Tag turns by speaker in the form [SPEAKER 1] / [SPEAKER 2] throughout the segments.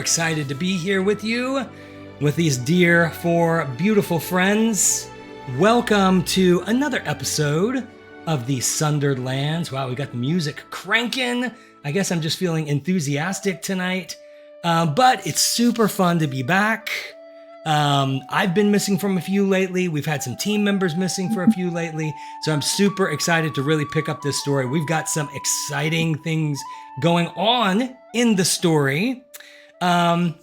[SPEAKER 1] excited to be here with you, with these dear four beautiful friends. Welcome to another episode of the Sundered Lands. Wow, we got the music cranking. I guess I'm just feeling enthusiastic tonight, but it's super fun to be back. I've been missing from a few lately. We've had some team members missing for a few lately, so I'm super excited to really pick up this story. We've got some exciting things going on in the story, and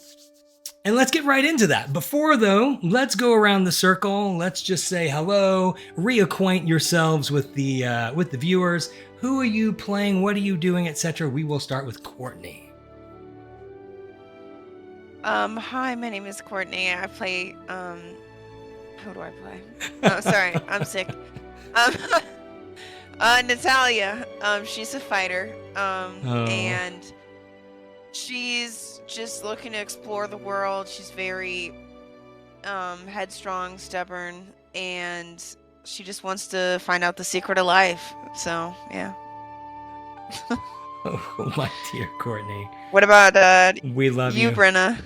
[SPEAKER 1] let's get right into that. Before though, let's go around the circle. Let's just say hello, reacquaint yourselves with the viewers. Who are you playing? What are you doing, etc. We will start with Courtney.
[SPEAKER 2] Hi, my name is Courtney. I play, who do I play? Oh, sorry, I'm sick. Natalia. She's a fighter. And she's just looking to explore the world. She's very, headstrong, stubborn, and she just wants to find out the secret of life. So, yeah.
[SPEAKER 1] Oh, my dear Courtney.
[SPEAKER 2] What about,
[SPEAKER 1] we love you,
[SPEAKER 2] Brenna?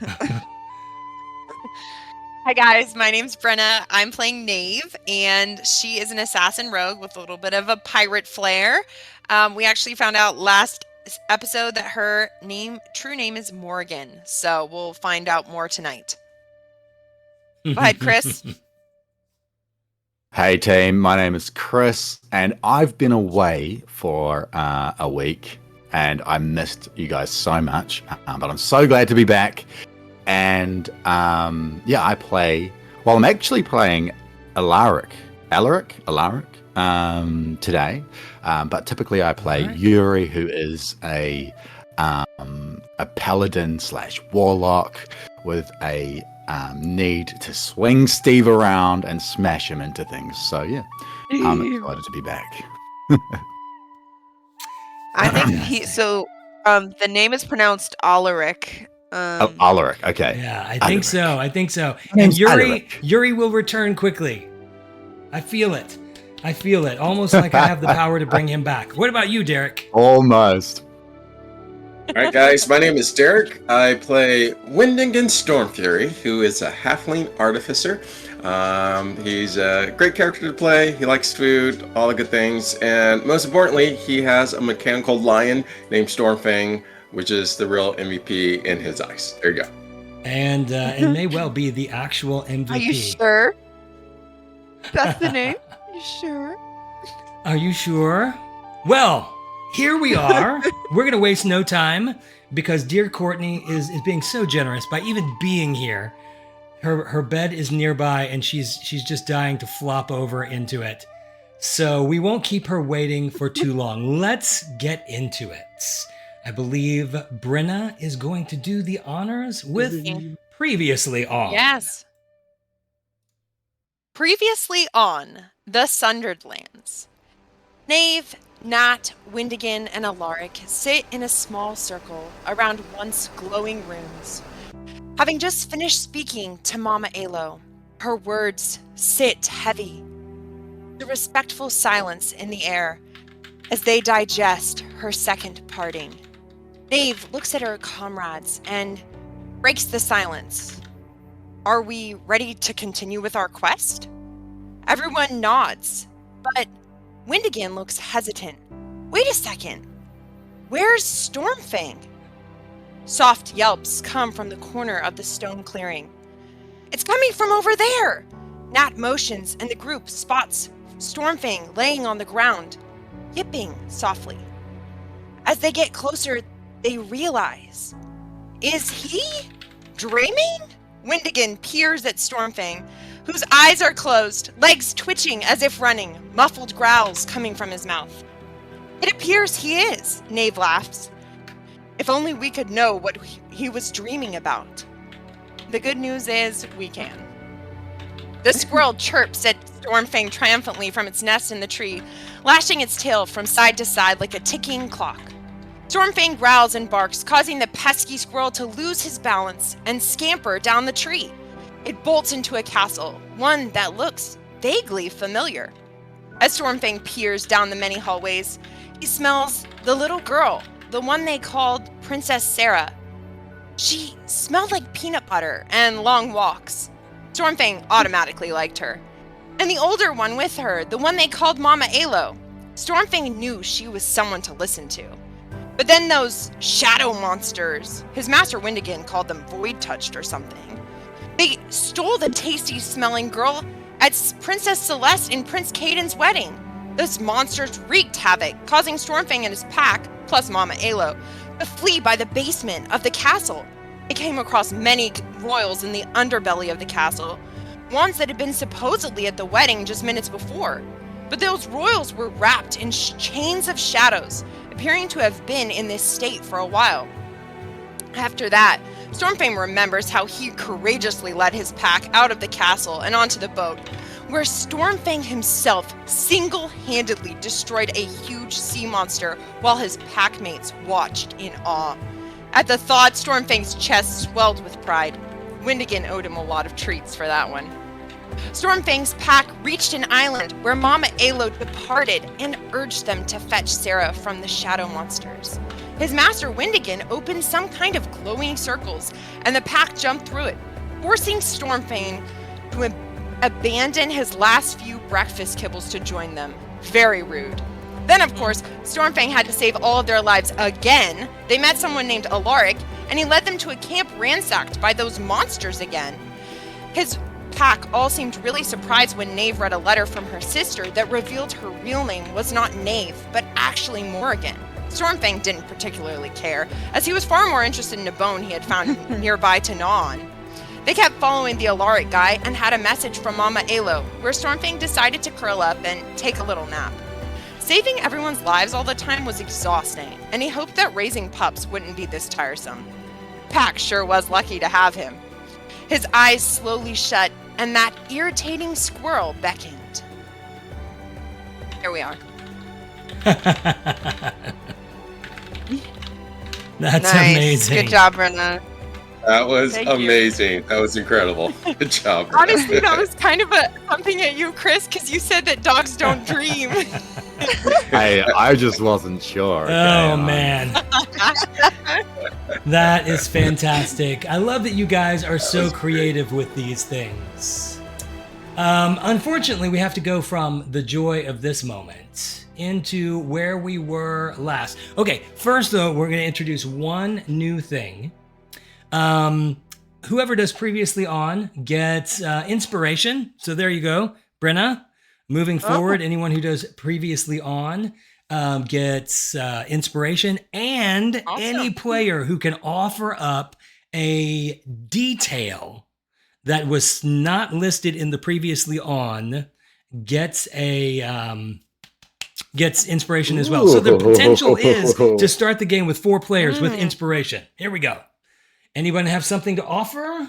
[SPEAKER 3] Hi guys, my name's Brenna. I'm playing Knave, and she is an assassin rogue with a little bit of a pirate flair. We actually found out last episode that her true name is Morgan, so we'll find out more tonight. Go ahead, Chris.
[SPEAKER 4] Hey team, my name is Chris, and I've been away for a week, and I missed you guys so much, but I'm so glad to be back. And I play. Well, I'm actually playing Alaric today, but typically I play Yuri, who is a paladin / warlock with a need to swing Steve around and smash him into things. So yeah, I'm excited to be back.
[SPEAKER 2] I think the name is pronounced Alaric.
[SPEAKER 4] Alaric, okay.
[SPEAKER 1] Yeah, I think so. And
[SPEAKER 4] name's Alaric.
[SPEAKER 1] Yuri will return quickly. I feel it. Almost like I have the power to bring him back. What about you, Derek?
[SPEAKER 4] Almost.
[SPEAKER 5] All right, guys. My name is Derek. I play Windingen Stormfury, who is a halfling artificer. He's a great character to play. He likes food, all the good things, and most importantly, he has a mechanical lion named Stormfang, which is the real MVP in his eyes. There you go.
[SPEAKER 1] And may well be the actual MVP.
[SPEAKER 2] Are you sure? That's the name? You sure?
[SPEAKER 1] Are you sure? Well, here we are. We're going to waste no time because dear Courtney is being so generous by even being here. Her bed is nearby and she's just dying to flop over into it. So we won't keep her waiting for too long. Let's get into it. I believe Brenna is going to do the honors with Previously On.
[SPEAKER 3] Yes. Previously on the Sundered Lands. Knave, Nat, Windigan, and Alaric sit in a small circle around once glowing rooms. Having just finished speaking to Mama Alo, her words sit heavy. The respectful silence in the air as they digest her second parting. Knave looks at her comrades and breaks the silence. Are we ready to continue with our quest? Everyone nods, but Windigan looks hesitant. Wait a second. Where's Stormfang? Soft yelps come from the corner of the stone clearing. It's coming from over there! Nat motions and the group spots Stormfang laying on the ground, yipping softly. As they get closer, they realize. Is he dreaming? Windigan peers at Stormfang, whose eyes are closed, legs twitching as if running, muffled growls coming from his mouth. It appears he is, Knave laughs. If only we could know what he was dreaming about. The good news is we can. The squirrel chirps at Stormfang triumphantly from its nest in the tree, lashing its tail from side to side like a ticking clock. Stormfang growls and barks, causing the pesky squirrel to lose his balance and scamper down the tree. It bolts into a castle, one that looks vaguely familiar. As Stormfang peers down the many hallways, he smells the little girl, the one they called Princess Sarah. She smelled like peanut butter and long walks. Stormfang automatically liked her. And the older one with her, the one they called Mama Alo, Stormfang knew she was someone to listen to. But then those shadow monsters, his master Windigan called them void-touched or something, they stole the tasty-smelling girl at Princess Celeste and Prince Caden's wedding. Those monsters wreaked havoc, causing Stormfang and his pack, plus Mama Alo, to flee by the basement of the castle. They came across many royals in the underbelly of the castle, ones that had been supposedly at the wedding just minutes before. But those royals were wrapped in chains of shadows, appearing to have been in this state for a while. After that, Stormfang remembers how he courageously led his pack out of the castle and onto the boat, where Stormfang himself single-handedly destroyed a huge sea monster while his packmates watched in awe. At the thought, Stormfang's chest swelled with pride. Windigan owed him a lot of treats for that one. Stormfang's pack reached an island where Mama Alo departed and urged them to fetch Sarah from the shadow monsters. His master Windigan opened some kind of glowing circles, and the pack jumped through it, forcing Stormfang to abandon his last few breakfast kibbles to join them. Very rude. Then, of course, Stormfang had to save all of their lives again. They met someone named Alaric, and he led them to a camp ransacked by those monsters again. His pack all seemed really surprised when Nave read a letter from her sister that revealed her real name was not Nave, but actually Morrigan. Stormfang didn't particularly care, as he was far more interested in a bone he had found nearby to gnaw on. They kept following the Alaric guy and had a message from Mama Alo, where Stormfang decided to curl up and take a little nap. Saving everyone's lives all the time was exhausting, and he hoped that raising pups wouldn't be this tiresome. Pack sure was lucky to have him. His eyes slowly shut, and that irritating squirrel beckoned. Here we are.
[SPEAKER 1] That's
[SPEAKER 2] Nice.
[SPEAKER 1] amazing.
[SPEAKER 2] Good job, Brenna.
[SPEAKER 5] That was
[SPEAKER 2] Thank you.
[SPEAKER 5] amazing. That was incredible. Good job. Brenna.
[SPEAKER 3] Honestly, that was kind of something at you, Chris, because you said that dogs don't dream.
[SPEAKER 4] Hey, I just wasn't sure. Okay?
[SPEAKER 1] Oh man, that is fantastic. I love that you guys are so creative with these things. Unfortunately, we have to go from the joy of this moment into where we were last. Okay, first though, we're going to introduce one new thing. Whoever does previously on gets inspiration. So there you go, Brenna. Moving forward, anyone who does previously on gets inspiration, and
[SPEAKER 3] Awesome.
[SPEAKER 1] any player who can offer up a detail that was not listed in the previously on gets inspiration as well. So the potential is to start the game with 4 players with inspiration. Here we go. Anyone have something to offer?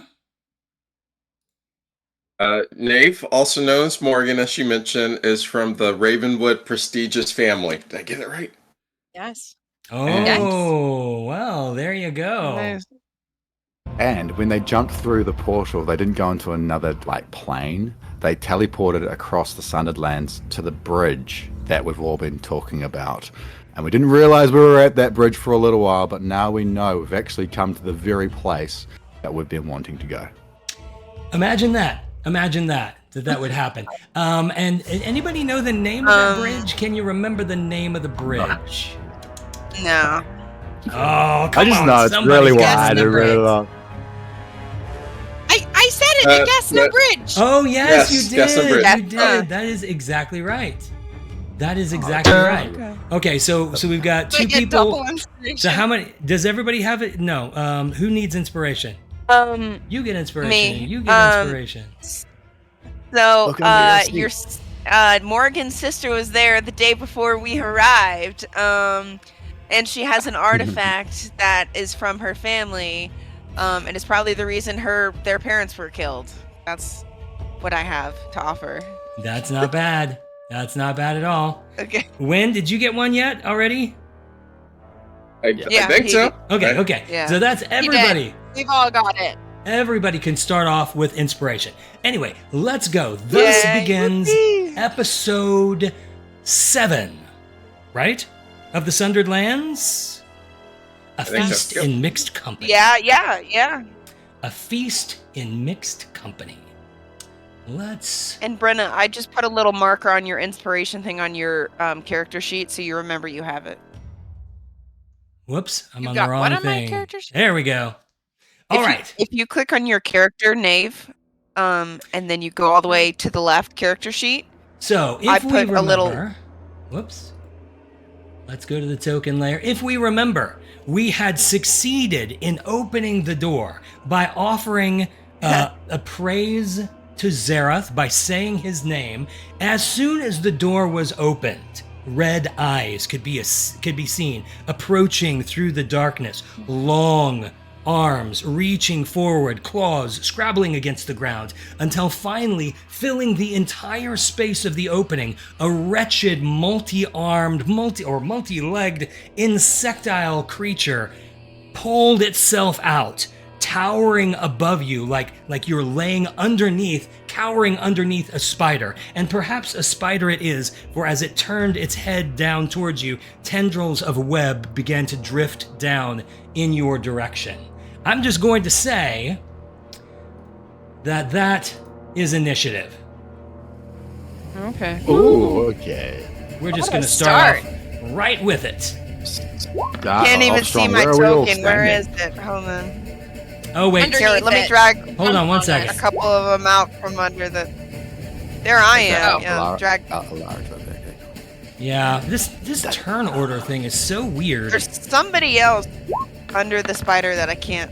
[SPEAKER 5] Nave, also known as Morgan, as she mentioned, is from the Ravenwood prestigious family. Did I get it right?
[SPEAKER 3] Yes.
[SPEAKER 1] Oh, well, there you go.
[SPEAKER 2] Nice.
[SPEAKER 4] And when they jumped through the portal, they didn't go into another plane. They teleported across the Sundered Lands to the bridge that we've all been talking about. And we didn't realize we were at that bridge for a little while, but now we know we've actually come to the very place that we've been wanting to go.
[SPEAKER 1] Imagine that. Imagine that would happen. And anybody know the name of that bridge? Can you remember the name of the bridge?
[SPEAKER 2] No.
[SPEAKER 1] Oh, come
[SPEAKER 4] I just
[SPEAKER 1] on.
[SPEAKER 4] know it's
[SPEAKER 1] somebody's
[SPEAKER 4] really
[SPEAKER 1] got
[SPEAKER 4] wide
[SPEAKER 1] the
[SPEAKER 4] and really
[SPEAKER 1] bridge.
[SPEAKER 4] long.
[SPEAKER 3] I said it, the Gasna Bridge.
[SPEAKER 1] Oh, yes,
[SPEAKER 5] Yes,
[SPEAKER 1] you
[SPEAKER 5] Gaston
[SPEAKER 1] did.
[SPEAKER 5] Bridge.
[SPEAKER 1] You did. That is exactly right. That is exactly right. Okay, so we've got
[SPEAKER 3] So I
[SPEAKER 1] 2
[SPEAKER 3] get
[SPEAKER 1] people.
[SPEAKER 3] double inspiration.
[SPEAKER 1] So how many? Does everybody have it? No. Who needs inspiration? You get inspiration.
[SPEAKER 2] Me.
[SPEAKER 1] You get inspiration.
[SPEAKER 2] So,
[SPEAKER 4] Look under your
[SPEAKER 2] your Morgan's sister was there the day before we arrived, and she has an artifact that is from her family, and it's probably the reason their parents were killed. That's what I have to offer.
[SPEAKER 1] That's not bad. That's not bad at all.
[SPEAKER 2] Okay.
[SPEAKER 1] Wynn, did you get one yet already?
[SPEAKER 5] I
[SPEAKER 2] Yeah,
[SPEAKER 5] think
[SPEAKER 2] he-
[SPEAKER 5] so.
[SPEAKER 1] Okay, okay.
[SPEAKER 2] Yeah.
[SPEAKER 1] So that's everybody.
[SPEAKER 3] We've all got it.
[SPEAKER 1] Everybody can start off with inspiration. Anyway, let's go. Thus
[SPEAKER 2] Yay.
[SPEAKER 1] begins
[SPEAKER 2] Whoopee.
[SPEAKER 1] episode 7, right? Of the Sundered Lands. A
[SPEAKER 5] think so.
[SPEAKER 1] feast
[SPEAKER 5] Yep.
[SPEAKER 1] in mixed company.
[SPEAKER 2] Yeah.
[SPEAKER 1] A feast in mixed company. Let's.
[SPEAKER 2] And Brenna, I just put a little marker on your inspiration thing on your character sheet, so you remember you have it.
[SPEAKER 1] Whoops, I'm
[SPEAKER 3] You
[SPEAKER 1] on
[SPEAKER 3] got
[SPEAKER 1] the wrong
[SPEAKER 3] what on my
[SPEAKER 1] thing.
[SPEAKER 3] character sheet?
[SPEAKER 1] There we go. All right.
[SPEAKER 2] If you click on your character, Knave, and then you go all the way to the left character sheet.
[SPEAKER 1] So if
[SPEAKER 2] I
[SPEAKER 1] we
[SPEAKER 2] put
[SPEAKER 1] remember,
[SPEAKER 2] a little-
[SPEAKER 1] whoops. Let's go to the token layer. If we remember, we had succeeded in opening the door by offering a praise to Zerath by saying his name. As soon as the door was opened, red eyes could be seen approaching through the darkness. Long arms reaching forward, claws scrabbling against the ground, until finally, filling the entire space of the opening, a wretched multi-armed, multi-legged insectile creature pulled itself out, towering above you like you're laying underneath, cowering underneath a spider. And perhaps a spider it is, for as it turned its head down towards you, tendrils of web began to drift down in your direction. I'm just going to say that is initiative.
[SPEAKER 2] Okay.
[SPEAKER 4] Ooh, okay.
[SPEAKER 1] We're just
[SPEAKER 3] What
[SPEAKER 1] going
[SPEAKER 3] a
[SPEAKER 1] to start
[SPEAKER 3] start.
[SPEAKER 1] off right with it.
[SPEAKER 2] Can't even see my token. Where is it? Hold on.
[SPEAKER 1] Oh, wait.
[SPEAKER 3] Underneath
[SPEAKER 2] Here, let me
[SPEAKER 3] it.
[SPEAKER 2] drag
[SPEAKER 1] Hold on one
[SPEAKER 2] a
[SPEAKER 1] second.
[SPEAKER 2] couple of them out from under the. There I am.
[SPEAKER 3] Oh.
[SPEAKER 2] Yeah, drag.
[SPEAKER 1] Yeah, this turn order thing is so weird.
[SPEAKER 2] There's somebody else under the spider that I can't.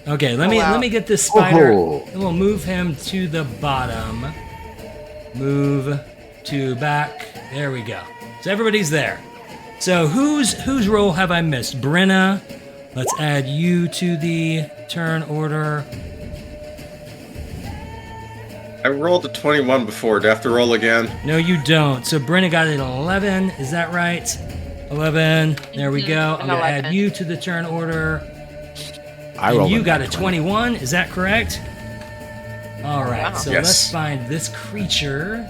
[SPEAKER 1] Okay, let
[SPEAKER 2] out.
[SPEAKER 1] me get this spider.
[SPEAKER 4] Oh.
[SPEAKER 1] And we'll move him to the bottom. Move to back. There we go. So everybody's there. So whose role have I missed? Brenna. Let's add you to the turn order.
[SPEAKER 5] I rolled a 21 before. Do I have to roll again?
[SPEAKER 1] No, you don't. So Brenna got an 11. Is that right? 11. There we go. I'm
[SPEAKER 3] An
[SPEAKER 1] going to add
[SPEAKER 3] 11.
[SPEAKER 1] you to the turn order.
[SPEAKER 4] I
[SPEAKER 1] And
[SPEAKER 4] rolled
[SPEAKER 1] you
[SPEAKER 4] a
[SPEAKER 1] got a
[SPEAKER 4] 20.
[SPEAKER 1] 21. Is that correct? All right.
[SPEAKER 3] Wow.
[SPEAKER 1] So
[SPEAKER 5] Yes.
[SPEAKER 1] let's find this creature.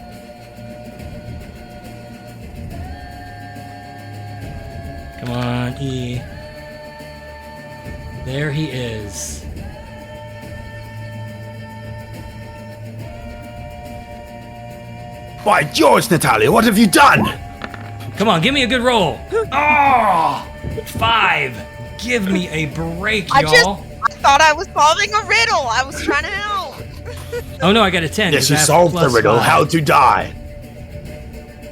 [SPEAKER 1] Come on, E. There he is.
[SPEAKER 4] By George, Natalia, what have you done?
[SPEAKER 1] Come on, give me a good roll. Oh, 5. Give me a break,
[SPEAKER 2] I
[SPEAKER 1] y'all.
[SPEAKER 2] I thought I was solving a riddle. I was trying to help.
[SPEAKER 1] Oh no, I got a 10.
[SPEAKER 4] Yes,
[SPEAKER 1] 'cause
[SPEAKER 4] you
[SPEAKER 1] I have
[SPEAKER 4] solved the
[SPEAKER 1] plus
[SPEAKER 4] riddle.
[SPEAKER 1] 5.
[SPEAKER 4] How to die?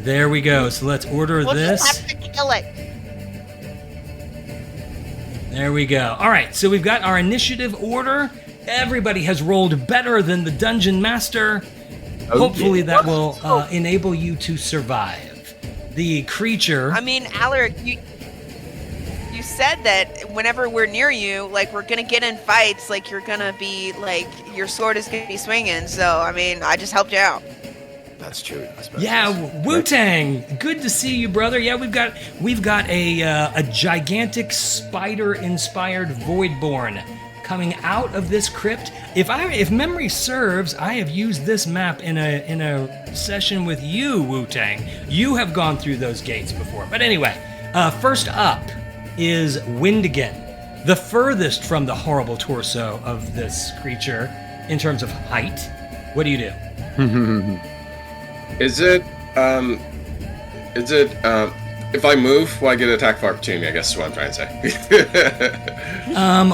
[SPEAKER 1] There we go. So let's order
[SPEAKER 2] We'll
[SPEAKER 1] this.
[SPEAKER 2] just have to kill it.
[SPEAKER 1] There we go. All right, so we've got our initiative order. Everybody has rolled better than the dungeon master.
[SPEAKER 4] Oh,
[SPEAKER 1] Hopefully,
[SPEAKER 4] yeah.
[SPEAKER 1] that will enable you to survive. The creature.
[SPEAKER 2] I mean, Alaric, you said that whenever we're near you, like we're gonna get in fights, like you're gonna be like your sword is gonna be swinging. So I mean, I just helped you out.
[SPEAKER 4] That's true. I suppose.
[SPEAKER 1] Yeah, Wu Tang. Good to see you, brother. Yeah, we've got a gigantic spider-inspired Voidborn coming out of this crypt. If memory serves, I have used this map in a session with you, Wu Tang. You have gone through those gates before. But anyway, first up is Windigan, the furthest from the horrible torso of this creature in terms of height. What do you do?
[SPEAKER 5] Is it if I move, will I get an attack of opportunity? I guess is what I'm trying to say.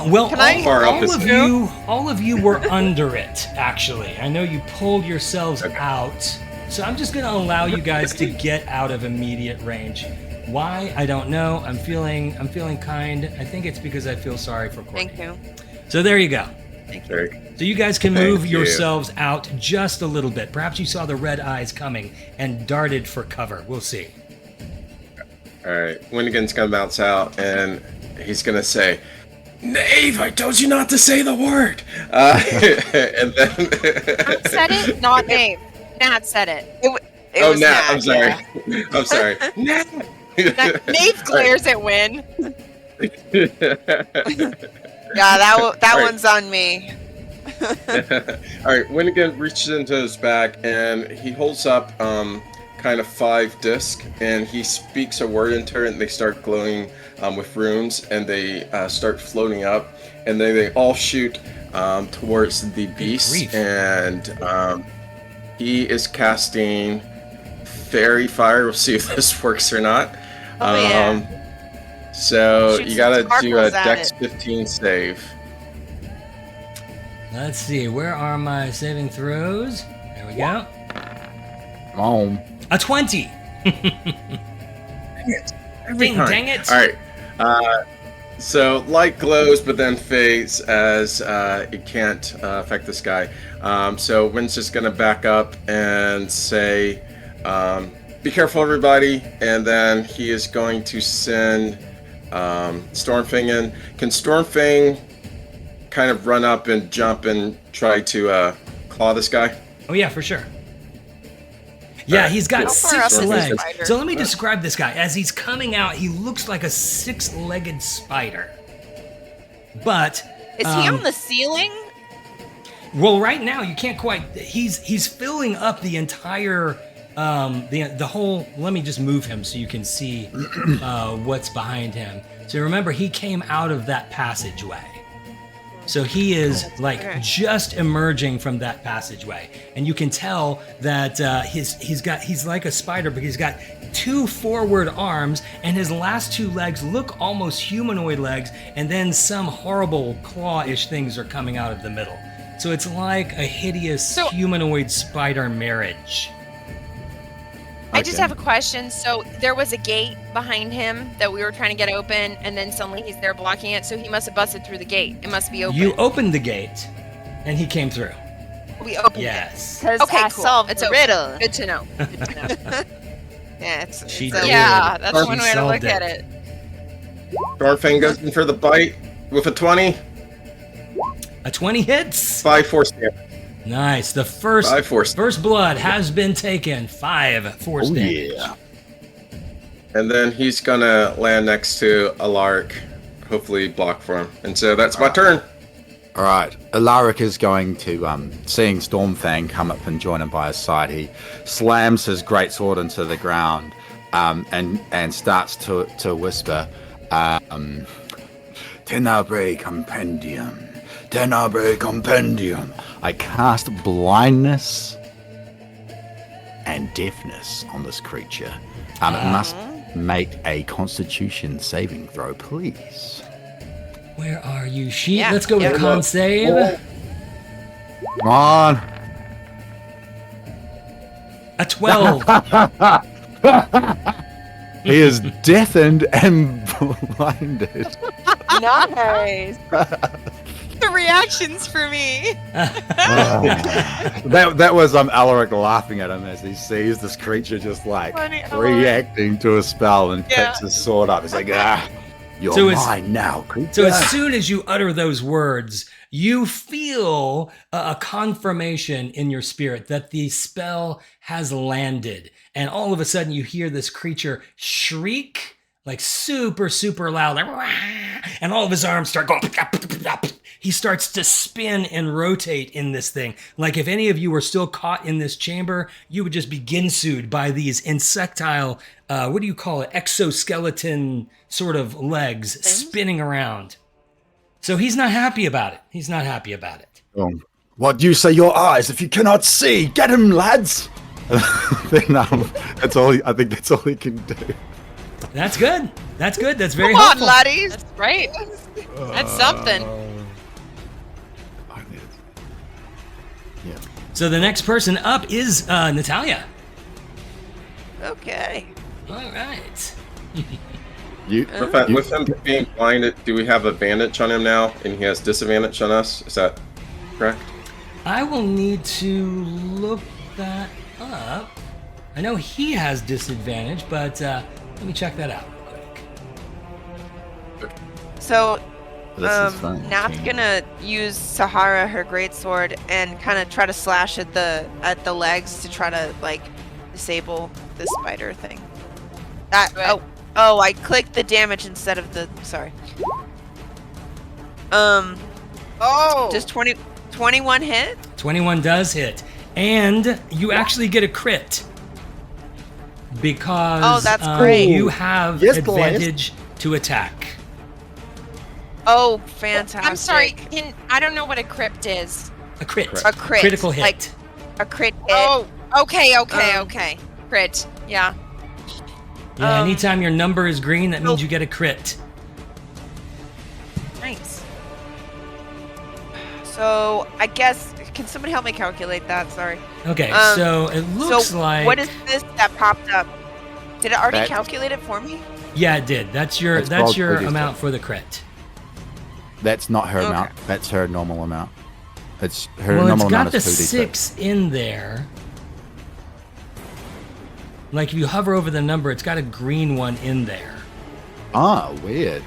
[SPEAKER 1] Well,
[SPEAKER 2] Can I-
[SPEAKER 5] Far up
[SPEAKER 1] all
[SPEAKER 5] is-
[SPEAKER 1] of you were under it. Actually, I know you pulled yourselves out, so I'm just going to allow you guys to get out of immediate range. Why? I don't know. I'm feeling kind. I think it's because I feel sorry for Courtney.
[SPEAKER 2] Thank you.
[SPEAKER 1] So there you go.
[SPEAKER 5] Very-
[SPEAKER 1] So you guys can
[SPEAKER 5] Thank
[SPEAKER 1] move
[SPEAKER 5] you.
[SPEAKER 1] yourselves out just a little bit. Perhaps you saw the red eyes coming and darted for cover. We'll see.
[SPEAKER 5] All right, Windigan's gonna bounce out and he's gonna say, "Knave, I told you not to say the word." And then.
[SPEAKER 3] Nat said it, not Nate. Nat said it.
[SPEAKER 2] It
[SPEAKER 5] Oh,
[SPEAKER 2] was
[SPEAKER 5] Nat,
[SPEAKER 2] Nat,
[SPEAKER 5] I'm sorry.
[SPEAKER 2] yeah.
[SPEAKER 5] I'm sorry. Nat.
[SPEAKER 3] Nate glares at Win.
[SPEAKER 2] Yeah, that
[SPEAKER 5] Right.
[SPEAKER 2] one's on me.
[SPEAKER 5] All right, Windigan reaches into his back and he holds up kind of 5 discs and he speaks a word into it and they start glowing with runes, and they start floating up, and then they all shoot towards the beast,
[SPEAKER 1] grief.
[SPEAKER 5] and he is casting Fairy Fire. We'll see if this works or not.
[SPEAKER 2] Oh, yeah.
[SPEAKER 5] So
[SPEAKER 2] Shoot
[SPEAKER 5] you
[SPEAKER 2] some
[SPEAKER 5] gotta do a
[SPEAKER 2] sparkles at
[SPEAKER 5] Dex
[SPEAKER 2] it.
[SPEAKER 5] 15 save.
[SPEAKER 1] Let's see. Where are my saving throws? There we go.
[SPEAKER 4] Come on.
[SPEAKER 1] A 20. Dang it.
[SPEAKER 5] All right. So light glows, but then fades as it can't affect this guy. So Wynn's just gonna back up and say, "Be careful, everybody!" And then he is going to send Stormfang in. Can Stormfang kind of run up and jump and try to claw this guy?
[SPEAKER 1] Oh, yeah, for sure. Yeah, he's got
[SPEAKER 5] How
[SPEAKER 2] far up
[SPEAKER 1] 6
[SPEAKER 2] is this
[SPEAKER 1] legs.
[SPEAKER 2] spider?
[SPEAKER 1] So let me describe this guy. As he's coming out, he looks like a 6-legged spider. But
[SPEAKER 2] Is he on the ceiling?
[SPEAKER 1] well, right now you can't quite. He's filling up the entire the whole. Let me just move him so you can see what's behind him. So remember, he came out of that passageway. So he is like just emerging from that passageway, and you can tell that he's like a spider, but he's got 2 forward arms, and his last 2 legs look almost humanoid legs, and then some horrible claw-ish things are coming out of the middle. So it's like a hideous humanoid spider marriage.
[SPEAKER 3] I just have a question. So there was a gate behind him that we were trying to get open, and then suddenly he's there blocking it. So he must have busted through the gate. It must be open.
[SPEAKER 1] You opened the gate, and he came through.
[SPEAKER 3] We opened
[SPEAKER 1] Yes.
[SPEAKER 2] Because
[SPEAKER 3] Okay,
[SPEAKER 2] I
[SPEAKER 3] cool.
[SPEAKER 2] solved
[SPEAKER 3] It's
[SPEAKER 2] the
[SPEAKER 3] open.
[SPEAKER 2] riddle.
[SPEAKER 3] it. Good to know. Good to know.
[SPEAKER 2] Yeah,
[SPEAKER 1] She
[SPEAKER 2] it's
[SPEAKER 1] did.
[SPEAKER 3] Yeah, that's
[SPEAKER 1] She
[SPEAKER 3] one way to
[SPEAKER 1] solved
[SPEAKER 3] look at it.
[SPEAKER 5] Stormfang goes in for the bite with a 20.
[SPEAKER 1] A 20 hits.
[SPEAKER 5] 5 force damage.
[SPEAKER 1] Nice. The first
[SPEAKER 5] 5 force.
[SPEAKER 1] first blood has been taken. 5 force
[SPEAKER 4] Oh,
[SPEAKER 1] damage.
[SPEAKER 4] yeah.
[SPEAKER 5] And then he's gonna land next to Alaric, hopefully block for him. And so that's my turn.
[SPEAKER 4] All right. Alaric is going to, seeing Stormfang come up and join him by his side, he slams his greatsword into the ground and starts to whisper, Tenebrae Compendium. Tenebrae Compendium. I cast blindness and deafness on this creature. It must make a Constitution saving throw, please.
[SPEAKER 1] Where are you, sheep?
[SPEAKER 2] Yeah,
[SPEAKER 1] Let's go with
[SPEAKER 2] yeah.
[SPEAKER 1] con save.
[SPEAKER 4] Come on.
[SPEAKER 1] A 12.
[SPEAKER 4] He is deafened and blinded.
[SPEAKER 2] nice.
[SPEAKER 3] The reactions for me.
[SPEAKER 4] That was Alaric laughing at him as he sees this creature just like
[SPEAKER 3] Funny, Alaric.
[SPEAKER 4] reacting to a spell and
[SPEAKER 3] Yeah.
[SPEAKER 4] picks his sword up. He's like, you're
[SPEAKER 1] So it's-
[SPEAKER 4] mine now, creature.
[SPEAKER 1] So as soon as you utter those words, you feel a confirmation in your spirit that the spell has landed. And all of a sudden you hear this creature shriek like super, super loud. Like, "Wah!" And all of his arms start going. He starts to spin and rotate in this thing. Like if any of you were still caught in this chamber, you would just be ginsued by these insectile, what do you call it? Exoskeleton sort of legs spinning around. So he's not happy about it. He's not happy about it.
[SPEAKER 4] What do you say your eyes if you cannot see? Get him, lads! Then, that's all. I think that's all he can do.
[SPEAKER 1] That's good. That's good. That's very
[SPEAKER 2] Come on,
[SPEAKER 1] helpful.
[SPEAKER 2] laddies.
[SPEAKER 3] That's right. That's something.
[SPEAKER 4] Yeah.
[SPEAKER 1] So the next person up is Natalia.
[SPEAKER 2] Okay.
[SPEAKER 1] All right.
[SPEAKER 4] You.
[SPEAKER 5] With him being blinded, do we have advantage on him now? And he has disadvantage on us? Is that correct?
[SPEAKER 1] I will need to look that up. I know he has disadvantage, but let me check that out real quick.
[SPEAKER 2] So,
[SPEAKER 4] This is fun.
[SPEAKER 2] Nap's gonna use Sahara, her greatsword, and kind of try to slash at the legs to try to like disable the spider thing. That
[SPEAKER 3] Right.
[SPEAKER 2] oh, I clicked the damage instead of the sorry. Does 21 hit?
[SPEAKER 1] 21 does hit. And you actually get a crit. Because
[SPEAKER 2] Oh, that's great.
[SPEAKER 1] you have
[SPEAKER 4] Yes,
[SPEAKER 1] advantage to attack.
[SPEAKER 2] Oh, fantastic.
[SPEAKER 3] I'm sorry. I don't know what a crypt is.
[SPEAKER 1] A crit.
[SPEAKER 2] A crit.
[SPEAKER 1] Critical hit.
[SPEAKER 2] Like a crit hit.
[SPEAKER 3] Oh, okay.
[SPEAKER 2] Um,
[SPEAKER 3] Crit. Yeah.
[SPEAKER 1] Yeah, anytime your number is green, that means you get a crit.
[SPEAKER 3] Nice.
[SPEAKER 2] So I guess, can somebody help me calculate that? Sorry.
[SPEAKER 1] Okay, so it looks like...
[SPEAKER 2] what is this that popped up? Did it already
[SPEAKER 4] That-
[SPEAKER 2] calculate it for me?
[SPEAKER 1] Yeah, it did. That's your
[SPEAKER 4] It's called
[SPEAKER 1] amount
[SPEAKER 4] Buddhist.
[SPEAKER 1] for the crit.
[SPEAKER 4] That's not her
[SPEAKER 2] Okay.
[SPEAKER 4] amount. That's her normal amount. It's her
[SPEAKER 1] Well, it's
[SPEAKER 4] normal
[SPEAKER 1] got
[SPEAKER 4] amount
[SPEAKER 1] the
[SPEAKER 4] is 2d6.
[SPEAKER 1] 6 in there. Like if you hover over the number, it's got a green one in there.
[SPEAKER 4] Ah, weird.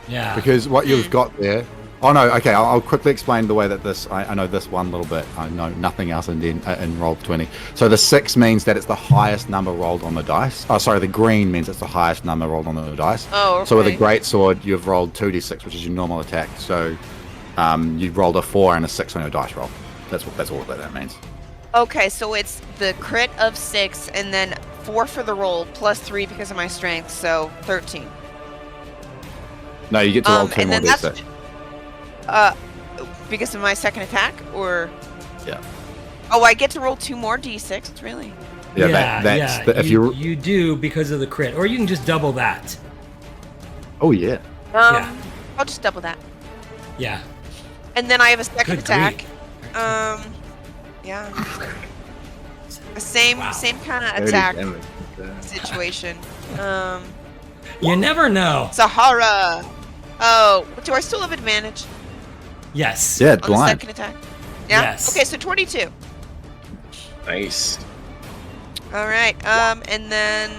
[SPEAKER 1] Yeah.
[SPEAKER 4] Because what you've got there. Oh no. Okay, I'll quickly explain the way that this. I know this one little bit. I know nothing else in Roll20. So the 6 means that it's the highest number rolled on the dice. Oh, sorry. The green means it's the highest number rolled on the dice.
[SPEAKER 2] Oh, okay.
[SPEAKER 4] So with a great sword, you've rolled 2d6, which is your normal attack. So you've rolled a 4 and a 6 on your dice roll. That's all that means.
[SPEAKER 2] Okay, so it's the crit of 6 and then 4 for the roll plus 3 because of my strength, so 13.
[SPEAKER 4] No, you get to roll 2
[SPEAKER 2] and
[SPEAKER 4] more
[SPEAKER 2] then
[SPEAKER 4] d6.
[SPEAKER 2] because of my second attack, or
[SPEAKER 4] Yeah.
[SPEAKER 2] oh, I get to roll 2 more d6, really?
[SPEAKER 4] Yeah, that's
[SPEAKER 1] yeah.
[SPEAKER 4] if
[SPEAKER 1] you do because of the crit, or you can just double that.
[SPEAKER 4] Oh yeah.
[SPEAKER 1] Yeah.
[SPEAKER 2] I'll just double that,
[SPEAKER 1] Yeah.
[SPEAKER 2] and then I have a second
[SPEAKER 1] Good
[SPEAKER 2] attack.
[SPEAKER 1] grief.
[SPEAKER 2] Yeah, same
[SPEAKER 1] Wow.
[SPEAKER 2] kind of attack situation.
[SPEAKER 1] You never know.
[SPEAKER 2] Sahara. Oh, do I still have advantage
[SPEAKER 4] Yeah,
[SPEAKER 1] Yes.
[SPEAKER 2] on the
[SPEAKER 4] blind.
[SPEAKER 2] second attack? Yeah.
[SPEAKER 1] Yes.
[SPEAKER 2] Okay, so 22.
[SPEAKER 5] Nice.
[SPEAKER 2] All right. And then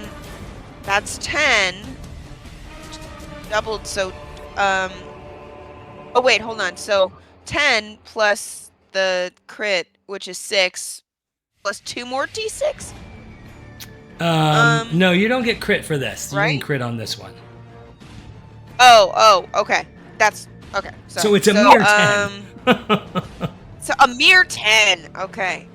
[SPEAKER 2] that's 10 doubled. So, oh wait, hold on. So 10 plus the crit, which is 6, plus 2 more d6.
[SPEAKER 1] No, you don't get crit for this. You
[SPEAKER 2] Right?
[SPEAKER 1] can crit on this one.
[SPEAKER 2] Oh, okay. That's okay.
[SPEAKER 1] So it's a mere 10.
[SPEAKER 2] So a mere 10. Okay.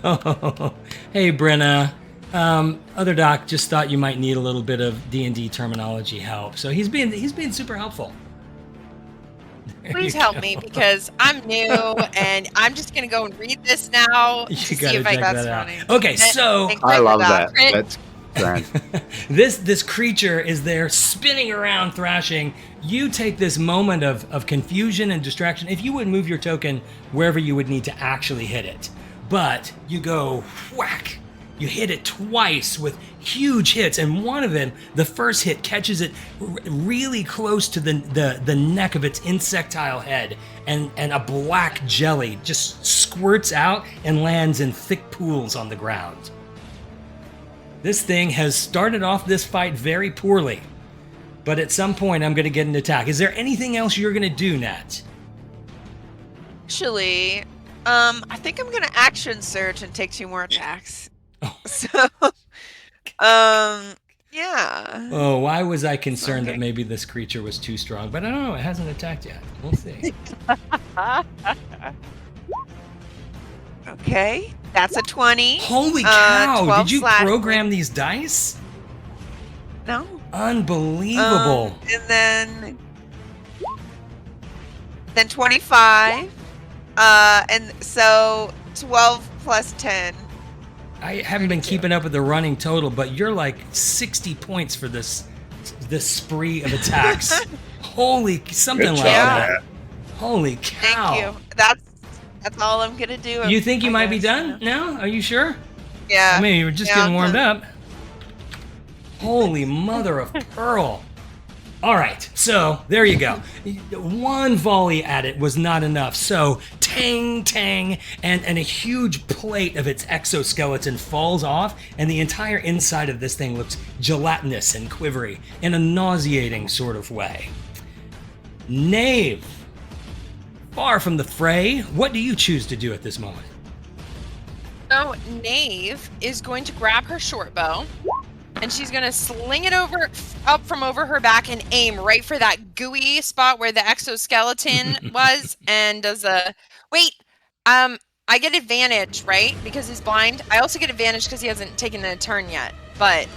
[SPEAKER 1] Oh, hey, Brenna. Other doc just thought you might need a little bit of D&D terminology help, so he's being super helpful. There
[SPEAKER 3] Please
[SPEAKER 1] you
[SPEAKER 3] help
[SPEAKER 1] go.
[SPEAKER 3] me because I'm new and I'm just gonna go and read this now to
[SPEAKER 1] You
[SPEAKER 3] see
[SPEAKER 1] gotta
[SPEAKER 3] if I
[SPEAKER 1] check
[SPEAKER 3] can.
[SPEAKER 1] that
[SPEAKER 2] that's
[SPEAKER 1] out.
[SPEAKER 2] funny.
[SPEAKER 1] Okay, so
[SPEAKER 2] Thank
[SPEAKER 4] I
[SPEAKER 2] you,
[SPEAKER 4] love
[SPEAKER 2] Doc.
[SPEAKER 4] that.
[SPEAKER 3] Crit.
[SPEAKER 4] That's grand.
[SPEAKER 1] this creature is there spinning around, thrashing. You take this moment of confusion and distraction. If you would move your token wherever you would need to actually hit it, but you go whack. You hit it twice with huge hits, and one of them, the first hit, catches it really close to the neck of its insectile head, and a black jelly just squirts out and lands in thick pools on the ground. This thing has started off this fight very poorly, but at some point I'm going to get an attack. Is there anything else you're going to do, Nat?
[SPEAKER 2] Actually, I think I'm gonna action surge and take 2 more attacks.
[SPEAKER 1] Oh.
[SPEAKER 2] So, yeah.
[SPEAKER 1] Oh, why was I concerned
[SPEAKER 2] Okay.
[SPEAKER 1] that maybe this creature was too strong? But I don't know. It hasn't attacked yet. We'll see.
[SPEAKER 2] Okay, that's a 20.
[SPEAKER 1] Holy cow!
[SPEAKER 2] 12
[SPEAKER 1] Did you
[SPEAKER 2] slash
[SPEAKER 1] program these dice?
[SPEAKER 2] No.
[SPEAKER 1] Unbelievable.
[SPEAKER 2] And then 25. And so 12 plus 10.
[SPEAKER 1] I haven't been keeping up with the running total, but you're like 60 points for this spree of attacks. Holy, something
[SPEAKER 5] Good
[SPEAKER 1] like
[SPEAKER 2] job.
[SPEAKER 1] that. Holy cow!
[SPEAKER 2] Thank you. That's all I'm gonna do.
[SPEAKER 1] You think you
[SPEAKER 2] I
[SPEAKER 1] might be
[SPEAKER 2] guess,
[SPEAKER 1] done now? Are you sure?
[SPEAKER 2] Yeah.
[SPEAKER 1] I mean, you were just
[SPEAKER 2] Yeah,
[SPEAKER 1] getting
[SPEAKER 2] I'm
[SPEAKER 1] warmed
[SPEAKER 2] done.
[SPEAKER 1] up. Holy mother of pearl. All right, so there you go. One volley at it was not enough. So tang, tang, and a huge plate of its exoskeleton falls off, and the entire inside of this thing looks gelatinous and quivery in a nauseating sort of way. Knave, far from the fray, what do you choose to do at this moment?
[SPEAKER 3] So Knave is going to grab her short bow, and she's gonna sling it up from over her back and aim right for that gooey spot where the exoskeleton was, and does a wait. I get advantage, right? Because he's blind. I also get advantage because he hasn't taken a turn yet. But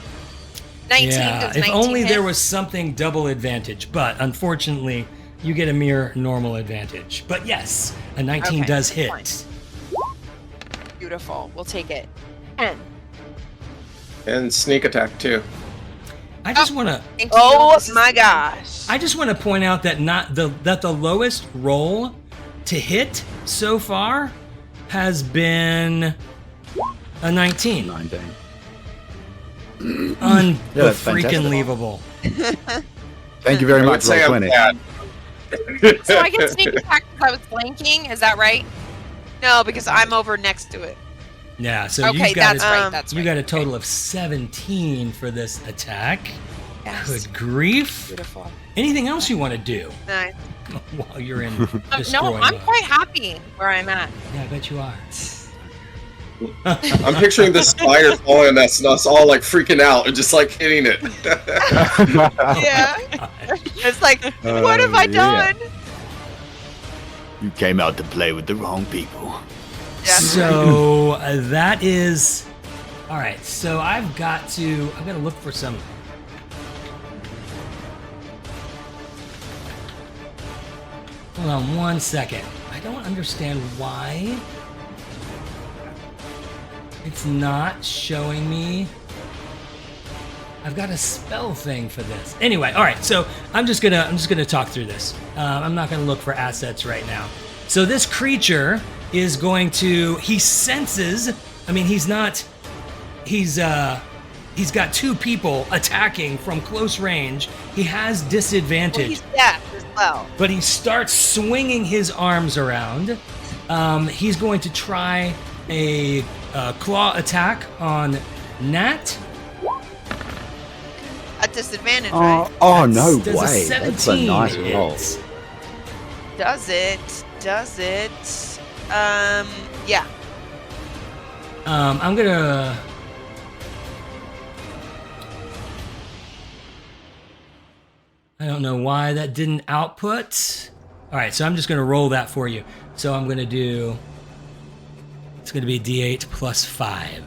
[SPEAKER 3] 19.
[SPEAKER 1] Yeah,
[SPEAKER 3] Does
[SPEAKER 1] if
[SPEAKER 3] 19
[SPEAKER 1] only
[SPEAKER 3] hit?
[SPEAKER 1] there was something double advantage, but unfortunately, you get a mere normal advantage. But yes, a 19
[SPEAKER 3] Okay,
[SPEAKER 1] does
[SPEAKER 3] that's
[SPEAKER 1] hit.
[SPEAKER 3] fine. Beautiful. We'll take it. 10.
[SPEAKER 5] And sneak attack too.
[SPEAKER 1] I just want to
[SPEAKER 3] Thank you.
[SPEAKER 2] Oh
[SPEAKER 3] This is-
[SPEAKER 2] my gosh.
[SPEAKER 1] I just want to point out that the lowest roll to hit so far has been a 19.
[SPEAKER 4] 19.
[SPEAKER 1] Freaking
[SPEAKER 4] that's fantastic.
[SPEAKER 1] unbelievable.
[SPEAKER 4] Thank you very
[SPEAKER 5] I would
[SPEAKER 4] much,
[SPEAKER 5] say I'm
[SPEAKER 4] Roll20.
[SPEAKER 5] bad.
[SPEAKER 3] So I get sneak attack because I was flanking. Is that right?
[SPEAKER 2] No, because I'm over next to it.
[SPEAKER 1] Yeah, so
[SPEAKER 3] Okay,
[SPEAKER 1] you got
[SPEAKER 3] that's
[SPEAKER 1] a,
[SPEAKER 3] right. That's
[SPEAKER 1] you
[SPEAKER 3] right.
[SPEAKER 1] got a total of 17 for this attack.
[SPEAKER 3] Yes.
[SPEAKER 1] Good grief.
[SPEAKER 3] Beautiful.
[SPEAKER 1] Anything else you want to do
[SPEAKER 2] Nice.
[SPEAKER 1] while you're in
[SPEAKER 3] No,
[SPEAKER 1] destroy
[SPEAKER 3] I'm
[SPEAKER 1] mode?
[SPEAKER 3] quite happy where I'm at.
[SPEAKER 1] Yeah, I bet you are.
[SPEAKER 5] I'm picturing the spider following us and us all like freaking out and just like hitting it.
[SPEAKER 2] Yeah. It's like, what have I
[SPEAKER 4] yeah.
[SPEAKER 2] done?
[SPEAKER 4] You came out to play with the wrong people.
[SPEAKER 2] Yeah.
[SPEAKER 1] So that is all right. So I've got to look for some. Hold on one second. I don't understand why it's not showing me. I've got a spell thing for this. Anyway, all right. So I'm just gonna talk through this. I'm not gonna look for assets right now. So this creature is going to. He senses. I mean, he's not. He's got two people attacking from close range. He has
[SPEAKER 2] Well,
[SPEAKER 1] disadvantage.
[SPEAKER 2] he's deaf as well.
[SPEAKER 1] But he starts swinging his arms around. He's going to try a claw attack on Nat.
[SPEAKER 2] At disadvantage, right?
[SPEAKER 4] Oh no
[SPEAKER 1] Does
[SPEAKER 4] way.
[SPEAKER 1] a
[SPEAKER 4] That's a
[SPEAKER 1] 17
[SPEAKER 4] nice
[SPEAKER 1] hit?
[SPEAKER 4] roll.
[SPEAKER 2] Does it? Does it? Yeah.
[SPEAKER 1] I'm gonna. I don't know why that didn't output. All right, so I'm just gonna roll that for you. So I'm gonna do. It's gonna be D8 plus 5.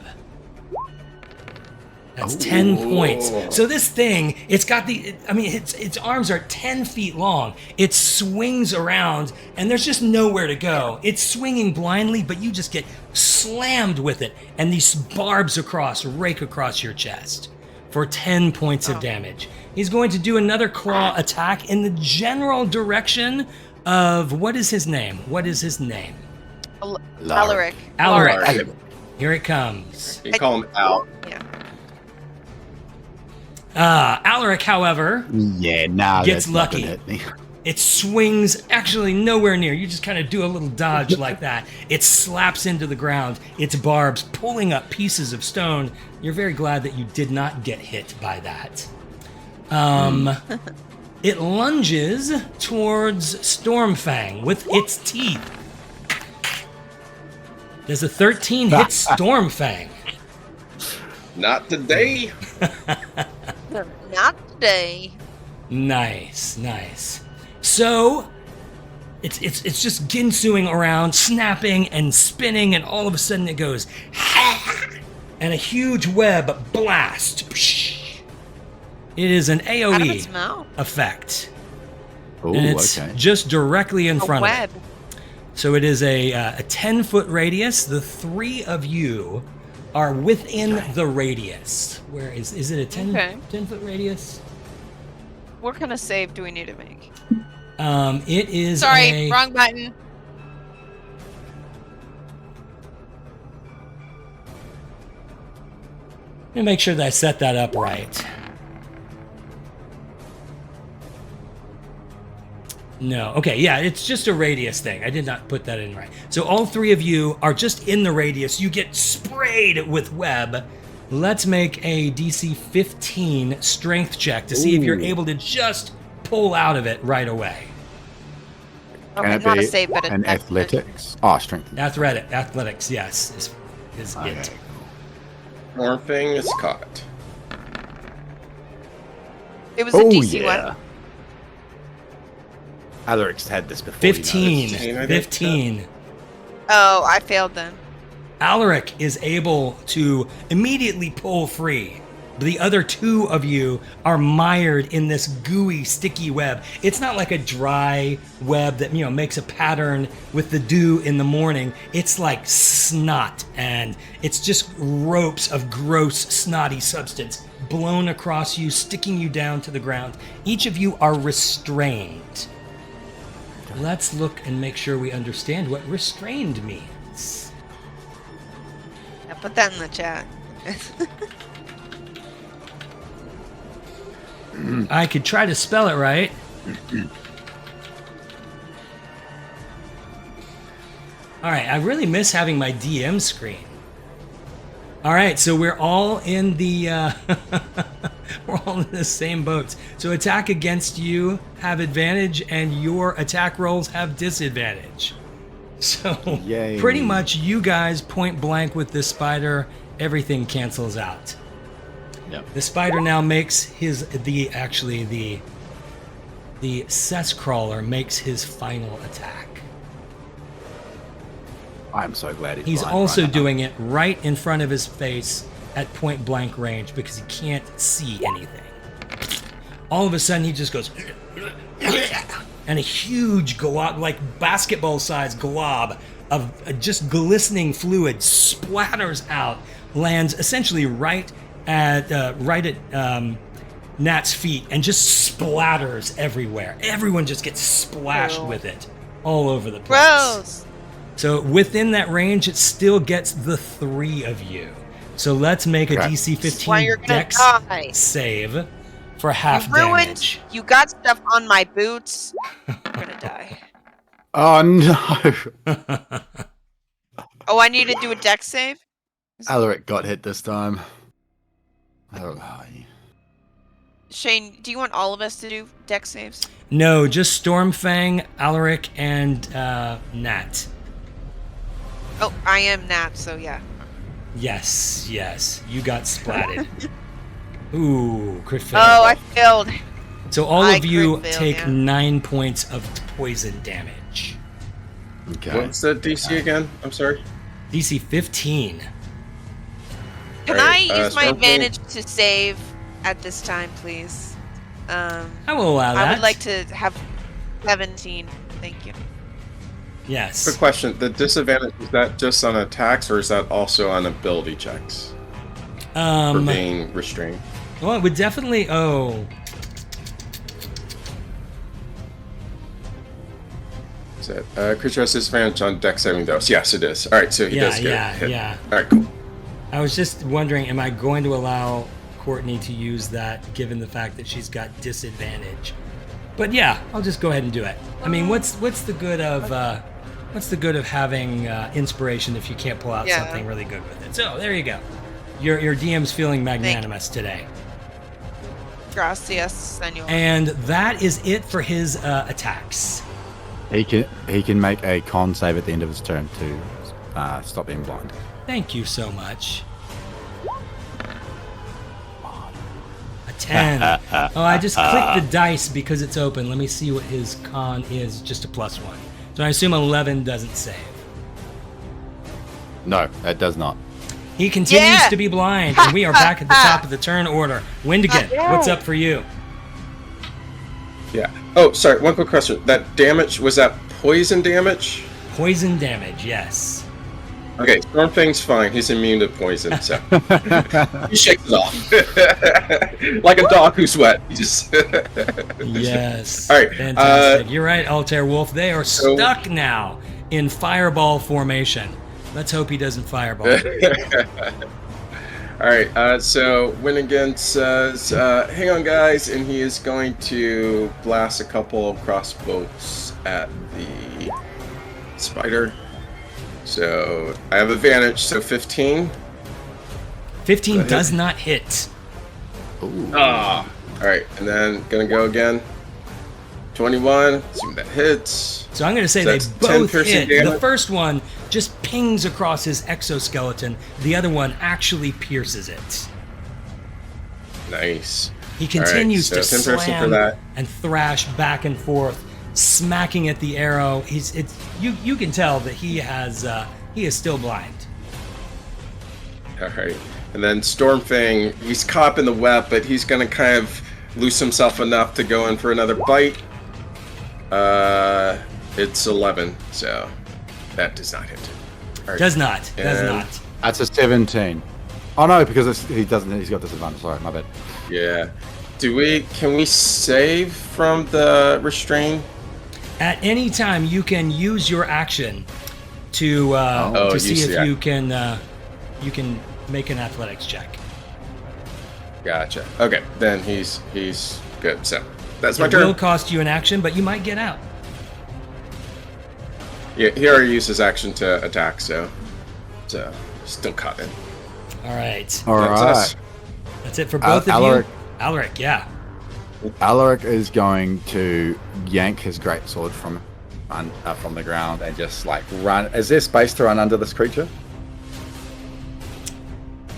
[SPEAKER 1] That's 10 points. So this thing, it's got the. I mean, its arms are 10 feet long. It swings around, and there's just nowhere to go. It's swinging blindly, but you just get slammed with it, and these barbs rake across your chest for 10 points of damage. He's going to do another claw attack in the general direction of what is his name? What is his name?
[SPEAKER 2] Alaric.
[SPEAKER 1] Alaric. Here it comes.
[SPEAKER 5] You call him Al.
[SPEAKER 2] Yeah.
[SPEAKER 1] Alaric, however,
[SPEAKER 4] Yeah, nah,
[SPEAKER 1] Gets
[SPEAKER 4] that's not
[SPEAKER 1] lucky.
[SPEAKER 4] gonna hit me.
[SPEAKER 1] it swings actually nowhere near. You just kind of do a little dodge like that. It slaps into the ground, its barbs pulling up pieces of stone. You're very glad that you did not get hit by that. It lunges towards Stormfang with its teeth. Does a 13 hit Stormfang?
[SPEAKER 5] Not today.
[SPEAKER 2] Not today.
[SPEAKER 1] Nice, nice. So it's just ginsuing around, snapping and spinning, and all of a sudden it goes, and a huge web blast. It is an
[SPEAKER 2] Out of its
[SPEAKER 1] AoE
[SPEAKER 2] mouth.
[SPEAKER 1] effect,
[SPEAKER 4] Oh,
[SPEAKER 1] and it's
[SPEAKER 4] okay.
[SPEAKER 1] just directly in
[SPEAKER 2] A
[SPEAKER 1] front
[SPEAKER 2] web.
[SPEAKER 1] of it. So it is a 10-foot radius. The three of you are within the radius. Where is it a 10
[SPEAKER 2] Okay.
[SPEAKER 1] 10-foot radius?
[SPEAKER 2] What kind of save do we need to make?
[SPEAKER 1] It is
[SPEAKER 3] Sorry, wrong button.
[SPEAKER 1] Let me make sure that I set that up right. No. Okay, yeah, it's just a radius thing. I did not put that in right. So all three of you are just in the radius. You get sprayed with web. Let's make a DC 15 strength check to see if you're
[SPEAKER 4] Ooh.
[SPEAKER 1] able to just pull out of it right away.
[SPEAKER 4] Can
[SPEAKER 2] Okay,
[SPEAKER 4] it
[SPEAKER 2] not a
[SPEAKER 4] be
[SPEAKER 2] save, but
[SPEAKER 4] an athletics? Oh, strength.
[SPEAKER 1] Athletics, yes, is
[SPEAKER 4] Okay.
[SPEAKER 1] it.
[SPEAKER 5] Morphing is caught.
[SPEAKER 2] It was a
[SPEAKER 4] Oh,
[SPEAKER 2] DC
[SPEAKER 4] yeah.
[SPEAKER 2] one.
[SPEAKER 4] Alaric's had this before.
[SPEAKER 1] 15.
[SPEAKER 5] 15, I think.
[SPEAKER 1] 15.
[SPEAKER 2] Oh, I failed then.
[SPEAKER 1] Alaric is able to immediately pull free The other two of you are mired in this gooey, sticky web. It's not like a dry web that, makes a pattern with the dew in the morning. It's like snot, and it's just ropes of gross, snotty substance blown across you, sticking you down to the ground. Each of you are restrained. Let's look and make sure we understand what restrained means.
[SPEAKER 2] Yeah, put that in the chat.
[SPEAKER 1] I could try to spell it right. All right, I really miss having my DM screen. All right, so we're all in the we're all in the same boats. So attack against you have advantage, and your attack rolls have disadvantage. So
[SPEAKER 4] Yay.
[SPEAKER 1] Pretty much, you guys point blank with this spider. Everything cancels out.
[SPEAKER 4] Yep.
[SPEAKER 1] The spider now makes the Cesscrawler makes his final attack.
[SPEAKER 4] I'm so glad
[SPEAKER 1] He's
[SPEAKER 4] blind
[SPEAKER 1] also
[SPEAKER 4] right now.
[SPEAKER 1] doing it right in front of his face at point blank range because he can't see anything. All of a sudden, he just goes, and a huge glob, like basketball-sized glob of just glistening fluid splatters out, lands essentially right at Nat's feet, and just splatters everywhere. Everyone just gets splashed with it all over the place.
[SPEAKER 2] Gross.
[SPEAKER 1] So within that range, it still gets the three of you. So let's make a
[SPEAKER 4] Right.
[SPEAKER 1] DC
[SPEAKER 2] This is why
[SPEAKER 1] 15
[SPEAKER 2] you're gonna
[SPEAKER 1] Dex
[SPEAKER 2] die.
[SPEAKER 1] save for half
[SPEAKER 2] You ruined.
[SPEAKER 1] damage.
[SPEAKER 2] You got stuff on my boots. You're gonna die.
[SPEAKER 4] Oh no!
[SPEAKER 2] Oh, I need to do a dex save?
[SPEAKER 4] Alaric got hit this time. Oh,
[SPEAKER 2] Shane, do you want all of us to do dex saves?
[SPEAKER 1] No, just Stormfang, Alaric, and Nat.
[SPEAKER 2] Oh, I am Nat, so yeah.
[SPEAKER 1] Yes, you got splatted. Ooh, crit fail.
[SPEAKER 2] Oh, I failed.
[SPEAKER 1] So all
[SPEAKER 2] I
[SPEAKER 1] of you
[SPEAKER 2] crit failed,
[SPEAKER 1] take
[SPEAKER 2] yeah.
[SPEAKER 1] 9 points of poison damage.
[SPEAKER 4] okay.
[SPEAKER 5] What's the DC again? I'm sorry.
[SPEAKER 1] DC 15.
[SPEAKER 2] Can
[SPEAKER 5] Alright,
[SPEAKER 2] I use my
[SPEAKER 5] Stormfang?
[SPEAKER 2] advantage to save at this time, please?
[SPEAKER 1] I will allow that.
[SPEAKER 2] I would like to have 17. Thank you.
[SPEAKER 1] Yes.
[SPEAKER 5] Quick question: the disadvantage, is that just on attacks, or is that also on ability checks for being restrained?
[SPEAKER 1] Well, it would definitely. Oh,
[SPEAKER 5] Is that creature has disadvantage on Dex saving throws? Yes, it is. All right, so he does get hit.
[SPEAKER 1] yeah.
[SPEAKER 5] All right, cool.
[SPEAKER 1] I was just wondering, am I going to allow Courtney to use that, given the fact that she's got disadvantage? But yeah, I'll just go ahead and do it. I mean, what's the good of having inspiration if you can't pull out
[SPEAKER 2] Yeah.
[SPEAKER 1] something really good with it? So there you go. Your DM's feeling magnanimous today.
[SPEAKER 2] Gracias, senor.
[SPEAKER 1] And that is it for his attacks.
[SPEAKER 4] He can make a con save at the end of his turn to stop being blind.
[SPEAKER 1] Thank you so much. A 10. Oh, I just clicked the dice because it's open. Let me see what his con is. Just a +1. So I assume 11 doesn't save.
[SPEAKER 4] No, that does not.
[SPEAKER 1] He continues
[SPEAKER 2] Yeah.
[SPEAKER 1] to be blind, and we are back at the top of the turn order. Windigan, what's up for you?
[SPEAKER 5] Yeah. Oh, sorry. One quick question. That damage, was that poison damage?
[SPEAKER 1] Poison damage, yes.
[SPEAKER 5] Okay, Stormfang's fine. He's immune to poison, so he shakes it off like a dog who's wet. He just
[SPEAKER 1] Yes.
[SPEAKER 5] All right,
[SPEAKER 1] Fantastic. You're right, Altair Wolf. They are
[SPEAKER 5] so-
[SPEAKER 1] stuck now in fireball formation. Let's hope he doesn't fireball.
[SPEAKER 5] All right, so Winnigan says, hang on, guys, and he is going to blast a couple of crossbows at the spider. So I have advantage, so 15.
[SPEAKER 1] 15
[SPEAKER 5] ahead.
[SPEAKER 1] does not hit.
[SPEAKER 4] Ooh.
[SPEAKER 5] Ah. All right, and then gonna go again. 21. Assume that hits.
[SPEAKER 1] So I'm going to say
[SPEAKER 5] So
[SPEAKER 1] they
[SPEAKER 5] that's 10
[SPEAKER 1] both
[SPEAKER 5] piercing
[SPEAKER 1] hit. The
[SPEAKER 5] damage?
[SPEAKER 1] first one just pings across his exoskeleton. The other one actually pierces it.
[SPEAKER 5] Nice.
[SPEAKER 1] He continues
[SPEAKER 5] so
[SPEAKER 1] to
[SPEAKER 5] 10 piercing for
[SPEAKER 1] slam
[SPEAKER 5] that.
[SPEAKER 1] and thrash back and forth, smacking at the arrow. You can tell that he is still blind.
[SPEAKER 5] All right. And then Stormfang, he's caught up in the web, but he's going to kind of loose himself enough to go in for another bite. It's 11, so that does not hit. Right.
[SPEAKER 1] Does not.
[SPEAKER 4] That's a 17. Oh no, because he's got disadvantage. Sorry, my bad.
[SPEAKER 5] Yeah. Can we save from the restrain?
[SPEAKER 1] At any time, you can use your action to see if you can make an athletics check.
[SPEAKER 5] Gotcha. Okay, then he's good. So that's my
[SPEAKER 1] It
[SPEAKER 5] turn.
[SPEAKER 1] will cost you an action, but you might get out.
[SPEAKER 5] Yeah, he already used his action to attack, so still caught in.
[SPEAKER 1] All right.
[SPEAKER 4] All
[SPEAKER 5] That's
[SPEAKER 4] right.
[SPEAKER 5] us.
[SPEAKER 1] That's it for both of
[SPEAKER 4] Alaric.
[SPEAKER 1] you. Alaric, yeah.
[SPEAKER 4] Alaric is going to yank his greatsword from the ground and just like run. Is there space to run under this creature?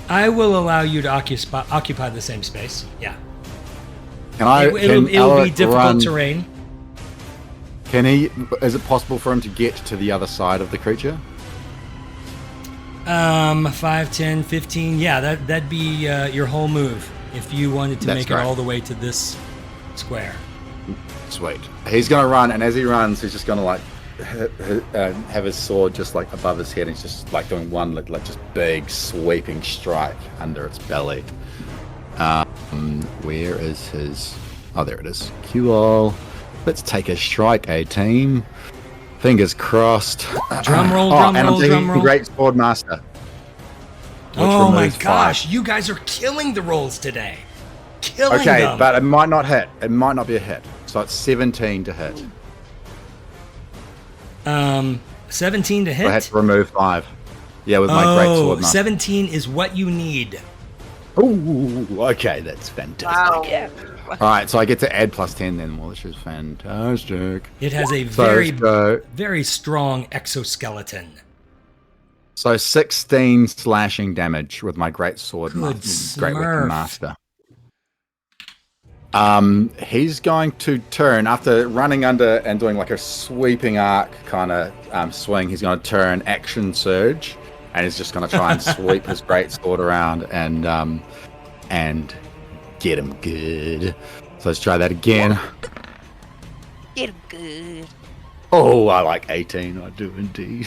[SPEAKER 1] I will allow you to occupy the same space. Yeah.
[SPEAKER 4] Can
[SPEAKER 1] It'll be
[SPEAKER 4] Alaric
[SPEAKER 1] difficult
[SPEAKER 4] run?
[SPEAKER 1] terrain.
[SPEAKER 4] Can he? Is it possible for him to get to the other side of the creature?
[SPEAKER 1] 5, 10, 15. Yeah, that'd be your whole move if you wanted to
[SPEAKER 4] That's
[SPEAKER 1] make
[SPEAKER 4] great.
[SPEAKER 1] it all the way to this square.
[SPEAKER 4] Sweet. He's gonna run, and as he runs, he's just gonna like have his sword just like above his head. And he's just like doing one like just big sweeping strike under its belly. Where is his? Oh, there it is. Q-all. Let's take a strike, a team. Fingers crossed.
[SPEAKER 1] Drum roll,
[SPEAKER 4] Oh,
[SPEAKER 1] drum
[SPEAKER 4] and
[SPEAKER 1] roll,
[SPEAKER 4] I'm taking
[SPEAKER 1] drum roll.
[SPEAKER 4] Great Sword Master.
[SPEAKER 1] Oh my
[SPEAKER 4] removes
[SPEAKER 1] gosh,
[SPEAKER 4] 5.
[SPEAKER 1] you guys are killing the rolls today. Killing
[SPEAKER 4] Okay,
[SPEAKER 1] them.
[SPEAKER 4] but it might not hit. It might not be a hit. So it's 17 to hit.
[SPEAKER 1] 17 to
[SPEAKER 4] So I had
[SPEAKER 1] hit.
[SPEAKER 4] to remove 5. Yeah, with my Great Sword Master.
[SPEAKER 1] 17 is what you need.
[SPEAKER 4] Ooh, okay, that's fantastic.
[SPEAKER 2] Wow.
[SPEAKER 4] All right, so I get to add plus 10 then, which is fantastic.
[SPEAKER 1] It has a
[SPEAKER 4] So
[SPEAKER 1] very,
[SPEAKER 4] let's go.
[SPEAKER 1] very strong exoskeleton.
[SPEAKER 4] So 16 slashing damage with my Great Sword
[SPEAKER 1] Good
[SPEAKER 4] Great Weapon
[SPEAKER 1] smurf.
[SPEAKER 4] Master. He's going to turn after running under and doing like a sweeping arc kind of swing. He's going to turn action surge, and he's just going to try and sweep his great sword around and get him good. So let's try that again.
[SPEAKER 2] Get good.
[SPEAKER 4] Oh, I like 18. I do indeed.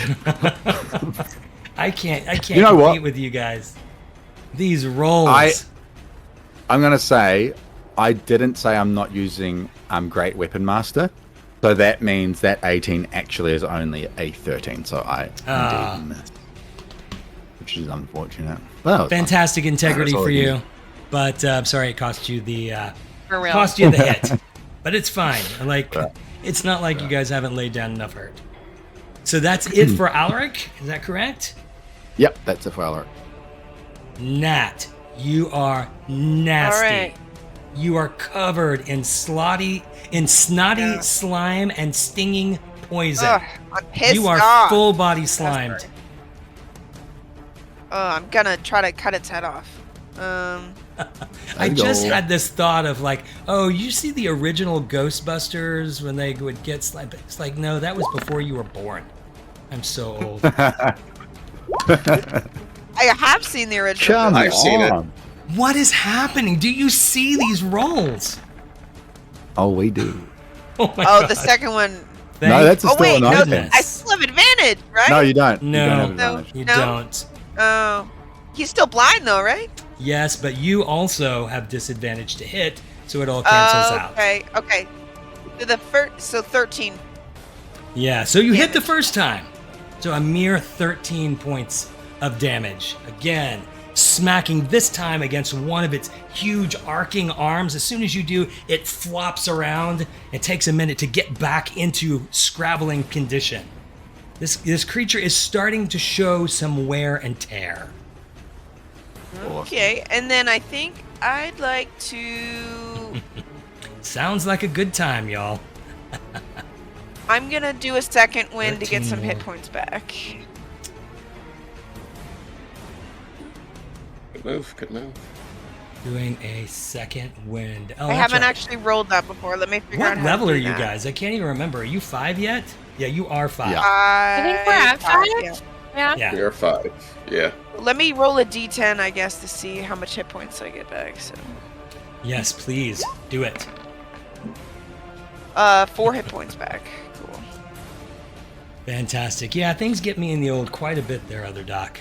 [SPEAKER 1] I can't
[SPEAKER 4] You know
[SPEAKER 1] compete
[SPEAKER 4] what?
[SPEAKER 1] with you guys. These rolls.
[SPEAKER 4] I'm going to say I didn't say I'm not using Great Weapon Master. So that means that 18 actually is only a 13. So I indeed missed. Which is unfortunate. Well, it's
[SPEAKER 1] Fantastic integrity
[SPEAKER 4] That's all
[SPEAKER 1] for
[SPEAKER 4] I
[SPEAKER 1] you.
[SPEAKER 4] need.
[SPEAKER 1] But I'm sorry it cost you the
[SPEAKER 3] For real.
[SPEAKER 1] hit. But it's fine. Like it's not like you guys haven't laid down enough hurt. So that's it for Alaric, is that correct?
[SPEAKER 4] Yep, that's a Alaric.
[SPEAKER 1] Nat, you are nasty.
[SPEAKER 2] All right.
[SPEAKER 1] You are covered in snotty slime and stinging poison.
[SPEAKER 2] Ugh, I'm pissed
[SPEAKER 1] You are
[SPEAKER 2] off.
[SPEAKER 1] full body slimed.
[SPEAKER 2] Oh, I'm gonna try to cut its head off.
[SPEAKER 1] I just
[SPEAKER 4] go.
[SPEAKER 1] had this thought of like, oh, you see the original Ghostbusters when they would get slimed? It's like, no, that was before you were born. I'm so old.
[SPEAKER 2] I have seen the original.
[SPEAKER 4] Come
[SPEAKER 5] I've seen it.
[SPEAKER 4] on.
[SPEAKER 1] What is happening? Do you see these rolls?
[SPEAKER 4] Oh, we do.
[SPEAKER 1] Oh my
[SPEAKER 2] Oh,
[SPEAKER 1] god.
[SPEAKER 2] the second one.
[SPEAKER 4] No, that's
[SPEAKER 2] Oh
[SPEAKER 4] still
[SPEAKER 2] wait,
[SPEAKER 4] an
[SPEAKER 2] no,
[SPEAKER 4] item.
[SPEAKER 2] I still have advantage, right?
[SPEAKER 4] No, you don't.
[SPEAKER 1] No.
[SPEAKER 4] You don't have
[SPEAKER 2] No.
[SPEAKER 4] advantage.
[SPEAKER 1] You
[SPEAKER 2] No.
[SPEAKER 1] don't.
[SPEAKER 2] Oh, he's still blind though, right?
[SPEAKER 1] Yes, but you also have disadvantage to hit, so it all cancels out.
[SPEAKER 2] Okay. So 13.
[SPEAKER 1] Yeah, so you hit the first time. So a mere 13 points of damage. Again, smacking this time against one of its huge arcing arms. As soon as you do, it flops around. It takes a minute to get back into scrabbling condition. This creature is starting to show some wear and tear.
[SPEAKER 2] Okay, and then I think I'd like to.
[SPEAKER 1] Sounds like a good time, y'all.
[SPEAKER 2] I'm gonna do a second wind to get
[SPEAKER 1] 13
[SPEAKER 2] some hit
[SPEAKER 1] more.
[SPEAKER 2] points back.
[SPEAKER 5] Good move. Good move.
[SPEAKER 1] Doing a second wind. Oh,
[SPEAKER 2] I
[SPEAKER 1] that's
[SPEAKER 2] haven't
[SPEAKER 1] right.
[SPEAKER 2] actually rolled that before. Let me figure out
[SPEAKER 1] What
[SPEAKER 2] how
[SPEAKER 1] level
[SPEAKER 2] to
[SPEAKER 1] are
[SPEAKER 2] do
[SPEAKER 1] you
[SPEAKER 2] that.
[SPEAKER 1] guys? I can't even remember. Are you 5 yet? Yeah, you are 5.
[SPEAKER 4] Yeah.
[SPEAKER 3] I think we're at 5.
[SPEAKER 2] Yeah.
[SPEAKER 3] Yeah.
[SPEAKER 1] Yeah.
[SPEAKER 5] You're 5. Yeah.
[SPEAKER 2] Let me roll a d10, I guess, to see how much hit points I get back. So,
[SPEAKER 1] Yes, please do it.
[SPEAKER 2] 4 hit points back. Cool.
[SPEAKER 1] Fantastic. Yeah, things get me in the old quite a bit there, other Doc.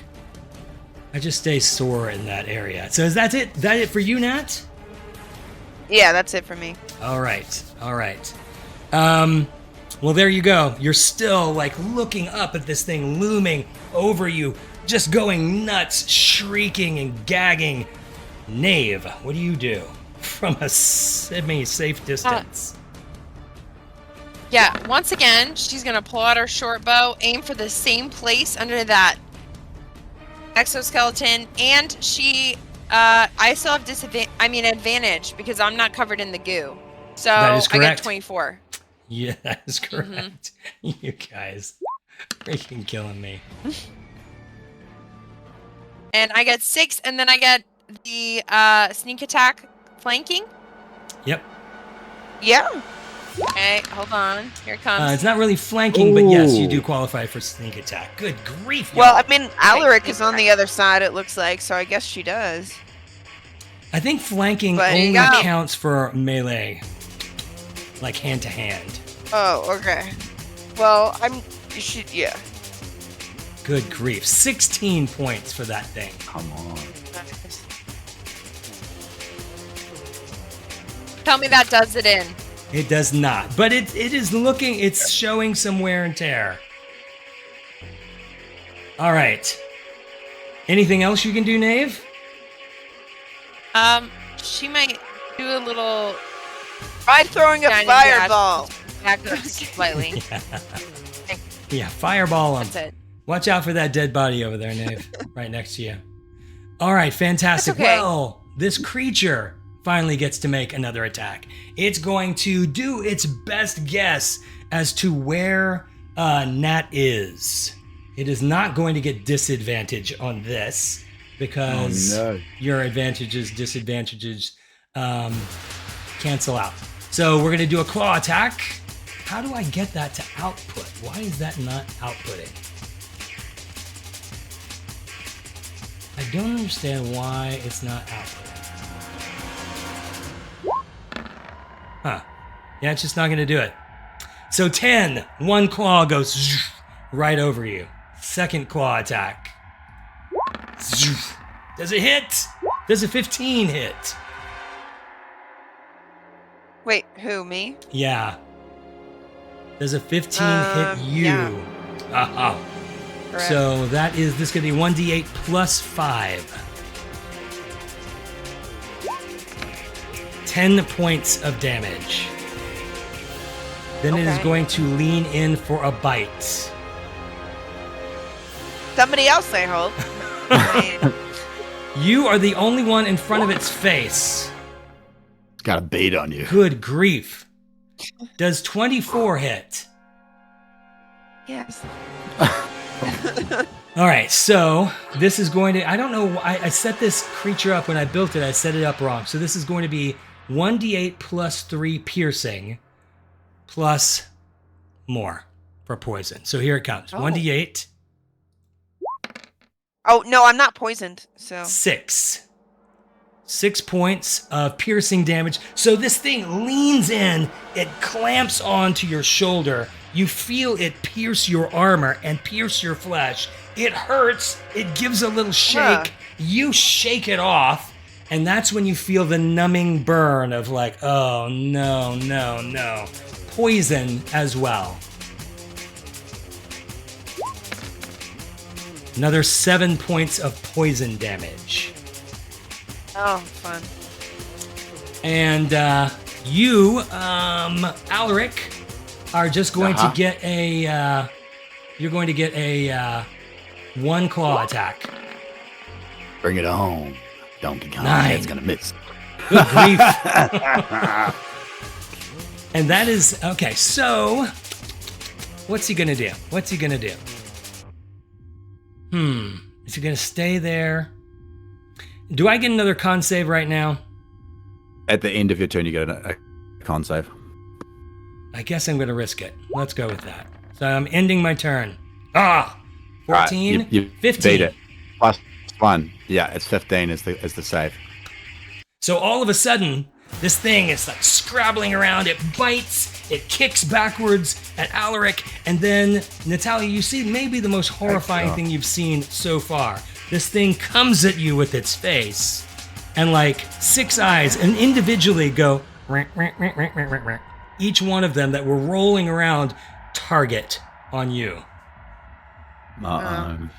[SPEAKER 1] I just stay sore in that area. So is that it? That it for you, Nat?
[SPEAKER 2] Yeah, that's it for me.
[SPEAKER 1] All right. All right. Well, there you go. You're still like looking up at this thing looming over you, just going nuts, shrieking and gagging. Knave, what do you do from a semi-safe distance?
[SPEAKER 3] Yeah, once again, she's gonna pull out her short bow, aim for the same place under that exoskeleton, and I still have advantage because I'm not covered in the goo. So
[SPEAKER 1] That is
[SPEAKER 3] I get
[SPEAKER 1] correct.
[SPEAKER 3] 24.
[SPEAKER 1] Yeah, that is correct. You guys freaking killing me.
[SPEAKER 3] And I get 6, and then I get the sneak attack flanking.
[SPEAKER 1] Yep.
[SPEAKER 2] Yeah.
[SPEAKER 3] Okay, hold on. Here it comes.
[SPEAKER 1] It's not really flanking, but yes, you
[SPEAKER 4] Ooh.
[SPEAKER 1] do qualify for sneak attack. Good grief.
[SPEAKER 2] Well,
[SPEAKER 1] y'all.
[SPEAKER 2] I mean, Alaric is on the other side, it looks like, so I guess she does.
[SPEAKER 1] I think flanking
[SPEAKER 2] But you
[SPEAKER 1] only
[SPEAKER 2] got-
[SPEAKER 1] counts for melee, like hand to hand.
[SPEAKER 2] Oh, okay. Well, you should, yeah.
[SPEAKER 1] Good grief. 16 points for that thing.
[SPEAKER 4] Come on.
[SPEAKER 3] Tell me that does it in.
[SPEAKER 1] It does not, but it is looking, it's showing some wear and tear. All right. Anything else you can do, Knave?
[SPEAKER 3] She might do a little
[SPEAKER 2] Try throwing a
[SPEAKER 3] Tiny
[SPEAKER 2] fireball.
[SPEAKER 3] back up slightly.
[SPEAKER 1] Yeah, fireball him.
[SPEAKER 3] That's it.
[SPEAKER 1] Watch out for that dead body over there, Knave, right next to you. All right, fantastic.
[SPEAKER 3] That's okay.
[SPEAKER 1] Well, this creature finally gets to make another attack. It's going to do its best guess as to where Nat is. It is not going to get disadvantage on this because your advantages, disadvantages cancel out. So we're going to do a claw attack. How do I get that to output? Why is that not outputting? I don't understand why it's not outputting. Huh. Yeah, it's just not going to do it. So 10, one claw goes right over you. Second claw attack. Does it hit? Does a 15 hit?
[SPEAKER 2] Wait, who, me?
[SPEAKER 1] Yeah. Does a 15 hit you?
[SPEAKER 2] Yeah.
[SPEAKER 1] Uh-huh.
[SPEAKER 2] Correct.
[SPEAKER 1] So this is going to be 1d8 plus 5. 10 points of damage. Then it is
[SPEAKER 2] Okay.
[SPEAKER 1] going to lean in for a bite.
[SPEAKER 2] Somebody else, I hope. I mean,
[SPEAKER 1] You are the only one in front of its face.
[SPEAKER 4] It's got a beat on you.
[SPEAKER 1] Good grief. Does 24 hit?
[SPEAKER 2] yes.
[SPEAKER 1] All right, so this is going to, I don't know why, I set this creature up when I built it, I set it up wrong. So this is going to be 1d8 plus 3 piercing plus more for poison. So here it comes.
[SPEAKER 2] Oh.
[SPEAKER 1] 1d8,
[SPEAKER 2] Oh, no, I'm not poisoned, so.
[SPEAKER 1] 6. 6 points of piercing damage. So this thing leans in, it clamps onto your shoulder. You feel it pierce your armor and pierce your flesh. It hurts. It gives a little shake.
[SPEAKER 2] Huh.
[SPEAKER 1] You shake it off, and that's when you feel the numbing burn of like, oh no, no, no. Poison as well. Another 7 points of poison damage.
[SPEAKER 2] Oh, fun.
[SPEAKER 1] And you, Alaric, are just going to get a. You're going to get a 1 claw attack.
[SPEAKER 4] Bring it home, Donkey Kong.
[SPEAKER 1] 9.
[SPEAKER 4] It's gonna miss.
[SPEAKER 1] Good grief! And that is okay. So, what's he gonna do? What's he gonna do? Is he gonna stay there? Do I get another con save right now?
[SPEAKER 4] At the end of your turn, you get a con save.
[SPEAKER 1] I guess I'm gonna risk it. Let's go with that. So I'm ending my turn. Ah! 14,
[SPEAKER 4] Right, you
[SPEAKER 1] 15.
[SPEAKER 4] beat it. +1. Yeah, it's 15 is the save.
[SPEAKER 1] So all of a sudden, this thing is like scrabbling around. It bites, it kicks backwards at Alaric, and then Natalia, you see maybe the most horrifying thing you've seen so far. This thing comes at you with its face, and like 6 eyes, and individually go, each one of them that were rolling around target on you. And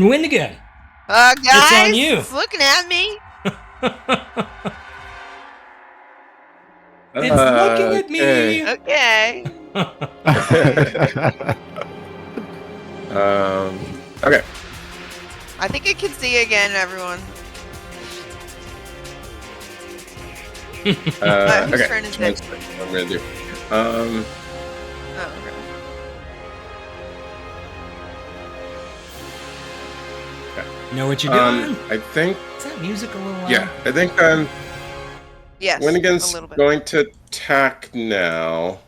[SPEAKER 1] Windigan,
[SPEAKER 2] Guys,
[SPEAKER 1] it's on you.
[SPEAKER 2] it's looking at me.
[SPEAKER 1] It's looking at me.
[SPEAKER 2] Okay.
[SPEAKER 5] Okay.
[SPEAKER 2] I think I can see again, everyone. Whose
[SPEAKER 5] Okay.
[SPEAKER 2] turn is
[SPEAKER 5] That's
[SPEAKER 2] it?
[SPEAKER 5] what I'm gonna do.
[SPEAKER 2] Oh, okay.
[SPEAKER 1] Know what you're doing?
[SPEAKER 5] I think.
[SPEAKER 1] Is that music a little loud?
[SPEAKER 5] Yeah, I think
[SPEAKER 2] Yes,
[SPEAKER 5] Winnigan's
[SPEAKER 2] a little bit.
[SPEAKER 5] going to attack now,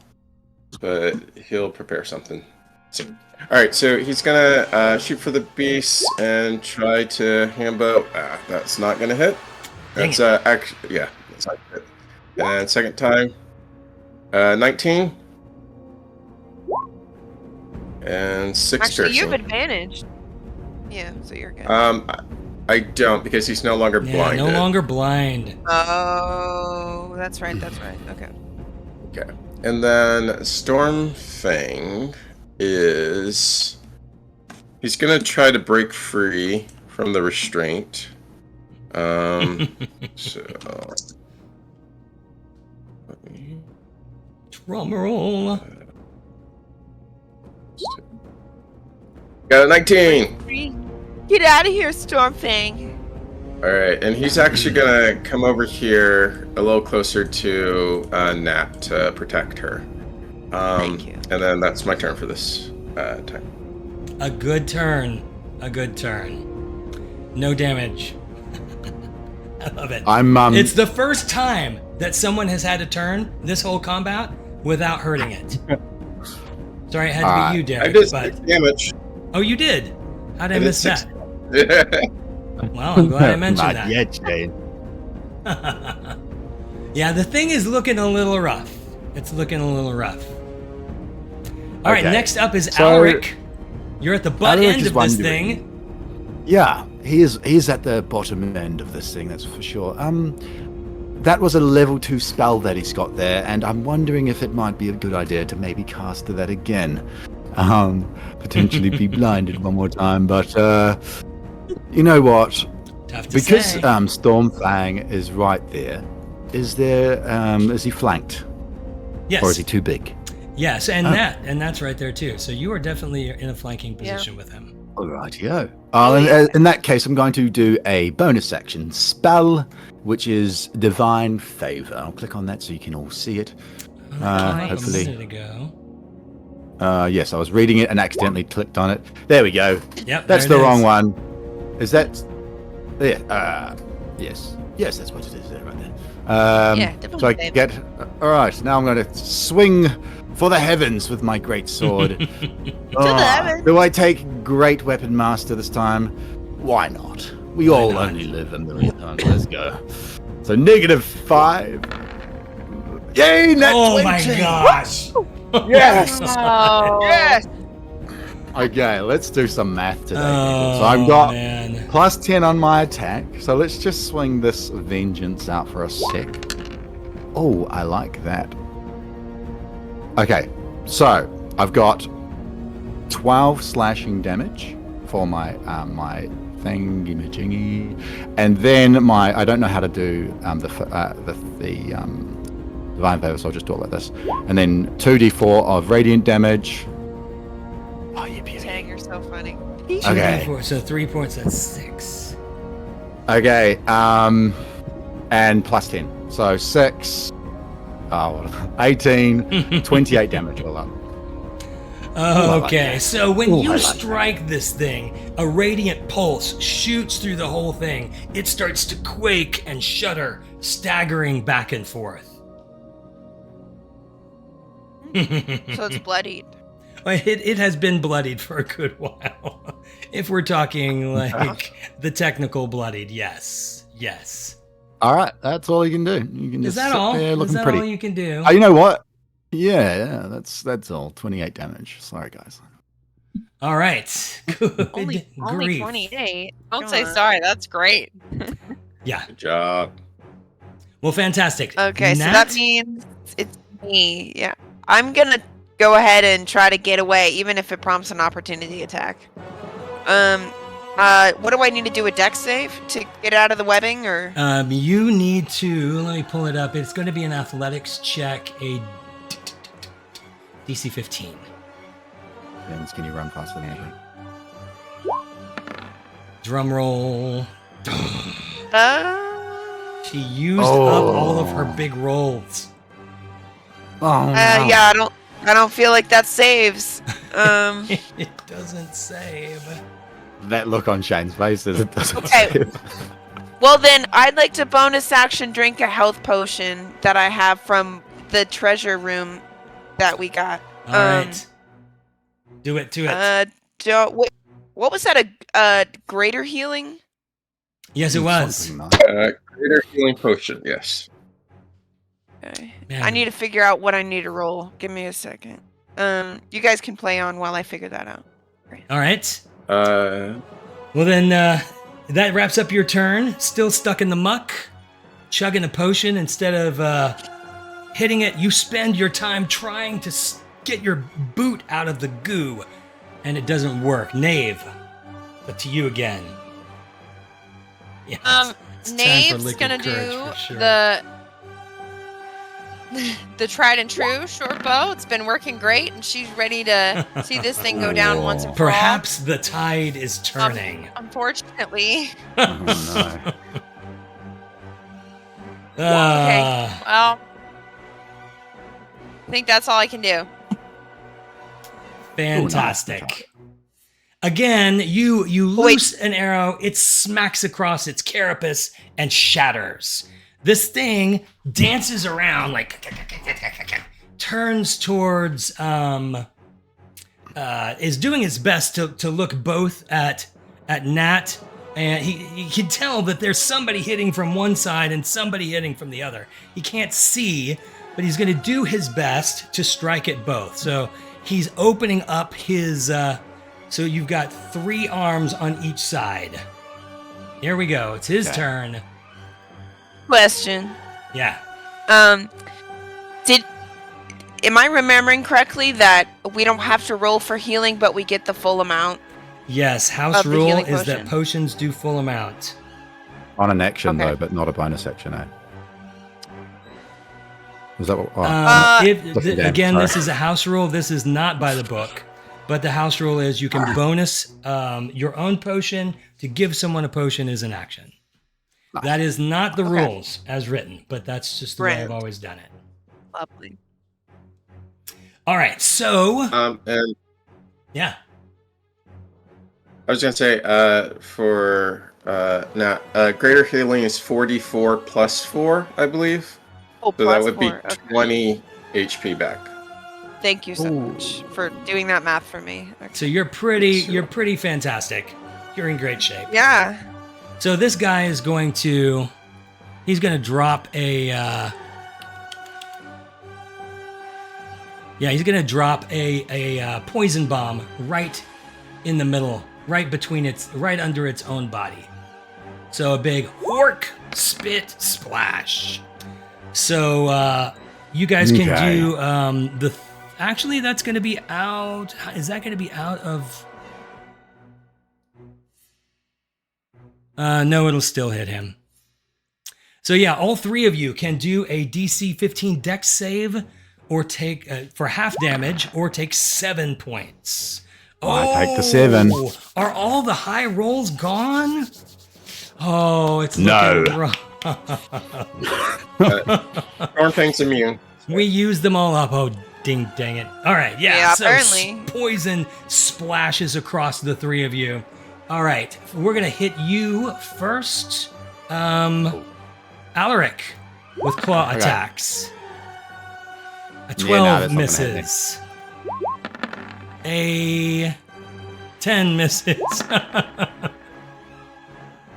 [SPEAKER 5] but he'll prepare something. So, all right, so he's gonna shoot for the beast and try to handbow. That's not gonna hit.
[SPEAKER 1] Dang
[SPEAKER 5] That's actually that's not hit. And second time, 19 and 6
[SPEAKER 2] Actually, you have
[SPEAKER 5] piercing.
[SPEAKER 2] advantage. Yeah, so you're good.
[SPEAKER 5] I don't because he's no longer
[SPEAKER 1] Yeah,
[SPEAKER 5] blinded.
[SPEAKER 1] no longer blind.
[SPEAKER 2] Oh, that's right. Okay.
[SPEAKER 5] Okay. And then Stormfang is... He's going to try to break free from the restraint. So...
[SPEAKER 1] Drum roll.
[SPEAKER 5] Got a 19!
[SPEAKER 2] Get out of here, Stormfang.
[SPEAKER 5] Alright, and he's actually going to come over here a little closer to Nat to protect her.
[SPEAKER 2] Thank you.
[SPEAKER 5] And then that's my turn for this time.
[SPEAKER 1] A good turn. A good turn. No damage. I love it.
[SPEAKER 4] It's
[SPEAKER 1] the first time that someone has had a turn this whole combat without hurting it. Sorry, it had to be you, Derek.
[SPEAKER 5] I did
[SPEAKER 1] but
[SPEAKER 5] 6 damage.
[SPEAKER 1] Oh, you did? How did I
[SPEAKER 5] did
[SPEAKER 1] miss
[SPEAKER 5] 6
[SPEAKER 1] that? Well, I'm glad I mentioned
[SPEAKER 4] Not
[SPEAKER 1] that.
[SPEAKER 4] yet, Shane.
[SPEAKER 1] Yeah, the thing is looking a little rough. It's looking a little rough. All right,
[SPEAKER 4] Okay.
[SPEAKER 1] next up is
[SPEAKER 4] So-
[SPEAKER 1] Alaric. You're at the butt
[SPEAKER 4] Alaric
[SPEAKER 1] end
[SPEAKER 4] is
[SPEAKER 1] of this
[SPEAKER 4] wondering-
[SPEAKER 1] thing.
[SPEAKER 4] Yeah, he's at the bottom end of this thing, that's for sure. That was a level 2 spell that he's got there, and I'm wondering if it might be a good idea to maybe cast that again. Potentially be blinded one more time, but you know what?
[SPEAKER 1] Tough to
[SPEAKER 4] Because
[SPEAKER 1] say.
[SPEAKER 4] Stormfang is right there, is he flanked?
[SPEAKER 1] Yes.
[SPEAKER 4] Or is he too big?
[SPEAKER 1] Yes, and
[SPEAKER 4] Oh.
[SPEAKER 1] that's right there too. So you are definitely in a flanking position with him.
[SPEAKER 4] Alrighty-o. In that case, I'm going to do a bonus action spell, which is Divine Favor. I'll click on that so you can all see it.
[SPEAKER 1] A
[SPEAKER 4] Hopefully.
[SPEAKER 1] minute ago.
[SPEAKER 4] Yes, I was reading it and accidentally clicked on it. There we go.
[SPEAKER 1] Yep,
[SPEAKER 4] That's
[SPEAKER 1] there
[SPEAKER 4] the
[SPEAKER 1] it
[SPEAKER 4] wrong
[SPEAKER 1] is.
[SPEAKER 4] one. Is that? Yeah. Yes. Yes, that's what it is there, right there.
[SPEAKER 2] Yeah,
[SPEAKER 4] So I
[SPEAKER 2] Divine Favor.
[SPEAKER 4] get. All right. Now I'm going to swing for the heavens with my great sword.
[SPEAKER 2] the heavens.
[SPEAKER 4] Do I take Great Weapon Master this time? Why not? We
[SPEAKER 1] Why
[SPEAKER 4] all
[SPEAKER 1] not?
[SPEAKER 4] only live a million times. Let's go. So -5. Yay! Net
[SPEAKER 1] Oh
[SPEAKER 4] 20.
[SPEAKER 1] my gosh!
[SPEAKER 4] Yes.
[SPEAKER 3] Oh.
[SPEAKER 2] Yes.
[SPEAKER 4] Okay, let's do some math today. people.
[SPEAKER 1] Oh,
[SPEAKER 4] So I've got
[SPEAKER 1] man.
[SPEAKER 4] +10 on my attack. So let's just swing this vengeance out for a sec. Oh, I like that. Okay, so I've got 12 slashing damage for my my thingy-majingy, and then I don't know how to do the divine favor, so I'll just do it like this, and then 2d4 of radiant damage. Oh, you beauty.
[SPEAKER 2] Tang, you're so funny.
[SPEAKER 4] Okay.
[SPEAKER 1] 4, so 3 points, that's 6.
[SPEAKER 4] Okay, and +10. So 6, 18, 28 damage all up. I like
[SPEAKER 1] Okay,
[SPEAKER 4] that.
[SPEAKER 1] so when
[SPEAKER 4] Ooh,
[SPEAKER 1] you
[SPEAKER 4] I like
[SPEAKER 1] strike this thing, a radiant pulse shoots through the whole thing. It starts to quake and shudder, staggering back and forth.
[SPEAKER 2] So it's bloodied.
[SPEAKER 1] It has been bloodied for a good while. If we're talking like the technical bloodied, yes.
[SPEAKER 4] All right, that's all you can do. You can
[SPEAKER 1] Is
[SPEAKER 4] just
[SPEAKER 1] that
[SPEAKER 4] sit
[SPEAKER 1] all?
[SPEAKER 4] there
[SPEAKER 1] Is
[SPEAKER 4] looking
[SPEAKER 1] that
[SPEAKER 4] pretty.
[SPEAKER 1] all you can do?
[SPEAKER 4] Oh, you know what? Yeah, that's all. 28 damage. Sorry, guys.
[SPEAKER 1] All right. Good
[SPEAKER 3] Only
[SPEAKER 1] grief.
[SPEAKER 3] 28. Don't
[SPEAKER 2] Come
[SPEAKER 3] say
[SPEAKER 2] on.
[SPEAKER 3] sorry. That's great.
[SPEAKER 1] Yeah.
[SPEAKER 5] Good job.
[SPEAKER 1] Well, fantastic.
[SPEAKER 2] Okay, so
[SPEAKER 1] Nat?
[SPEAKER 2] that means it's me. Yeah. I'm gonna go ahead and try to get away, even if it prompts an opportunity attack. What do I need to do, a dex save to get out of the webbing, or?
[SPEAKER 1] You need to, let me pull it up. It's going to be an athletics check, a DC 15.
[SPEAKER 4] Vince, can you run faster than me?
[SPEAKER 1] Drum roll. She used up all of her big rolls.
[SPEAKER 4] Oh, no.
[SPEAKER 2] Yeah, I don't feel like that saves.
[SPEAKER 1] It doesn't save.
[SPEAKER 4] That look on Shane's face is it doesn't
[SPEAKER 2] Okay.
[SPEAKER 4] save.
[SPEAKER 2] Well, then I'd like to bonus action drink a health potion that I have from the treasure room that we got.
[SPEAKER 1] All right. Do it.
[SPEAKER 2] What was that? A greater healing?
[SPEAKER 1] Yes, it was.
[SPEAKER 4] Something nice.
[SPEAKER 5] Greater healing potion. Yes.
[SPEAKER 2] Okay.
[SPEAKER 1] Man.
[SPEAKER 2] I need to figure out what I need to roll. Give me a second. You guys can play on while I figure that out.
[SPEAKER 1] All right.
[SPEAKER 5] Uh,
[SPEAKER 1] Well, then that wraps up your turn. Still stuck in the muck, chugging a potion instead of hitting it. You spend your time trying to get your boot out of the goo, and it doesn't work. Knave, but to you again. Yeah, it's time for
[SPEAKER 3] Knave's
[SPEAKER 1] liquid
[SPEAKER 3] gonna
[SPEAKER 1] courage
[SPEAKER 3] do
[SPEAKER 1] for sure.
[SPEAKER 3] the tried and true short bow. It's been working great, and she's ready to see this thing go down once and for
[SPEAKER 1] Perhaps the tide is turning.
[SPEAKER 3] all. Unfortunately.
[SPEAKER 4] Oh, no.
[SPEAKER 3] Okay. Well, I think that's all I can do.
[SPEAKER 1] Fantastic. Again, you loose an arrow, it smacks across its carapace and shatters. This thing dances around like turns towards is doing its best to look both at Nat, and he can tell that there's somebody hitting from one side and somebody hitting from the other. He can't see, but he's going to do his best to strike at both. So he's opening up his so you've got 3 arms on each side. Here we go. It's his turn.
[SPEAKER 2] Question.
[SPEAKER 1] Yeah.
[SPEAKER 2] Am I remembering correctly that we don't have to roll for healing, but we get the full amount?
[SPEAKER 1] Yes, house
[SPEAKER 2] Of the
[SPEAKER 1] rule
[SPEAKER 2] healing
[SPEAKER 1] is that
[SPEAKER 2] potion.
[SPEAKER 1] potions do full amount.
[SPEAKER 4] On an action,
[SPEAKER 2] Okay.
[SPEAKER 4] though, but not a bonus action, eh? Is that what? Oh,
[SPEAKER 1] Again,
[SPEAKER 4] sorry.
[SPEAKER 1] this is a house rule. This is not by the book. But the house rule is you can bonus your own potion. To give someone a potion is an action.
[SPEAKER 4] Nice.
[SPEAKER 1] That is not the
[SPEAKER 2] Okay.
[SPEAKER 1] rules as written, but that's just the way I've
[SPEAKER 2] Grand.
[SPEAKER 1] always done it.
[SPEAKER 2] Lovely.
[SPEAKER 1] All right, so
[SPEAKER 5] and
[SPEAKER 1] yeah.
[SPEAKER 5] I was gonna say, for now, greater healing is 44 plus 4, I believe.
[SPEAKER 2] Oh,
[SPEAKER 5] So that
[SPEAKER 2] plus
[SPEAKER 5] would be
[SPEAKER 2] 4. Okay.
[SPEAKER 5] 20 HP back.
[SPEAKER 2] Thank you so much for doing that math for me. Okay.
[SPEAKER 1] So you're pretty fantastic. You're in great shape.
[SPEAKER 2] Yeah.
[SPEAKER 1] So this guy is going to drop a he's gonna drop a poison bomb right in the middle, right under its own body. So a big hork, spit, splash. So you guys can
[SPEAKER 4] Okay.
[SPEAKER 1] do actually that's gonna be out. Is that gonna be out of? No, it'll still hit him. So yeah, all 3 of you can do a DC 15 Dex save, or take for half damage, or take 7 points.
[SPEAKER 4] I take the 7.
[SPEAKER 1] Are all the high rolls gone? Oh, it's
[SPEAKER 4] No.
[SPEAKER 1] looking rough.
[SPEAKER 5] Stormfang's immune.
[SPEAKER 1] We used them all up. Oh, dang it. All right, yeah.
[SPEAKER 2] Yeah,
[SPEAKER 1] so
[SPEAKER 2] apparently.
[SPEAKER 1] poison splashes across the 3 of you. All right, we're going to hit you first. Alaric with claw
[SPEAKER 4] Okay.
[SPEAKER 1] attacks. A
[SPEAKER 4] Yeah, no,
[SPEAKER 1] 12
[SPEAKER 4] that's not gonna hit me.
[SPEAKER 1] misses. A 10 misses.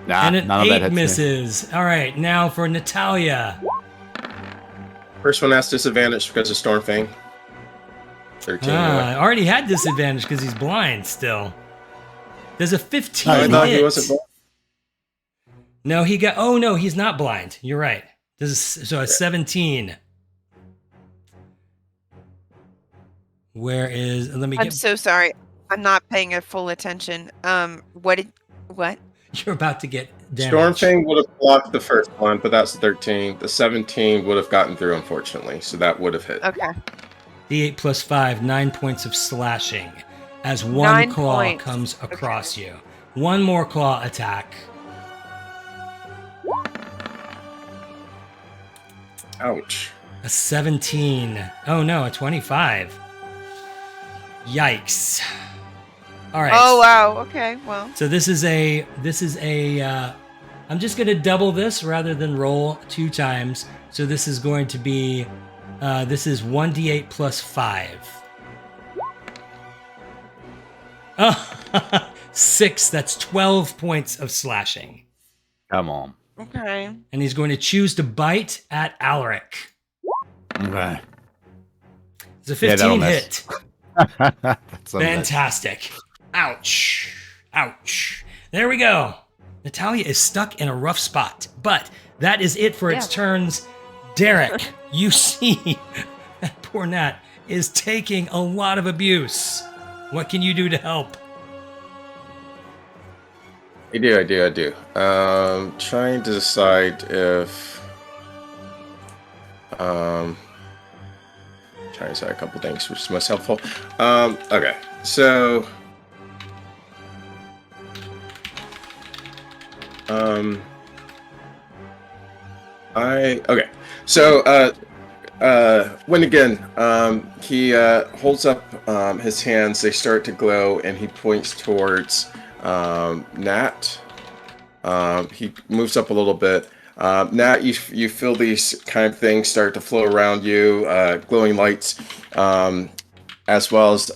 [SPEAKER 4] Nah,
[SPEAKER 1] And an
[SPEAKER 4] none of that
[SPEAKER 1] 8
[SPEAKER 4] hits me.
[SPEAKER 1] misses. All right, now for Natalia.
[SPEAKER 5] First one has disadvantage because of Stormfang. 13
[SPEAKER 1] I
[SPEAKER 5] anyway.
[SPEAKER 1] already had disadvantage because he's blind still. Does a 15
[SPEAKER 5] I thought
[SPEAKER 1] hit?
[SPEAKER 5] he wasn't blind.
[SPEAKER 1] No, he got. Oh no, he's not blind. You're right. So a 17. Where is? Let me
[SPEAKER 2] I'm
[SPEAKER 1] get.
[SPEAKER 2] so sorry. I'm not paying a full attention. What?
[SPEAKER 1] You're about to get damage.
[SPEAKER 5] Stormfang would have blocked the first one, but that's 13. The 17 would have gotten through, unfortunately, so that would have hit.
[SPEAKER 2] Okay.
[SPEAKER 1] D8 plus 5, 9 points of slashing as one
[SPEAKER 2] 9
[SPEAKER 1] claw
[SPEAKER 2] points.
[SPEAKER 1] comes across you. One more claw attack.
[SPEAKER 5] Ouch.
[SPEAKER 1] A 17. Oh no, a 25. Yikes. All right.
[SPEAKER 2] Oh wow. Okay. Well.
[SPEAKER 1] So this is a I'm just going to double this rather than roll 2 times. So this is going to be this is 1d8 plus 5. Oh, 6, that's 12 points of slashing.
[SPEAKER 4] Come on.
[SPEAKER 2] Okay.
[SPEAKER 1] And he's going to choose to bite at Alaric.
[SPEAKER 4] Okay.
[SPEAKER 1] It's a
[SPEAKER 4] Yeah,
[SPEAKER 1] 15
[SPEAKER 4] that'll miss.
[SPEAKER 1] hit.
[SPEAKER 4] That's a miss.
[SPEAKER 1] Fantastic. Ouch. Ouch. There we go. Natalia is stuck in a rough spot, but that is it for its
[SPEAKER 2] Yeah.
[SPEAKER 1] turns. Derek, you see that poor Nat is taking a lot of abuse. What can you do to help?
[SPEAKER 5] I do. Trying to decide if trying to decide a couple things, which is most helpful. Okay, so when again, he holds up his hands. They start to glow, and he points towards Nat. He moves up a little bit. Nat, you feel these kind of things start to flow around you, glowing lights, as well as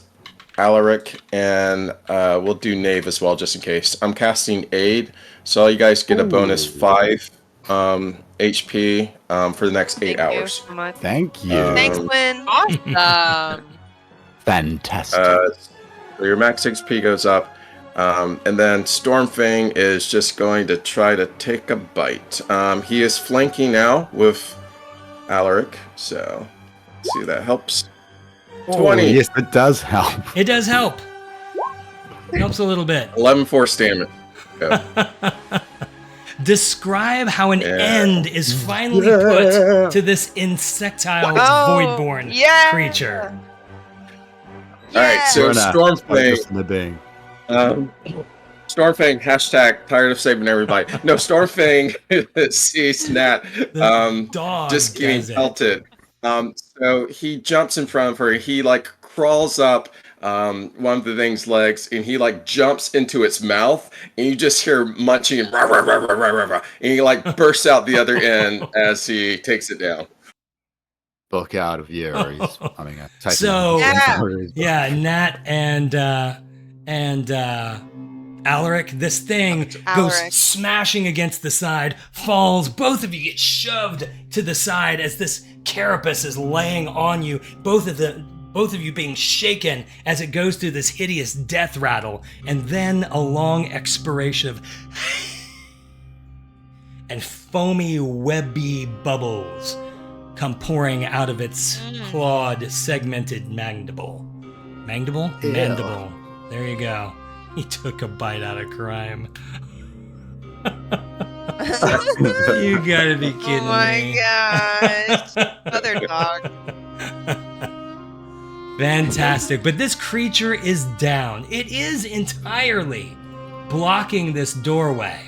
[SPEAKER 5] Alaric, and we'll do Knave as well, just in case. I'm casting Aid, so you guys get a bonus 5 HP for the next 8
[SPEAKER 2] Thank
[SPEAKER 5] hours.
[SPEAKER 2] you so much.
[SPEAKER 4] Thank you.
[SPEAKER 2] Thanks, Lynn.
[SPEAKER 3] Awesome.
[SPEAKER 4] Fantastic.
[SPEAKER 5] So your max XP goes up, and then Stormfang is just going to try to take a bite. He is flanking now with Alaric, so let's see if that helps. 20.
[SPEAKER 4] Yes, it does help.
[SPEAKER 1] It does help. Helps a little bit.
[SPEAKER 5] 11 force damage. Go.
[SPEAKER 1] Describe how an
[SPEAKER 5] Yeah.
[SPEAKER 1] end is finally put to this insectile voidborn
[SPEAKER 2] yeah.
[SPEAKER 1] creature.
[SPEAKER 5] All right, so
[SPEAKER 4] We're not
[SPEAKER 5] Stormfang.
[SPEAKER 4] focused on the ding.
[SPEAKER 5] Stormfang, hashtag tired of saving everybody. No, Stormfang sees Nat
[SPEAKER 1] The dog
[SPEAKER 5] just getting
[SPEAKER 1] does it.
[SPEAKER 5] pelted. So he jumps in front of her. He like crawls up one of the thing's legs, and he like jumps into its mouth, and you just hear munching and rah, rah, rah, rah, rah, rah, rah, and he like bursts out the other end as he takes it down.
[SPEAKER 4] Book out of Yuri's. I mean,
[SPEAKER 1] So-
[SPEAKER 4] Yuri's.
[SPEAKER 1] Yeah, Nat and Alaric, this thing goes
[SPEAKER 2] Alaric.
[SPEAKER 1] smashing against the side, falls. Both of you get shoved to the side as this carapace is laying on you. Both of you being shaken as it goes through this hideous death rattle, and then a long expiration of and foamy, webby bubbles come pouring out of its clawed, segmented mandible. Mandible?
[SPEAKER 4] Ew.
[SPEAKER 1] Mandible. There you go. He took a bite out of crime. You gotta be kidding
[SPEAKER 2] Oh my
[SPEAKER 1] me.
[SPEAKER 2] gosh. Other dog.
[SPEAKER 1] Fantastic. But this creature is down. It is entirely blocking this doorway.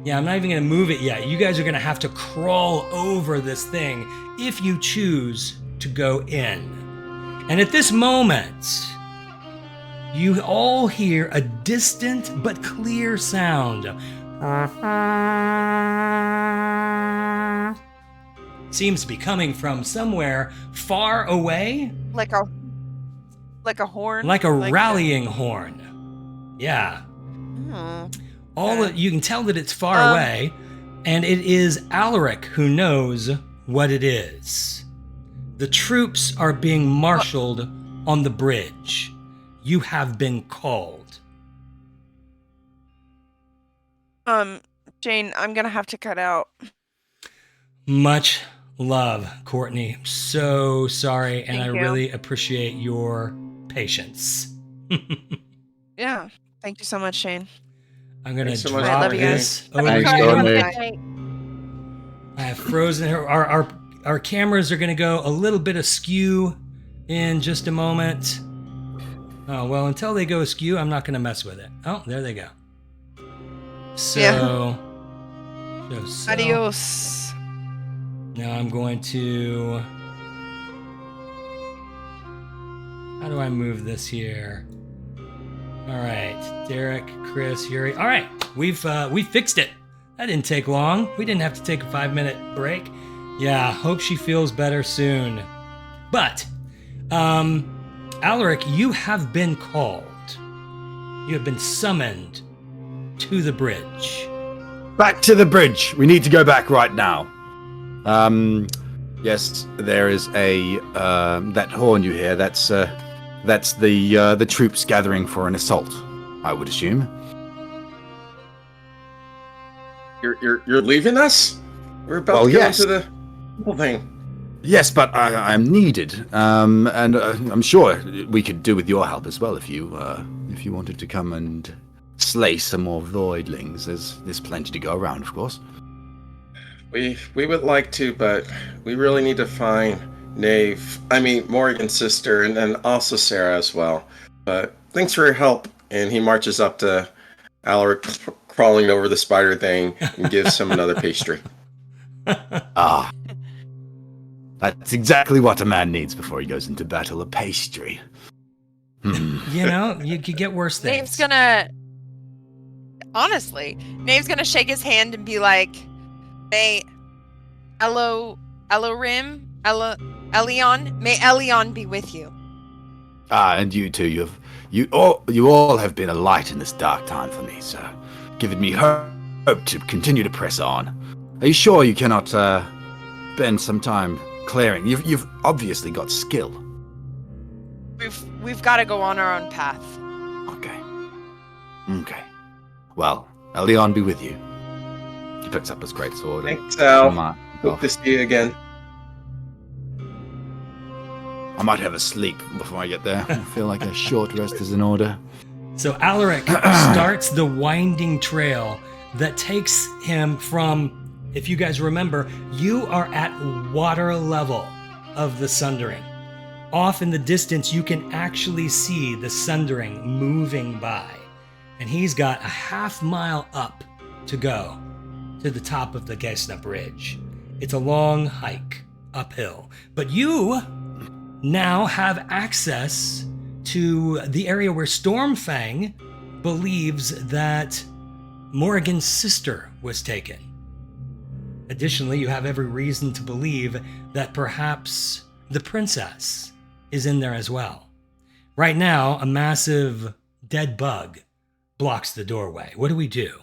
[SPEAKER 1] Yeah, I'm not even going to move it yet. You guys are going to have to crawl over this thing if you choose to go in. And at this moment, you all hear a distant but clear sound. seems to be coming from somewhere far away,
[SPEAKER 2] Like a horn.
[SPEAKER 1] like a rallying horn. Yeah. You can tell that it's far away, and it is Alaric who knows what it is. The troops are being marshaled on the bridge. You have been called.
[SPEAKER 2] Jane, I'm gonna have to cut out.
[SPEAKER 1] Much love, Courtney. So sorry, and I
[SPEAKER 2] Thank you.
[SPEAKER 1] really appreciate your patience.
[SPEAKER 2] Yeah. Thank you so much, Shane.
[SPEAKER 1] I'm gonna
[SPEAKER 5] Thanks so much,
[SPEAKER 1] drop
[SPEAKER 2] Courtney.
[SPEAKER 1] this
[SPEAKER 3] Have a
[SPEAKER 1] over
[SPEAKER 4] Thanks,
[SPEAKER 3] good
[SPEAKER 1] here.
[SPEAKER 4] Courtney.
[SPEAKER 3] night.
[SPEAKER 1] I have frozen her. Our cameras are gonna go a little bit askew in just a moment. Oh well, until they go askew, I'm not gonna mess with it. Oh, there they go. So, so
[SPEAKER 2] Adios.
[SPEAKER 1] now I'm going to. How do I move this here? All right, Derek, Chris, Yuri. All right, we fixed it. That didn't take long. We didn't have to take a 5-minute break. Yeah, hope she feels better soon. But, Alaric, you have been called. You have been summoned to the bridge.
[SPEAKER 4] Back to the bridge. We need to go back right now. Yes, there is a that horn you hear. That's the troops gathering for an assault, I would assume.
[SPEAKER 5] You're leaving us? We're about
[SPEAKER 4] Well,
[SPEAKER 5] to go
[SPEAKER 4] yes.
[SPEAKER 5] into the whole thing.
[SPEAKER 4] Yes, but I'm needed, and I'm sure we could do with your help as well if you wanted to come and slay some more voidlings. There's plenty to go around, of course.
[SPEAKER 5] We would like to, but we really need to find Morgan's sister, and then also Sarah as well. But thanks for your help. And he marches up to Alaric, crawling over the spider thing, and gives him another pastry.
[SPEAKER 4] Ah, that's exactly what a man needs before he goes into battle, a pastry.
[SPEAKER 1] You know, you could get worse things.
[SPEAKER 3] Nave's gonna shake his hand and be like, may Elion, may Elion be with you.
[SPEAKER 4] And you too. You all have been a light in this dark time for me, so giving me hope to continue to press on. Are you sure you cannot spend some time clearing? You've obviously got skill.
[SPEAKER 3] We've got to go on our own path.
[SPEAKER 4] Okay. Well, Elion be with you. He picks up his greatsword.
[SPEAKER 5] Thanks, Al.
[SPEAKER 4] and-
[SPEAKER 5] Hope to see you again.
[SPEAKER 4] I might have a sleep before I get there. I feel like a short rest is in order.
[SPEAKER 1] So Alaric starts the winding trail that takes him from, if you guys remember, you are at water level of the Sundering. Off in the distance, you can actually see the Sundering moving by. And he's got a half-mile up to go to the top of the Gesna Bridge. It's a long hike uphill. But you now have access to the area where Stormfang believes that Morrigan's sister was taken. Additionally, you have every reason to believe that perhaps the princess is in there as well. Right now, a massive dead bug blocks the doorway. What do we do?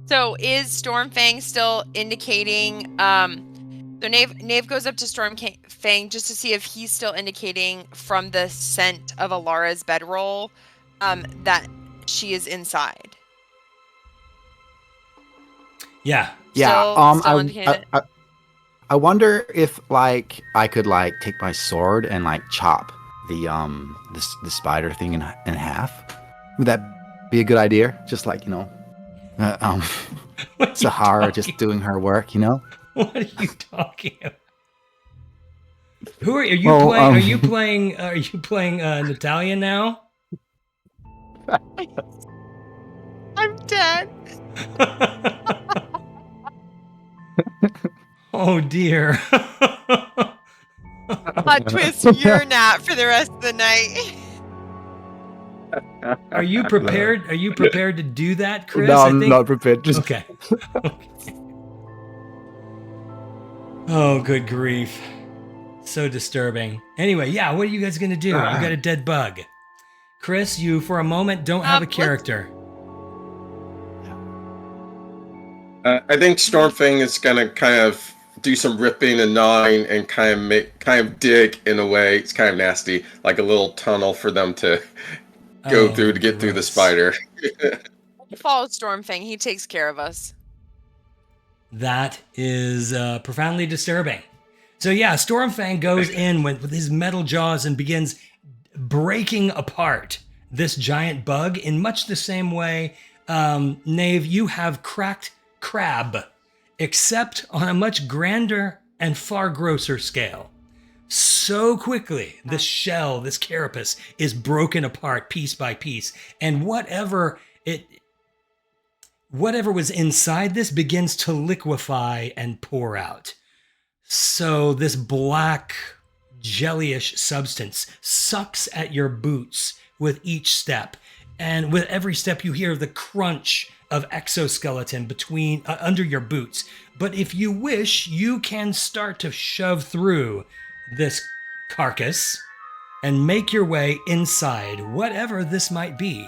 [SPEAKER 3] So is Stormfang still indicating? So Nave goes up to Stormfang just to see if he's still indicating from the scent of Alara's bedroll that she is inside.
[SPEAKER 1] Yeah.
[SPEAKER 3] Still indicated.
[SPEAKER 4] I wonder if I could take my sword and chop the spider thing in half. Would that be a good idea? Just Sahara just doing her work,
[SPEAKER 1] What are you talking about? Who are you
[SPEAKER 4] Well,
[SPEAKER 1] playing? Are you playing Natalia now?
[SPEAKER 3] I'm dead.
[SPEAKER 1] Oh dear.
[SPEAKER 3] Hot twist, you're not for the rest of the night.
[SPEAKER 1] Are you prepared? Are you prepared to do that, Chris?
[SPEAKER 4] No, I'm not prepared. Just
[SPEAKER 1] Okay. Oh, good grief. So disturbing. Anyway, yeah, what are you guys going to do? You got a dead bug. Chris, you for a moment don't have a character.
[SPEAKER 5] I think Stormfang is gonna kind of do some ripping and gnawing and kind of dig in a way. It's kind of nasty, like a little tunnel for them to go through to get through the spider.
[SPEAKER 3] We'll follow Stormfang. He takes care of us.
[SPEAKER 1] That is profoundly disturbing. So yeah, Stormfang goes in with his metal jaws and begins breaking apart this giant bug in much the same way, Nave, you have cracked crab, except on a much grander and far grosser scale. So quickly, this shell, this carapace, is broken apart piece by piece, and whatever was inside this begins to liquefy and pour out. So this black, jellyish substance sucks at your boots with each step, and with every step you hear the crunch of exoskeleton between under your boots. But if you wish, you can start to shove through this carcass and make your way inside, whatever this might be.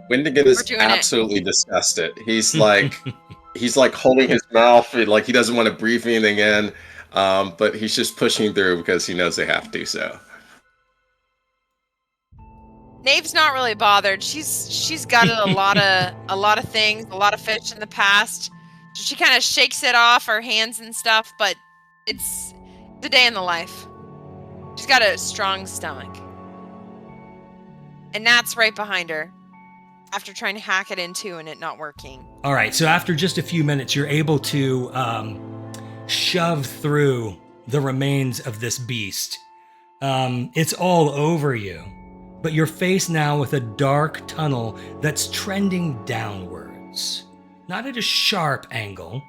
[SPEAKER 5] Windigan is absolutely disgusted. He's like holding his mouth, like he doesn't want to breathe anything in, but he's just pushing through because he knows they have to. So
[SPEAKER 3] Nave's not really bothered. She's got a lot of things, a lot of fish in the past. So she kind of shakes it off her hands and stuff, but it's the day in the life. She's got a strong stomach. And Nat's right behind her after trying to hack it in two and it not working.
[SPEAKER 1] All right, so after just a few minutes, you're able to shove through the remains of this beast. It's all over you. But you're faced now with a dark tunnel that's trending downwards. Not at a sharp angle,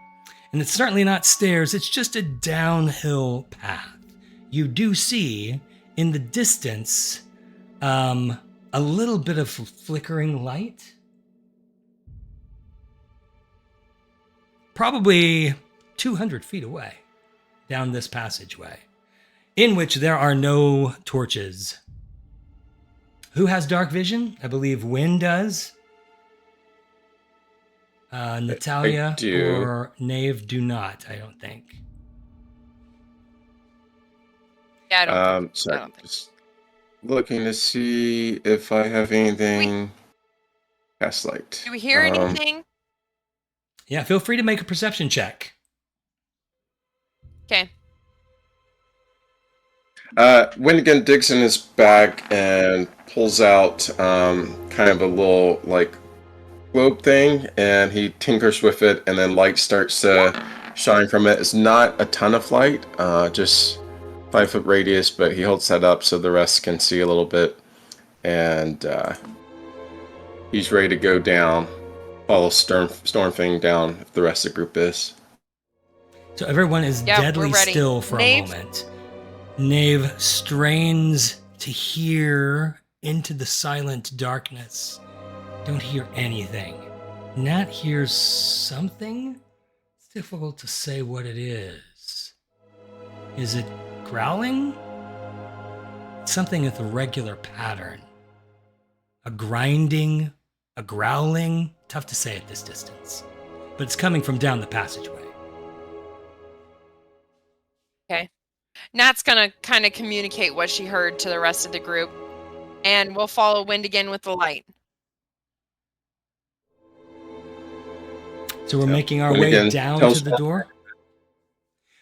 [SPEAKER 1] and it's certainly not stairs, it's just a downhill path. You do see, in the distance, a little bit of flickering light. Probably 200 feet away, down this passageway, in which there are no torches. Who has dark vision? I believe Wynn does. Natalia or Nave do not, I don't think.
[SPEAKER 3] Yeah, I don't
[SPEAKER 5] sorry, just looking to see if I have anything. Cast light.
[SPEAKER 3] Do we hear anything?
[SPEAKER 1] Yeah, feel free to make a perception check.
[SPEAKER 3] Okay.
[SPEAKER 5] Windigan digs in his bag and pulls out kind of a little like globe thing, and he tinkers with it, and then light starts to shine from it. It's not a ton of light, just 5-foot radius, but he holds that up so the rest can see a little bit, and he's ready to go down, follow Stormfang down if the rest of the group is.
[SPEAKER 1] So everyone is deadly still for a moment. Nave strains to hear into the silent darkness. Don't hear anything. Nat hears something. It's difficult to say what it is. Is it growling? It's something with a regular pattern. A grinding, a growling. Tough to say at this distance. But it's coming from down the passageway.
[SPEAKER 3] Okay. Nat's gonna kind of communicate what she heard to the rest of the group, and we'll follow Windigan with the light.
[SPEAKER 1] So we're making our way down to the door.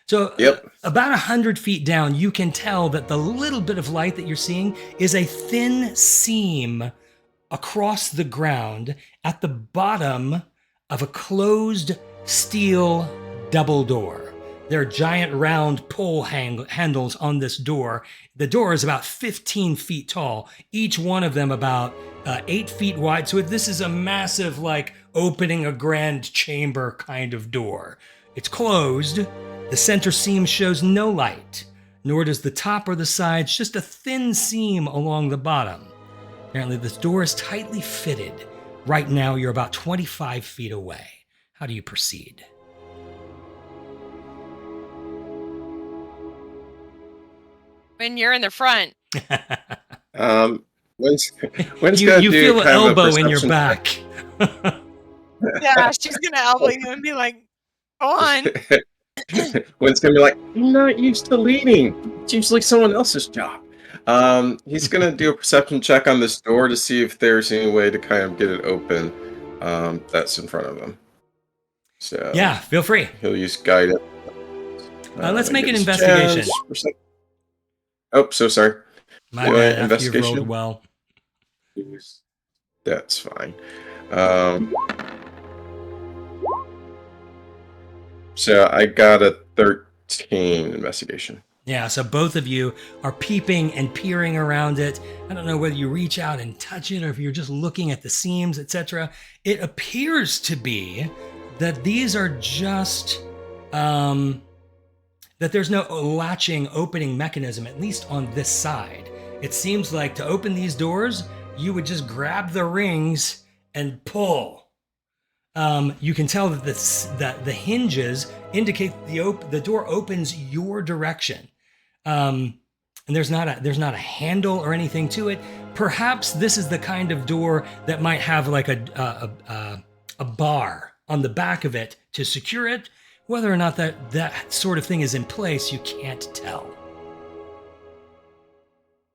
[SPEAKER 1] So about 100 feet down, you can tell that the little bit of light that you're seeing is a thin seam across the ground at the bottom of a closed steel double door. There are giant round pull handles on this door. The door is about 15 feet tall, each one of them about 8 feet wide. So this is a massive, like, opening a grand chamber kind of door. It's closed. The center seam shows no light, nor does the top or the sides, just a thin seam along the bottom. Apparently, this door is tightly fitted. Right now, you're about 25 feet away. How do you proceed?
[SPEAKER 3] when you're in the front.
[SPEAKER 5] When's
[SPEAKER 1] you
[SPEAKER 5] gonna
[SPEAKER 1] you
[SPEAKER 5] do
[SPEAKER 1] feel an
[SPEAKER 5] kind of a
[SPEAKER 1] elbow in your
[SPEAKER 5] perception
[SPEAKER 1] back.
[SPEAKER 3] Yeah, she's gonna elbow you and be like, "Go on."
[SPEAKER 5] check? When's gonna be like, I'm not used to leading. It's usually someone else's job. He's gonna do a perception check on this door to see if there's any way to kind of get it open. That's in front of him. So
[SPEAKER 1] Yeah, feel free.
[SPEAKER 5] he'll use guidance.
[SPEAKER 1] Let's make an
[SPEAKER 5] Give us
[SPEAKER 1] investigation.
[SPEAKER 5] chance. Percep- Oh, so sorry.
[SPEAKER 1] My
[SPEAKER 5] Do
[SPEAKER 1] bad,
[SPEAKER 5] an
[SPEAKER 1] after you've rolled
[SPEAKER 5] investigation?
[SPEAKER 1] well.
[SPEAKER 5] That's fine. So I got a 13 investigation.
[SPEAKER 1] Yeah, so both of you are peeping and peering around it. I don't know whether you reach out and touch it or if you're just looking at the seams, etc. It appears to be that these are just that there's no latching opening mechanism, at least on this side. It seems like to open these doors, you would just grab the rings and pull. You can tell that the hinges indicate the door opens your direction. And there's not a handle or anything to it. Perhaps this is the kind of door that might have like a bar on the back of it to secure it. Whether or not that sort of thing is in place, you can't tell.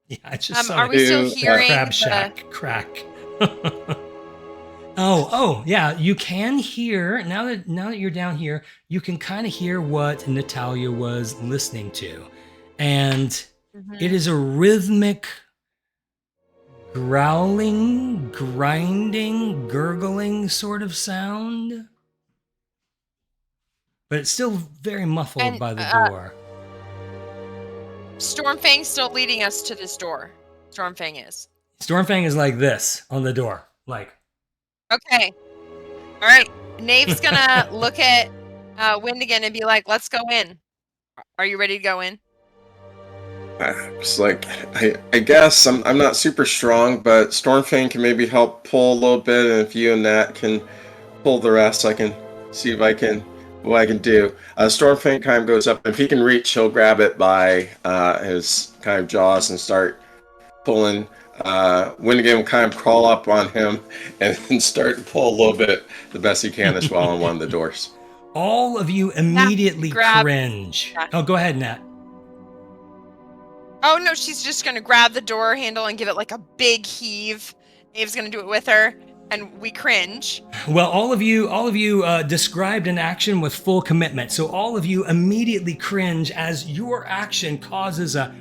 [SPEAKER 1] Yeah, I just saw
[SPEAKER 3] Are we still hearing
[SPEAKER 1] Crab
[SPEAKER 3] the...
[SPEAKER 1] Shack crack. Oh, yeah. You can hear now that you're down here. You can kind of hear what Natalia was listening to, and
[SPEAKER 3] Mhm.
[SPEAKER 1] it is a rhythmic, growling, grinding, gurgling sort of sound, but it's still very muffled
[SPEAKER 3] And,
[SPEAKER 1] by the door.
[SPEAKER 3] Stormfang's still leading us to this door. Stormfang is.
[SPEAKER 1] Stormfang is like this on the door, like.
[SPEAKER 3] Okay. All right. Nave's gonna look at Windigan and be like, "Let's go in." Are you ready to go in?
[SPEAKER 5] It's like I guess I'm not super strong, but Stormfang can maybe help pull a little bit, and if you and Nat can pull the rest, I can see if I can what I can do. Stormfang kind of goes up. If he can reach, he'll grab it by his kind of jaws and start pulling. Windigan will kind of crawl up on him and then start to pull a little bit the best he can as well on one of the doors.
[SPEAKER 1] All of you immediately
[SPEAKER 3] grab-
[SPEAKER 1] cringe.
[SPEAKER 3] Yeah.
[SPEAKER 1] Oh, go ahead, Nat.
[SPEAKER 3] Oh no, she's just gonna grab the door handle and give it like a big heave. Nave's gonna do it with her, and we cringe.
[SPEAKER 1] Well, all of you described an action with full commitment. So all of you immediately cringe as your action causes a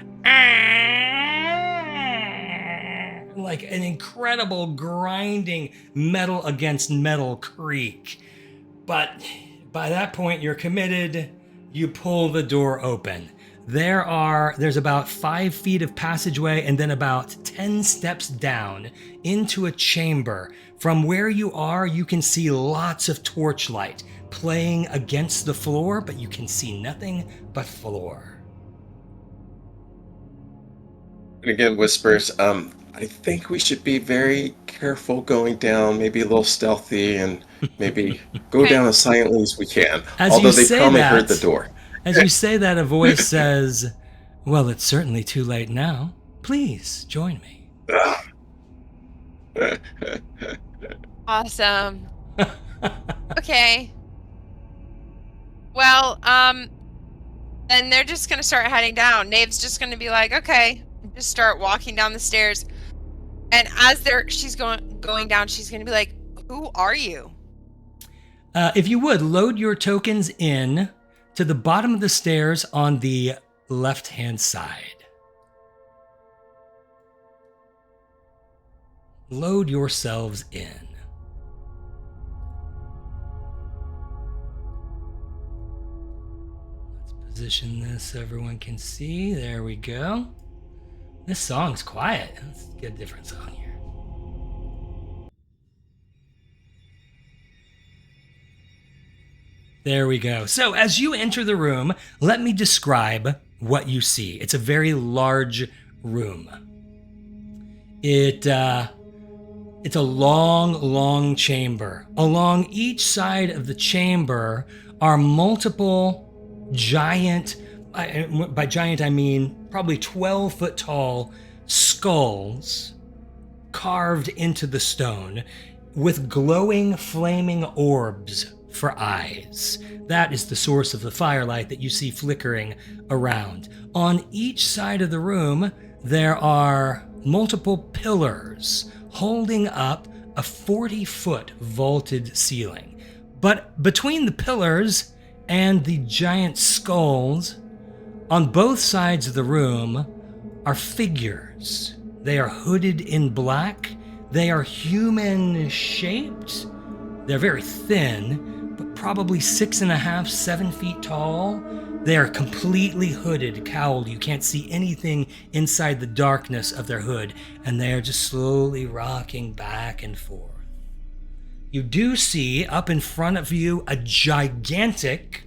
[SPEAKER 1] like an incredible grinding metal against metal creak. But by that point, you're committed. You pull the door open. There's about 5 feet of passageway and then about 10 steps down into a chamber. From where you are, you can see lots of torchlight playing against the floor, but you can see nothing but floor.
[SPEAKER 5] And again, whispers, I think we should be very careful going down, maybe a little stealthy, and maybe go
[SPEAKER 3] Okay.
[SPEAKER 5] down as silently as we can.
[SPEAKER 1] As
[SPEAKER 5] Although
[SPEAKER 1] you
[SPEAKER 5] they
[SPEAKER 1] say
[SPEAKER 5] probably
[SPEAKER 1] that-
[SPEAKER 5] heard the door.
[SPEAKER 1] As you say that, a voice says, "Well, it's certainly too late now. Please join me."
[SPEAKER 3] Awesome. Okay. Well, then they're just gonna start heading down. Nave's just gonna be like, okay, just start walking down the stairs. And as she's going down, she's gonna be like, "Who are you?"
[SPEAKER 1] If you would, load your tokens in to the bottom of the stairs on the left-hand side. Load yourselves in. Let's position this so everyone can see. There we go. This song's quiet. Let's get a different song here. There we go. So as you enter the room, let me describe what you see. It's a very large room. It's a long chamber. Along each side of the chamber are multiple giant by giant I mean probably 12-foot tall skulls carved into the stone with glowing, flaming orbs for eyes. That is the source of the firelight that you see flickering around. On each side of the room, there are multiple pillars holding up a 40-foot vaulted ceiling. But between the pillars and the giant skulls, on both sides of the room are figures. They are hooded in black. They are human-shaped. They're very thin, but probably 6.5, 7 feet tall. They are completely hooded, cowled. You can't see anything inside the darkness of their hood, and they are just slowly rocking back and forth. You do see up in front of you a gigantic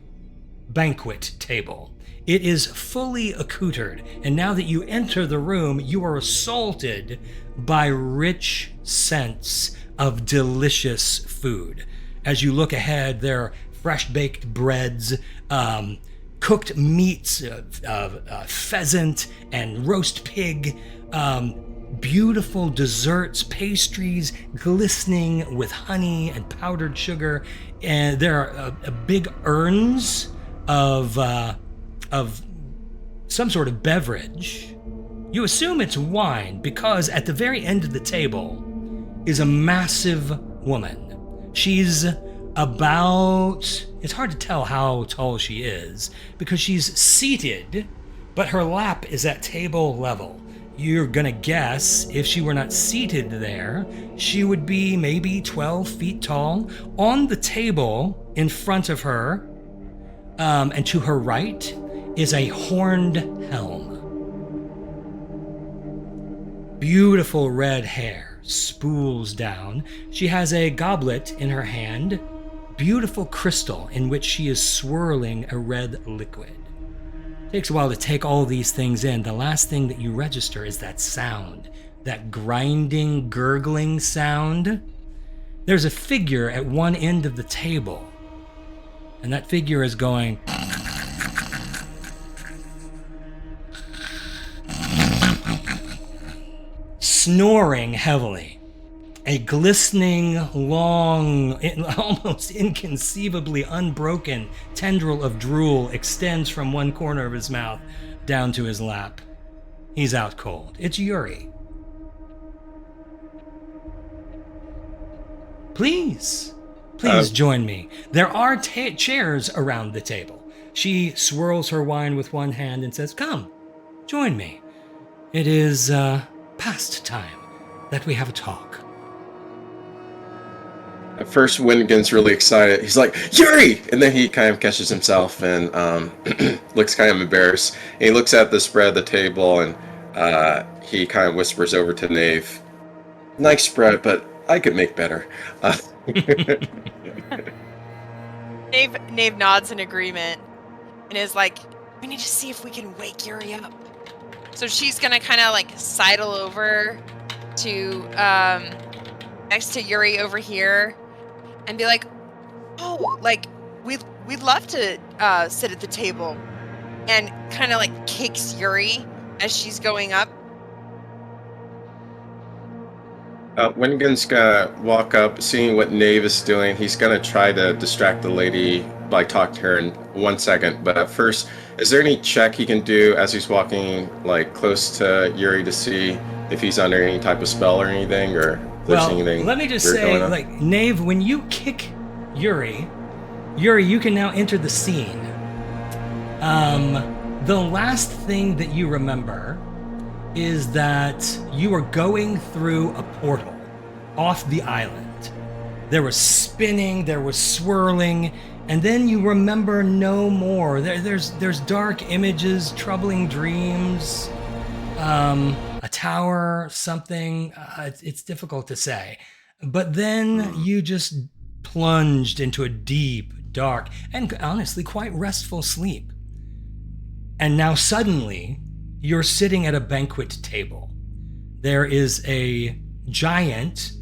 [SPEAKER 1] banquet table. It is fully accoutred, and now that you enter the room, you are assaulted by rich scents of delicious food. As you look ahead, there are fresh-baked breads, cooked meats of pheasant and roast pig, beautiful desserts, pastries glistening with honey and powdered sugar, and there are big urns of some sort of beverage. You assume it's wine because at the very end of the table is a massive woman. She's about, it's hard to tell how tall she is because she's seated, but her lap is at table level. You're gonna guess if she were not seated there, she would be maybe 12 feet tall. On the table in front of her, and to her right, is a horned helm. Beautiful red hair spools down. She has a goblet in her hand, beautiful crystal in which she is swirling a red liquid. Takes a while to take all these things in. The last thing that you register is that sound, that grinding, gurgling sound. There's a figure at one end of the table, and that figure is going snoring heavily. A glistening, long, almost inconceivably unbroken tendril of drool extends from one corner of his mouth down to his lap. He's out cold. It's Yuri. Please join me. There are chairs around the table. She swirls her wine with one hand and says, "Come, join me. It is past time that we have a talk."
[SPEAKER 5] At first, Winnigan's really excited. He's like, "Yuri!" And then he kind of catches himself and looks kind of embarrassed. And he looks at the spread of the table and he kind of whispers over to Nave, "Nice spread, but I could make better."
[SPEAKER 3] Nave nods in agreement and is like, "We need to see if we can wake Yuri up." So she's gonna kind of like sidle over to next to Yuri over here and be like, "Oh, like we'd love to sit at the table," and kind of like kicks Yuri as she's going up.
[SPEAKER 5] Winnigan's gonna walk up, seeing what Nave is doing. He's gonna try to distract the lady by talking to her in 1 second. But at first, is there any check he can do as he's walking like close to Yuri to see if he's under any type of spell or anything, or if there's anything?
[SPEAKER 1] Let me just say, like, Nave, when you kick Yuri, you can now enter the scene. The last thing that you remember is that you were going through a portal off the island. There was spinning, there was swirling, and then you remember no more. There's dark images, troubling dreams, a tower, something. It's difficult to say. But then you just plunged into a deep, dark, and honestly quite restful sleep. And now suddenly, you're sitting at a banquet table. There is a giant,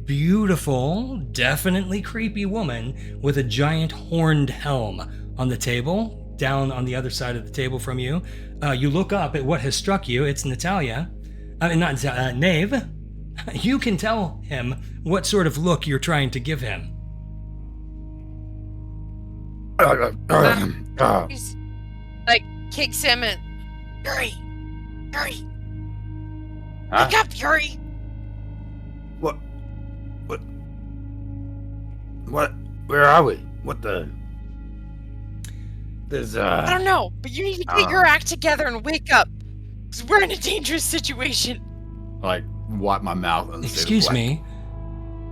[SPEAKER 1] beautiful, definitely creepy woman with a giant horned helm on the table. down on the other side of the table from you. You look up at what has struck you. It's Natalia. Not Natalia, Nave. You can tell him what sort of look you're trying to give him.
[SPEAKER 3] He's like kicks him and Yuri,
[SPEAKER 4] Huh?
[SPEAKER 3] wake up, Yuri.
[SPEAKER 4] What? Where are we? What the? There's
[SPEAKER 3] I don't know, but you need to get your act together and wake up, because we're in a dangerous situation.
[SPEAKER 4] like wipe my mouth and
[SPEAKER 1] Excuse me.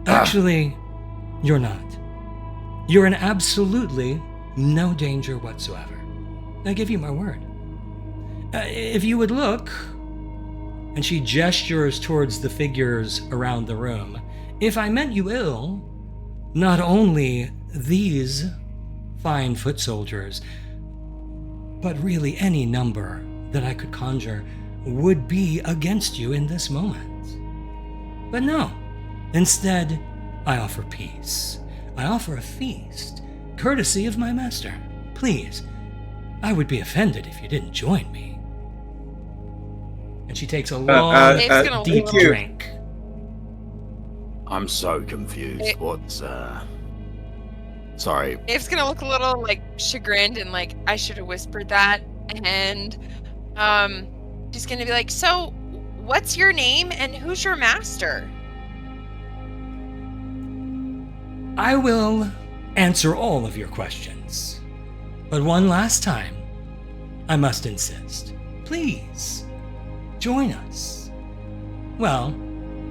[SPEAKER 1] Actually, you're not. You're in absolutely no danger whatsoever. I give you my word. If you would look, and she gestures towards the figures around the room, if I meant you ill, not only these fine foot soldiers, but really any number that I could conjure would be against you in this moment. But no, instead, I offer peace. I offer a feast, courtesy of my master. Please, I would be offended if you didn't join me. And she takes a long,
[SPEAKER 3] Dave's gonna
[SPEAKER 1] deep
[SPEAKER 3] leave him.
[SPEAKER 1] drink.
[SPEAKER 4] I'm so confused. What's Sorry.
[SPEAKER 3] Dave's gonna look a little like chagrined and like I should have whispered that, and she's gonna be like, "So, what's your name and who's your master?"
[SPEAKER 1] I will answer all of your questions. But one last time, I must insist. Please, join us. Well,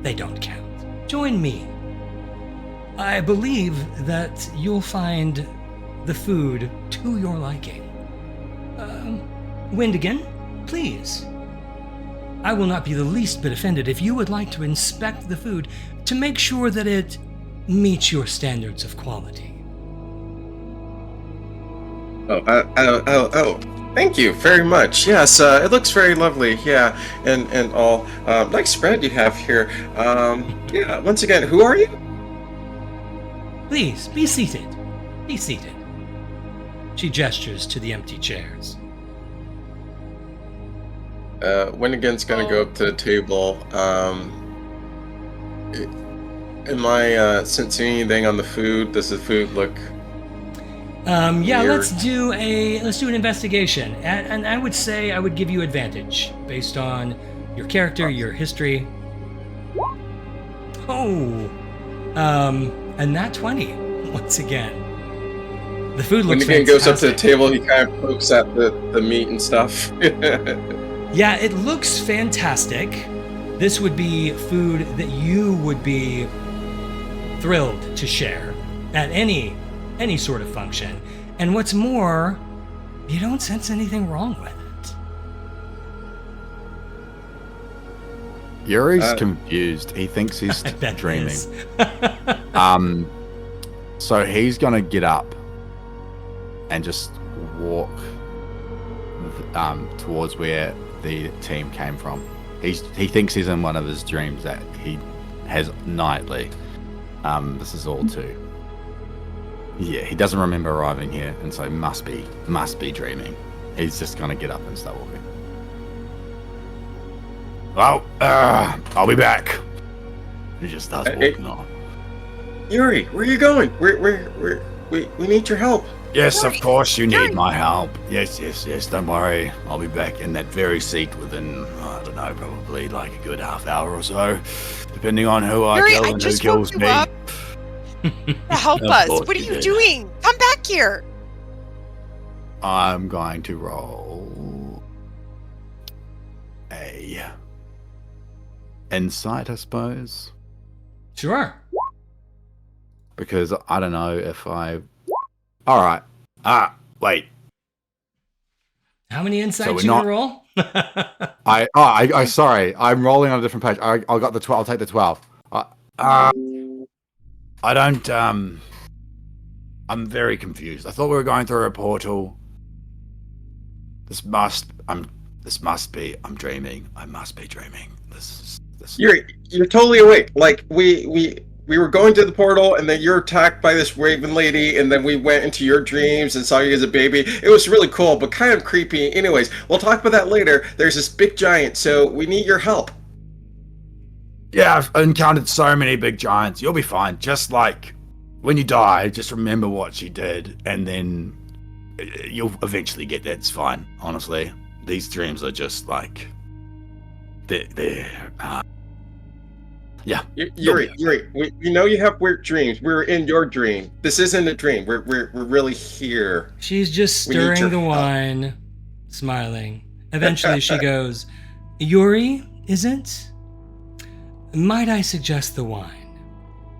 [SPEAKER 1] they don't count. Join me. I believe that you'll find the food to your liking. Windigan, please. I will not be the least bit offended if you would like to inspect the food to make sure that it meets your standards of quality.
[SPEAKER 5] Oh, thank you very much. Yes, it looks very lovely. Yeah, and all. Nice spread you have here. Yeah, once again, who are you?
[SPEAKER 1] Please, be seated. Be seated. She gestures to the empty chairs.
[SPEAKER 5] Winnigan's gonna go up to the table. Am I sensing anything on the food? Does the food look?
[SPEAKER 1] Yeah,
[SPEAKER 5] Weird.
[SPEAKER 1] let's do an investigation, and I would say I would give you advantage based on your character, your history. Oh, and that 20 once again. The food looks
[SPEAKER 5] Winnigan goes up to the
[SPEAKER 1] fantastic.
[SPEAKER 5] table. He kind of pokes at the meat and stuff.
[SPEAKER 1] Yeah, it looks fantastic. This would be food that you would be thrilled to share at any sort of function. And what's more, you don't sense anything wrong with it.
[SPEAKER 4] Yuri's confused. He thinks he's
[SPEAKER 1] I bet he
[SPEAKER 4] dreaming.
[SPEAKER 1] is.
[SPEAKER 4] So he's gonna get up and just walk towards where the team came from. He thinks he's in one of his dreams that he has nightly. This is all too. Yeah, he doesn't remember arriving here, and so must be dreaming. He's just gonna get up and start walking. Well, I'll be back. He just starts walking on.
[SPEAKER 5] Yuri, where are you going? We need your help.
[SPEAKER 4] Yes,
[SPEAKER 3] Yuri,
[SPEAKER 4] of course you
[SPEAKER 3] Yuri.
[SPEAKER 4] need my help. Yes, don't worry. I'll be back in that very seat within, I don't know, probably like a good half hour or so. Depending on who I
[SPEAKER 3] Yuri,
[SPEAKER 4] kill
[SPEAKER 3] I
[SPEAKER 4] and who
[SPEAKER 3] just
[SPEAKER 4] kills
[SPEAKER 3] woke you
[SPEAKER 4] me.
[SPEAKER 3] up to help
[SPEAKER 4] Of
[SPEAKER 3] us.
[SPEAKER 4] course
[SPEAKER 3] What are
[SPEAKER 4] you
[SPEAKER 3] you
[SPEAKER 4] did.
[SPEAKER 3] doing? Come back here.
[SPEAKER 4] I'm going to roll a insight, I suppose.
[SPEAKER 1] Sure.
[SPEAKER 4] Because I don't know if I... Alright. Wait.
[SPEAKER 1] How many insights
[SPEAKER 4] we're
[SPEAKER 1] you
[SPEAKER 4] not-
[SPEAKER 1] gonna roll?
[SPEAKER 4] I sorry. I'm rolling on a different page. I got the 12. I'll take the 12. I don't, I'm very confused. I thought we were going through a portal. I'm dreaming. I must be dreaming. This
[SPEAKER 5] Yuri, you're totally awake. Like we we were going to the portal, and then you're attacked by this raven lady, and then we went into your dreams and saw you as a baby. It was really cool, but kind of creepy. Anyways, we'll talk about that later. There's this big giant, so we need your help.
[SPEAKER 4] Yeah, I've encountered so many big giants. You'll be fine. Just like when you die, just remember what she did, and then you'll eventually get that. It's fine, honestly. These dreams are just like yeah.
[SPEAKER 5] Yuri, we know you have weird dreams. We're in your dream. This isn't a dream. We're really here.
[SPEAKER 1] She's just stirring the wine, smiling. Eventually she goes, Yuri, is it? Might I suggest the wine?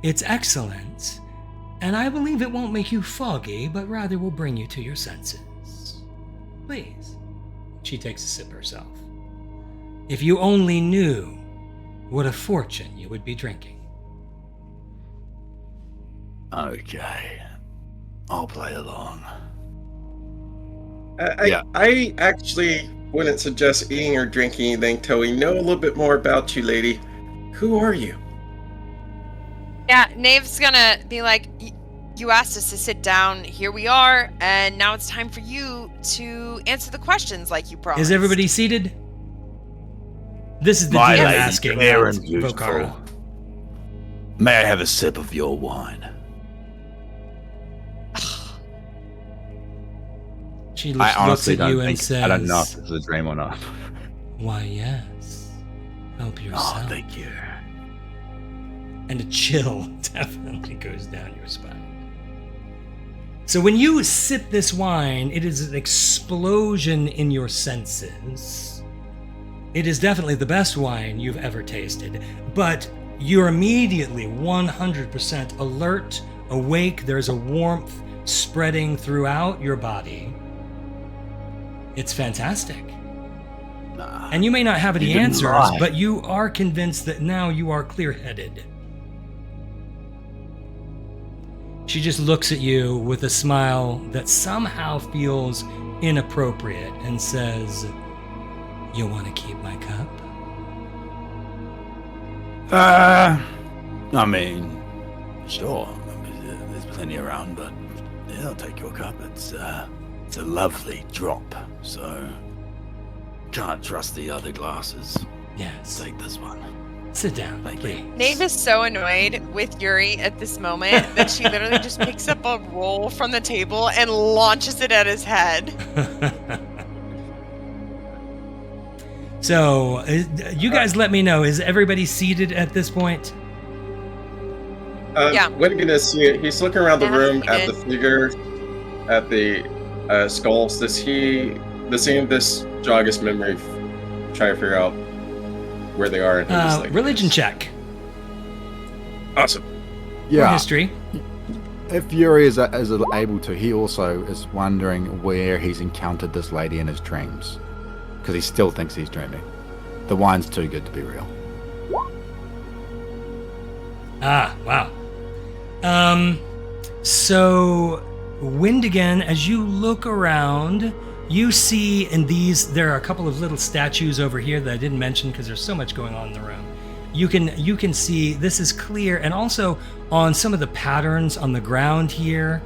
[SPEAKER 1] It's excellent, and I believe it won't make you foggy, but rather will bring you to your senses. Please. She takes a sip herself. If you only knew what a fortune you would be drinking.
[SPEAKER 4] Okay. I'll play along.
[SPEAKER 5] I actually wouldn't suggest eating or drinking anything till we know a little bit more about you, lady. Who are you?
[SPEAKER 3] Yeah, Nave's gonna be like, you asked us to sit down, here we are, and now it's time for you to answer the questions like you promised.
[SPEAKER 1] Is everybody seated? This is the
[SPEAKER 4] My
[SPEAKER 1] DM
[SPEAKER 4] lady,
[SPEAKER 1] asking.
[SPEAKER 4] fair
[SPEAKER 1] not
[SPEAKER 4] and beautiful.
[SPEAKER 1] Vocara.
[SPEAKER 4] May I have a sip of your wine?
[SPEAKER 1] She
[SPEAKER 4] I honestly
[SPEAKER 1] looks at you
[SPEAKER 4] don't
[SPEAKER 1] and
[SPEAKER 4] think,
[SPEAKER 1] says,
[SPEAKER 4] I don't know if it's a dream or not.
[SPEAKER 1] Why, yes. Help yourself.
[SPEAKER 4] Oh, thank you.
[SPEAKER 1] And a chill definitely goes down your spine. So when you sip this wine, it is an explosion in your senses. It is definitely the best wine you've ever tasted, but you're immediately 100% alert, awake. There's a warmth spreading throughout your body. It's fantastic. And you may not have any answers, but you are convinced that now you are clear-headed. She just looks at you with a smile that somehow feels inappropriate and says, you want to keep my cup?
[SPEAKER 4] I mean, sure. There's plenty around, but yeah, I'll take your cup. It's a lovely drop, so can't trust the other glasses.
[SPEAKER 1] Yes.
[SPEAKER 4] Take this one.
[SPEAKER 1] Sit down,
[SPEAKER 4] Thank
[SPEAKER 1] please.
[SPEAKER 3] Nave is so annoyed with Yuri at this moment that she literally just picks up a roll from the table and launches it at his head.
[SPEAKER 1] So, you guys let me know. Is everybody seated at this point?
[SPEAKER 3] Yeah.
[SPEAKER 5] Winnigan is he's looking around the
[SPEAKER 3] Yeah,
[SPEAKER 5] room
[SPEAKER 3] he
[SPEAKER 5] at
[SPEAKER 3] did.
[SPEAKER 5] the figures, at the skulls. Does any of this jog his memory, trying to figure out where they are in his
[SPEAKER 1] Religion check.
[SPEAKER 5] Awesome.
[SPEAKER 1] Or
[SPEAKER 4] Yeah.
[SPEAKER 1] history.
[SPEAKER 4] If Yuri is able to, he also is wondering where he's encountered this lady in his dreams. Because he still thinks he's dreaming. The wine's too good to be real.
[SPEAKER 1] Ah, wow. So, Windigan, as you look around, you see there are a couple of little statues over here that I didn't mention because there's so much going on in the room. You can see this is clear, and also on some of the patterns on the ground here,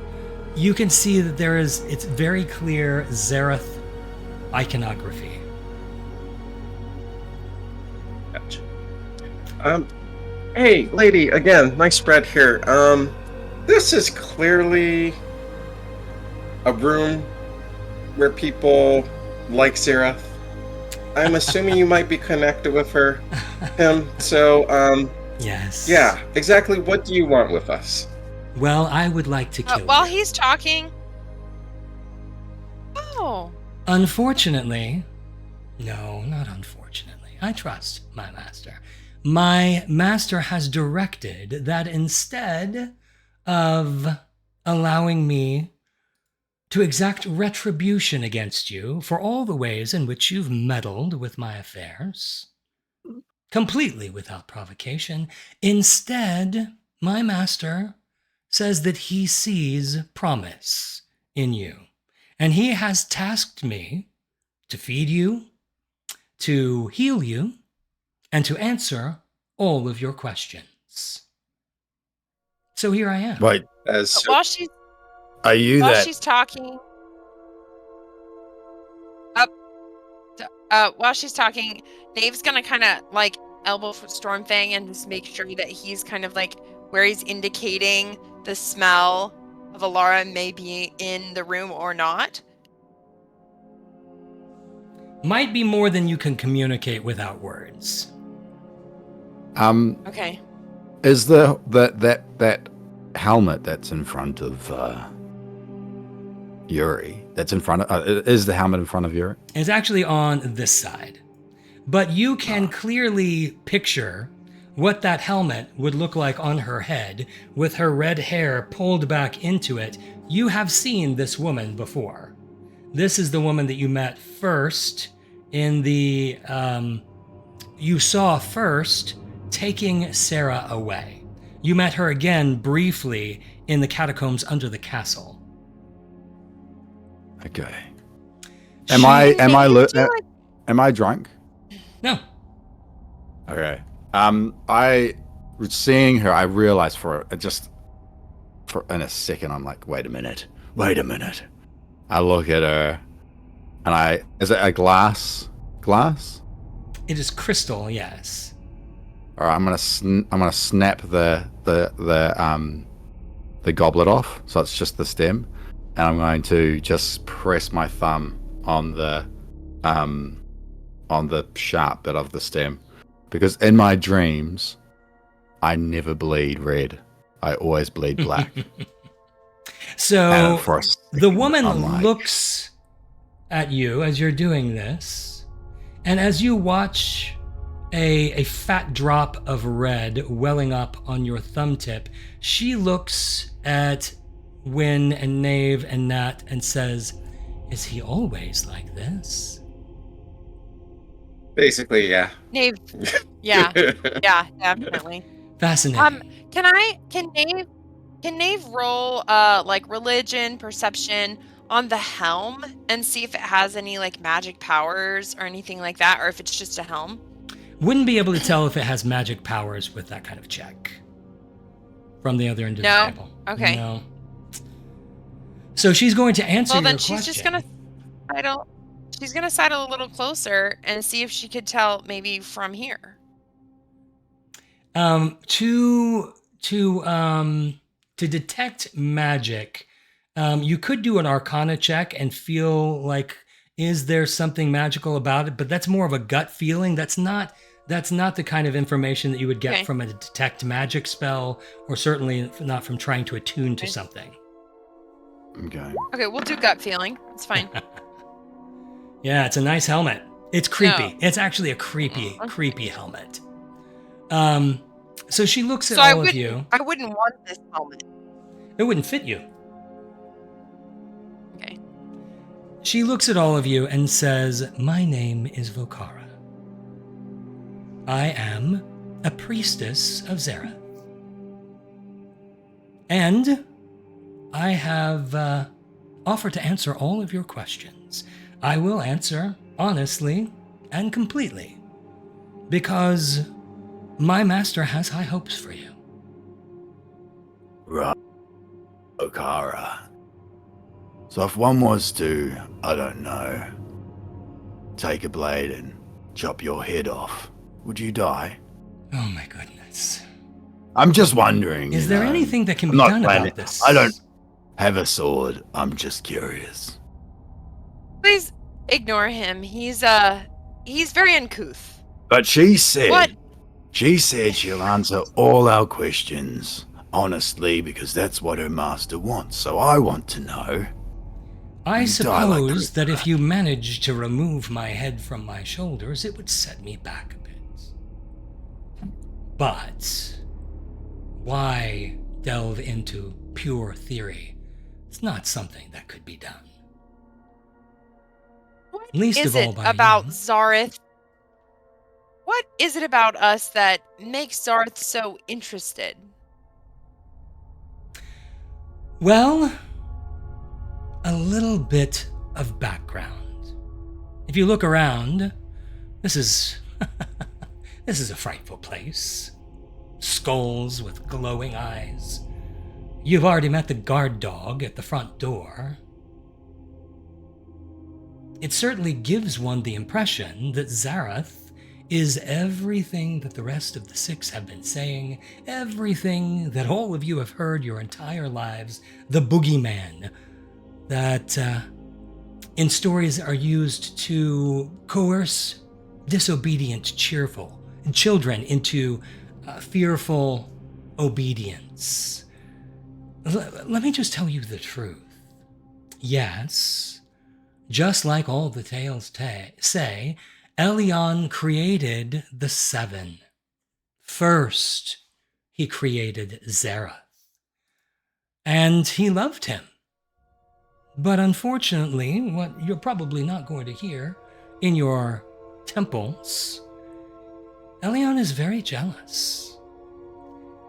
[SPEAKER 1] you can see that it's very clear Zareth iconography.
[SPEAKER 5] Gotcha. Hey, lady, again, nice spread here. This is clearly a room where people like Zareth. I'm assuming you might be connected with him. So,
[SPEAKER 1] Yes.
[SPEAKER 5] yeah, exactly what do you want with us?
[SPEAKER 1] Well, I would like to kill
[SPEAKER 3] While
[SPEAKER 1] you.
[SPEAKER 3] he's talking. Oh.
[SPEAKER 1] Unfortunately, no, not unfortunately. I trust my master. My master has directed that instead of allowing me to exact retribution against you for all the ways in which you've meddled with my affairs, completely without provocation, instead, my master says that he sees promise in you. And he has tasked me to feed you, to heal you, and to answer all of your questions. So here I am.
[SPEAKER 4] Wait,
[SPEAKER 5] As
[SPEAKER 3] While she's
[SPEAKER 4] are you
[SPEAKER 3] while
[SPEAKER 4] that?
[SPEAKER 3] she's talking, while she's talking, Dave's gonna kind of like elbow Stormfang and just make sure that he's kind of like where he's indicating the smell of Alara may be in the room or not.
[SPEAKER 1] Might be more than you can communicate without words.
[SPEAKER 3] Okay.
[SPEAKER 4] Is that helmet that's in front of Yuri? That's in front of. Is the helmet in front of Yuri?
[SPEAKER 1] It's actually on this side. But you can clearly picture what that helmet would look like on her head with her red hair pulled back into it. You have seen this woman before. This is the woman that you met first in the, you saw first taking Sarah away. You met her again briefly in the catacombs under the castle.
[SPEAKER 4] Okay. Am I drunk?
[SPEAKER 1] No.
[SPEAKER 4] Okay. I was seeing her. I realized in a second, I'm like, wait a minute. I look at her, and is it a glass?
[SPEAKER 1] It is crystal, yes.
[SPEAKER 4] All right, I'm gonna snap the goblet off, so it's just the stem, and I'm going to just press my thumb on the sharp bit of the stem, because in my dreams, I never bleed red. I always bleed black.
[SPEAKER 1] So
[SPEAKER 4] for a
[SPEAKER 1] the
[SPEAKER 4] second,
[SPEAKER 1] woman
[SPEAKER 4] I'm like,
[SPEAKER 1] looks at you as you're doing this, and as you watch a fat drop of red welling up on your thumb tip, she looks at Wynn and Knave and Nat and says, "Is he always like this?"
[SPEAKER 5] basically, yeah.
[SPEAKER 3] Knave. Yeah. Yeah, definitely.
[SPEAKER 1] Fascinating.
[SPEAKER 3] Can Knave roll like religion, perception on the helm and see if it has any like magic powers or anything like that, or if it's just a helm?
[SPEAKER 1] Wouldn't be able to tell if it has magic powers with that kind of check from the other end of the table.
[SPEAKER 3] Okay.
[SPEAKER 1] No. So she's going to answer
[SPEAKER 3] Well, then
[SPEAKER 1] your
[SPEAKER 3] she's
[SPEAKER 1] question.
[SPEAKER 3] just gonna sidle. She's gonna sidle a little closer and see if she could tell maybe from here.
[SPEAKER 1] To detect magic, you could do an Arcana check and feel like, is there something magical about it? But that's more of a gut feeling. That's not the kind of information that you would get from a detect magic spell, or certainly not from trying to attune to something.
[SPEAKER 4] Okay.
[SPEAKER 3] Okay, we'll do gut feeling. It's fine.
[SPEAKER 1] Yeah, it's a nice helmet. It's creepy.
[SPEAKER 3] No.
[SPEAKER 1] It's actually a creepy helmet. So she looks at
[SPEAKER 3] So
[SPEAKER 1] all of you.
[SPEAKER 3] I wouldn't want this helmet.
[SPEAKER 1] It wouldn't fit you.
[SPEAKER 3] Okay.
[SPEAKER 1] She looks at all of you and says, "My name is Volkara. I am a priestess of Zareth. And I have offered to answer all of your questions. I will answer honestly and completely, because my master has high hopes for you."
[SPEAKER 4] Right. Okara. So if one was to, I don't know, take a blade and chop your head off, would you die?
[SPEAKER 1] Oh my goodness.
[SPEAKER 4] I'm just wondering.
[SPEAKER 1] Is there anything that can
[SPEAKER 4] I'm
[SPEAKER 1] be
[SPEAKER 4] not
[SPEAKER 1] done
[SPEAKER 4] planning-
[SPEAKER 1] about this?
[SPEAKER 4] I don't have a sword. I'm just curious.
[SPEAKER 3] Please ignore him. He's very uncouth.
[SPEAKER 4] But she said,
[SPEAKER 3] What?
[SPEAKER 4] She said she'll answer all our questions honestly, because that's what her master wants. So I want to know.
[SPEAKER 1] I
[SPEAKER 4] You die like
[SPEAKER 1] suppose that if
[SPEAKER 4] Christopher.
[SPEAKER 1] you managed to remove my head from my shoulders, it would set me back a bit. But why delve into pure theory? It's not something that could be done.
[SPEAKER 3] What
[SPEAKER 1] Least
[SPEAKER 3] is
[SPEAKER 1] of all
[SPEAKER 3] it
[SPEAKER 1] by
[SPEAKER 3] about
[SPEAKER 1] you.
[SPEAKER 3] Zareth? What is it about us that makes Zareth so interested?
[SPEAKER 1] Well, a little bit of background. If you look around, this is this is a frightful place. Skulls with glowing eyes, You've already met the guard dog at the front door. It certainly gives one the impression that Zarath is everything that the rest of the six have been saying, everything that all of you have heard your entire lives, the boogeyman that in stories are used to coerce disobedient, cheerful children into fearful obedience. Let me just tell you the truth. Yes, just like all the tales say, Elyon created the Seven. First, he created Zarath. And he loved him. But unfortunately, what you're probably not going to hear in your temples, Elyon is very jealous.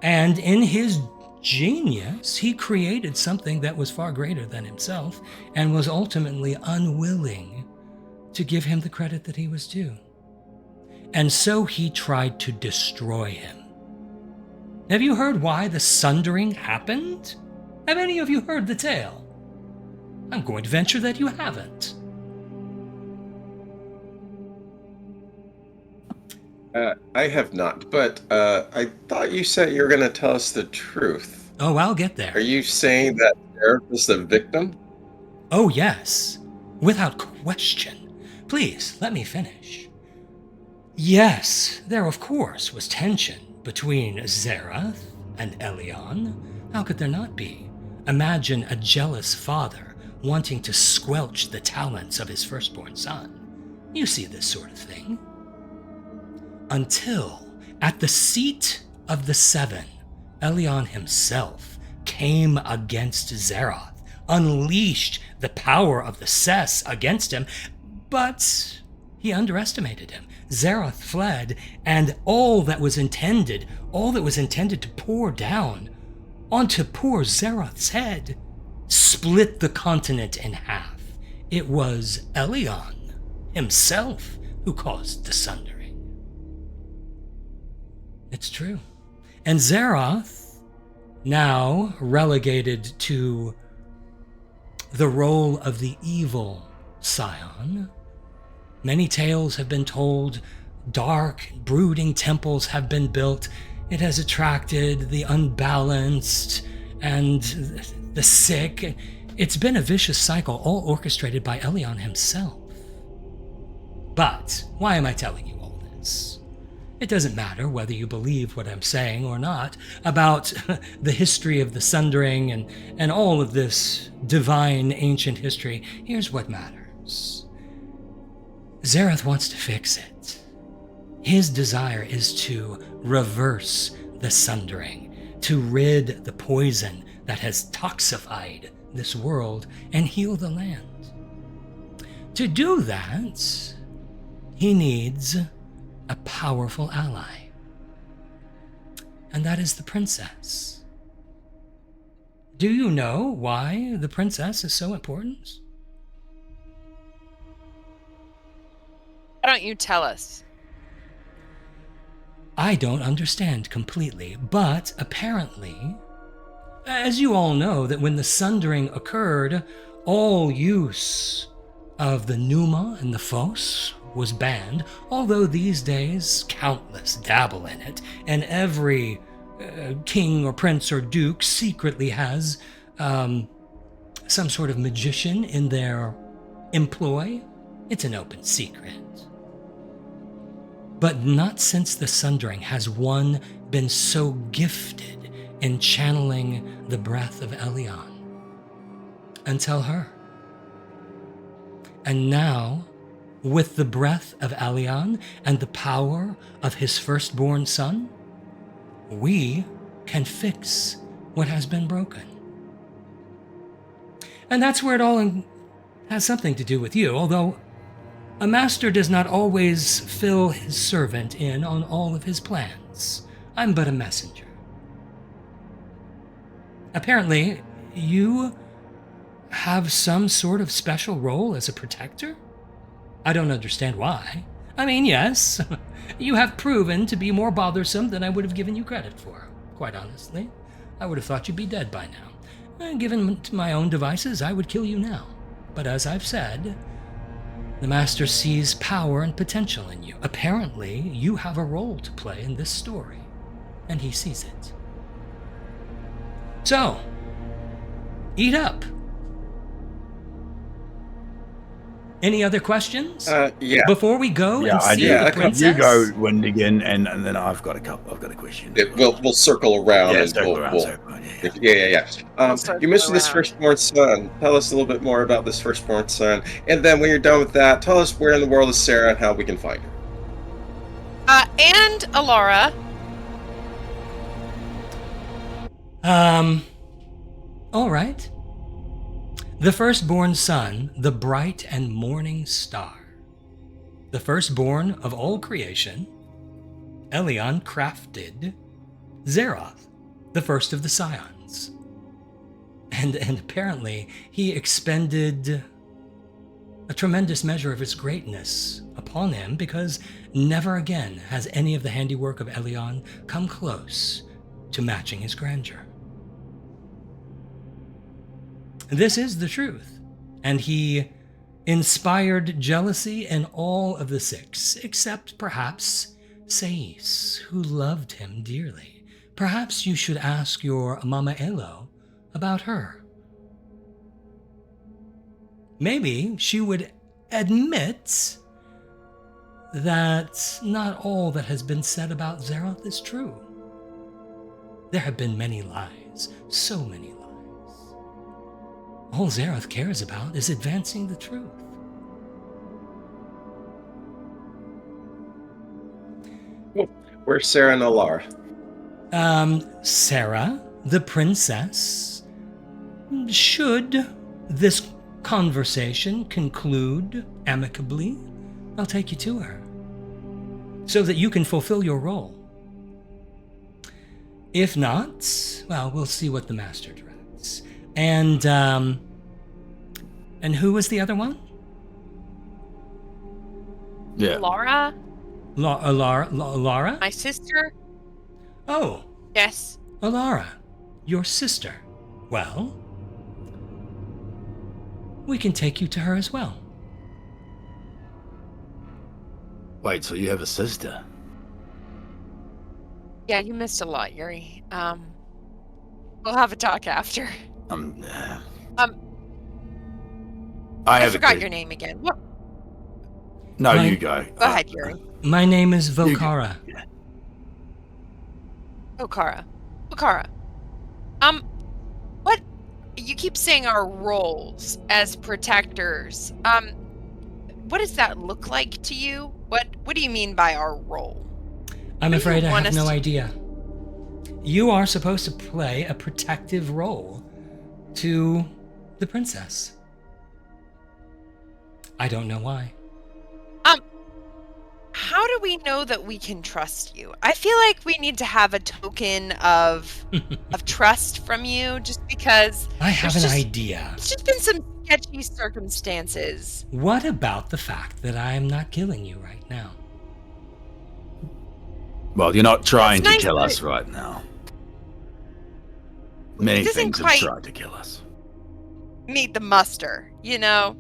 [SPEAKER 1] And in his genius, he created something that was far greater than himself and was ultimately unwilling to give him the credit that he was due. And so he tried to destroy him. Have you heard why the sundering happened? Have any of you heard the tale? I'm going to venture that you haven't.
[SPEAKER 5] I have not, but I thought you said you were going to tell us the truth.
[SPEAKER 1] Oh, I'll get there.
[SPEAKER 5] Are you saying that Zarath is the victim?
[SPEAKER 1] Oh, yes. Without question. Please, let me finish. Yes, there of course was tension between Zarath and Elyon. How could there not be? Imagine a jealous father wanting to squelch the talents of his firstborn son. You see this sort of thing. Until, at the seat of the Seven, Elyon himself came against Zarath, unleashed the power of the Ses against him, but he underestimated him. Zarath fled, and all that was intended to pour down onto poor Zarath's head, split the continent in half. It was Elyon himself who caused the sundering. It's true. And Zarath, now relegated to the role of the evil scion, many tales have been told, dark, brooding temples have been built. It has attracted the unbalanced and the sick. It's been a vicious cycle, all orchestrated by Elyon himself. But why am I telling you all this? It doesn't matter whether you believe what I'm saying or not about the history of the sundering and all of this divine ancient history. Here's what matters. Zarath wants to fix it. His desire is to reverse the sundering, to rid the poison that has toxified this world and heal the land. To do that, he needs a powerful ally. And that is the princess. Do you know why the princess is so important?
[SPEAKER 3] Why don't you tell us?
[SPEAKER 1] I don't understand completely, but apparently, as you all know, that when the sundering occurred, all use of the Pneuma and the Phos was banned, although these days countless dabble in it, and every king or prince or duke secretly has some sort of magician in their employ. It's an open secret. But not since the sundering has one been so gifted in channeling the breath of Elyon. Until her. And now, with the breath of Elyon and the power of his firstborn son, we can fix what has been broken. And that's where it all has something to do with you, although a master does not always fill his servant in on all of his plans. I'm but a messenger. Apparently, you have some sort of special role as a protector? I don't understand why. I mean, yes, you have proven to be more bothersome than I would have given you credit for, quite honestly. I would have thought you'd be dead by now. Given to my own devices, I would kill you now. But as I've said, the Master sees power and potential in you. Apparently, you have a role to play in this story, and he sees it. So, eat up. Any other questions?
[SPEAKER 5] Yeah.
[SPEAKER 1] Before we go and see the princess?
[SPEAKER 4] You go, Windigan, and then I've got a question.
[SPEAKER 5] We'll circle around.
[SPEAKER 4] Yeah,
[SPEAKER 5] and
[SPEAKER 4] circle around.
[SPEAKER 5] Yeah. You mentioned this firstborn son. Tell us a little bit more about this firstborn son. And then when you're done with that, tell us where in the world is Sarah and how we can find her.
[SPEAKER 3] And Alara.
[SPEAKER 1] All right. The firstborn son, the bright and morning star. The firstborn of all creation, Elion crafted Zeroth, the first of the Scions. And apparently he expended a tremendous measure of his greatness upon him, because never again has any of the handiwork of Elion come close to matching his grandeur. This is the truth, and he inspired jealousy in all of the six, except perhaps Sais, who loved him dearly. Perhaps you should ask your Mama Elo about her. Maybe she would admit that not all that has been said about Zeroth is true. There have been many lies, so many lies. All Zeroth cares about is advancing the truth.
[SPEAKER 5] Where's Sarah and Alara?
[SPEAKER 1] Sarah, the princess, should this conversation conclude amicably, I'll take you to her, so that you can fulfill your role. If not, well, we'll see what the Master directs. And who was the other one?
[SPEAKER 4] Yeah.
[SPEAKER 3] Laura?
[SPEAKER 1] Alara?
[SPEAKER 3] My sister?
[SPEAKER 1] Oh,
[SPEAKER 3] Yes.
[SPEAKER 1] Alara, your sister. Well, we can take you to her as well.
[SPEAKER 4] Wait, so you have a sister?
[SPEAKER 3] Yeah, you missed a lot, Yuri. We'll have a talk after. I forgot your name again. What?
[SPEAKER 4] No,
[SPEAKER 1] My-
[SPEAKER 4] you go.
[SPEAKER 3] Go ahead, Yuri.
[SPEAKER 1] My name is Volkara.
[SPEAKER 3] Okara. What? You keep saying our roles as protectors. What does that look like to you? What do you mean by our role?
[SPEAKER 1] I'm
[SPEAKER 3] What do you
[SPEAKER 1] afraid I
[SPEAKER 3] want
[SPEAKER 1] have
[SPEAKER 3] us
[SPEAKER 1] no
[SPEAKER 3] to-
[SPEAKER 1] idea. You are supposed to play a protective role to the princess. I don't know why.
[SPEAKER 3] How do we know that we can trust you? I feel like we need to have a token of trust from you, just because
[SPEAKER 1] I have
[SPEAKER 3] there's
[SPEAKER 1] an
[SPEAKER 3] just-
[SPEAKER 1] idea.
[SPEAKER 3] it's just been some sketchy circumstances.
[SPEAKER 1] What about the fact that I am not killing you right now?
[SPEAKER 4] Well, you're not trying
[SPEAKER 3] That's
[SPEAKER 4] to
[SPEAKER 3] nice,
[SPEAKER 4] kill
[SPEAKER 3] but-
[SPEAKER 4] us right now. Many
[SPEAKER 3] doesn't
[SPEAKER 4] things
[SPEAKER 3] quite-
[SPEAKER 4] have tried to kill us.
[SPEAKER 3] Meet the muster, you know?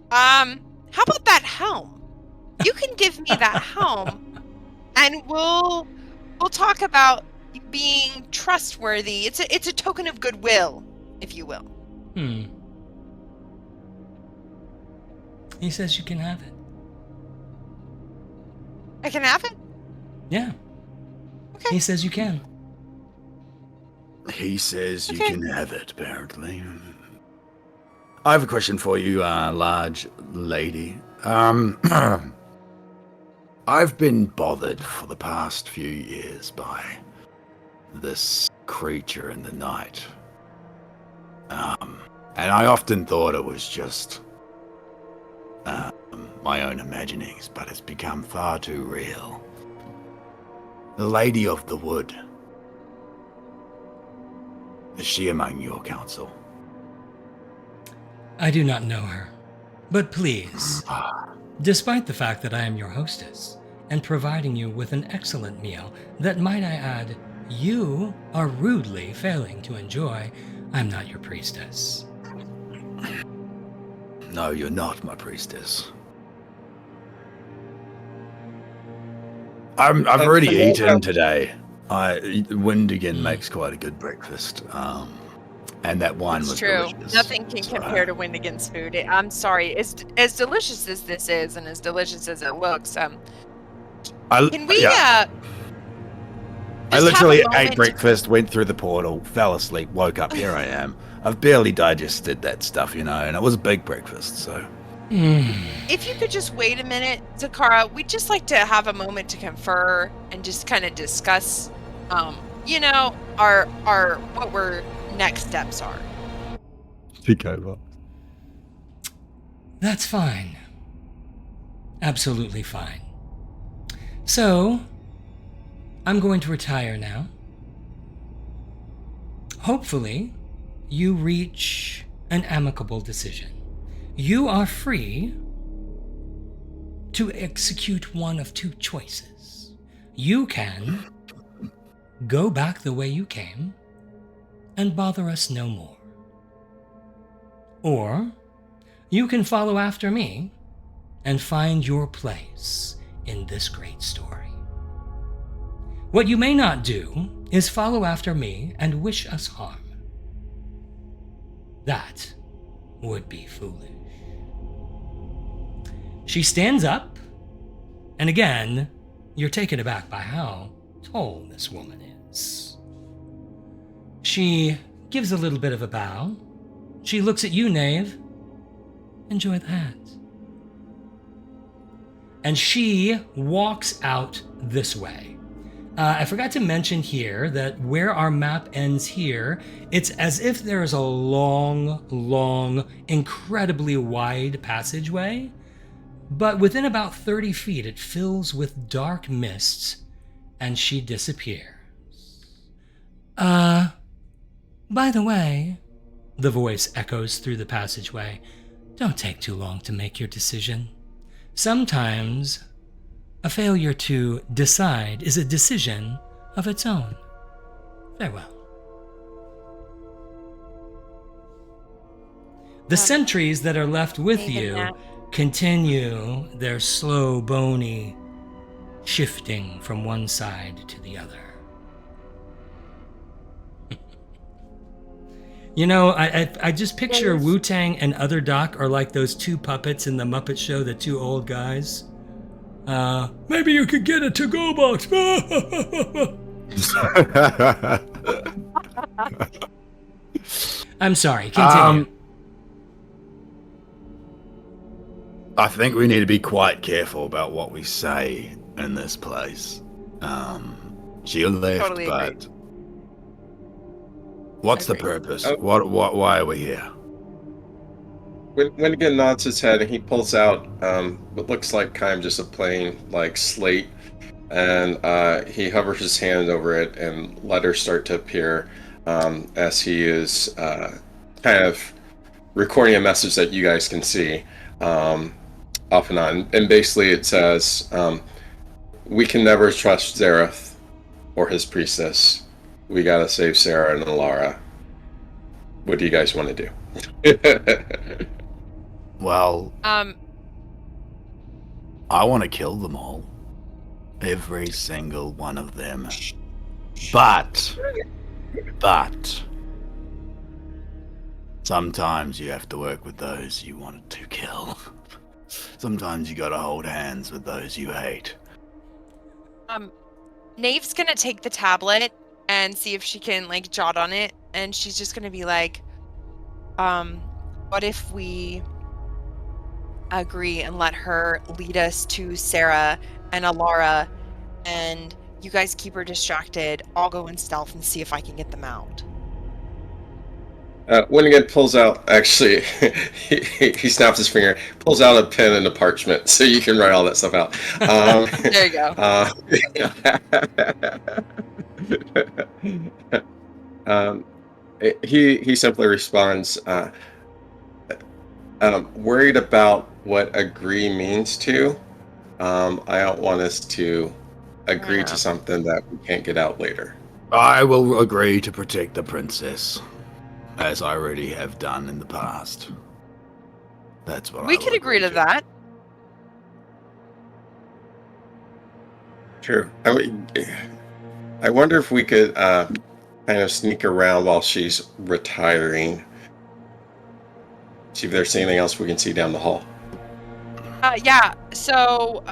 [SPEAKER 3] How about that helm? You can give me that helm, and we'll talk about being trustworthy. It's a token of goodwill, if you will.
[SPEAKER 1] He says you can have it.
[SPEAKER 3] I can have it?
[SPEAKER 1] Yeah.
[SPEAKER 3] Okay.
[SPEAKER 1] He says you can.
[SPEAKER 4] He says you
[SPEAKER 3] Okay.
[SPEAKER 4] can have it, apparently. I have a question for you, large lady. I've been bothered for the past few years by this creature in the night. And I often thought it was just my own imaginings, but it's become far too real. The Lady of the Wood. Is she among your council?
[SPEAKER 1] I do not know her. But please, despite the fact that I am your hostess and providing you with an excellent meal that, might I add, you are rudely failing to enjoy I'm not your priestess.
[SPEAKER 4] No, you're not my priestess. I've already eaten today. Windigan makes quite a good breakfast. And that wine
[SPEAKER 3] It's
[SPEAKER 4] was
[SPEAKER 3] true.
[SPEAKER 4] delicious.
[SPEAKER 3] Nothing can compare to Windigan's food. I'm sorry. As delicious as this is, and as delicious as it looks, can we?
[SPEAKER 4] I
[SPEAKER 3] just
[SPEAKER 4] literally
[SPEAKER 3] have a
[SPEAKER 4] ate
[SPEAKER 3] moment
[SPEAKER 4] breakfast, went through the portal, fell asleep, woke up. Here I am. I've barely digested that stuff, and it was a big breakfast. So,
[SPEAKER 3] If you could just wait a minute, Zakara, we'd just like to have a moment to confer and just kind of discuss, our what we're next steps are.
[SPEAKER 4] Speak over.
[SPEAKER 1] That's fine. Absolutely fine. So, I'm going to retire now. Hopefully, you reach an amicable decision. You are free to execute one of two choices. You can go back the way you came and bother us no more. Or you can follow after me and find your place in this great story. What you may not do is follow after me and wish us harm. That would be foolish. She stands up, and again, you're taken aback by how tall this woman is. She gives a little bit of a bow. She looks at you, Knave. Enjoy the hat. And she walks out this way. I forgot to mention here that where our map ends here, it's as if there is a long, incredibly wide passageway, but within about 30 feet it fills with dark mists, and she disappears. By the way, the voice echoes through the passageway, don't take too long to make your decision. Sometimes a failure to decide is a decision of its own. Farewell. The sentries that are left with you continue their slow, bony shifting from one side to the other. I just picture Wu-Tang and Other Doc are like those two puppets in the Muppet Show, the two old guys. Maybe you could get a to-go box. I'm sorry, continue.
[SPEAKER 4] I think we need to be quite careful about what we say in this place. She left,
[SPEAKER 3] Totally agree.
[SPEAKER 4] but what's the purpose? Why are we here?
[SPEAKER 5] Windigan nods his head and he pulls out what looks like kind of just a plain slate, and he hovers his hand over it, and letters start to appear as he is kind of recording a message that you guys can see off and on. And basically it says, we can never trust Zareth or his priestess. We gotta save Sarah and Alara. What do you guys want to do?
[SPEAKER 4] Well, I want to kill them all. Every single one of them. But sometimes you have to work with those you wanted to kill. Sometimes you gotta hold hands with those you hate.
[SPEAKER 3] Knave's gonna take the tablet and see if she can jot on it, and she's just gonna be like, what if we agree and let her lead us to Sarah and Alara, and you guys keep her distracted. I'll go in stealth and see if I can get them out.
[SPEAKER 5] Windigan pulls out, actually, he snaps his finger, pulls out a pen and a parchment so you can write all that stuff out.
[SPEAKER 3] There
[SPEAKER 5] you go. He simply responds, worried about what agree means to. I don't want us to agree to something that we can't get out later.
[SPEAKER 4] I will agree to protect the princess, as I already have done in the past. That's what
[SPEAKER 3] We
[SPEAKER 4] I
[SPEAKER 3] could
[SPEAKER 4] will
[SPEAKER 3] agree to that.
[SPEAKER 5] True. I wonder if we could kind of sneak around while she's retiring. See if there's anything else we can see down the hall.
[SPEAKER 3] Yeah. So,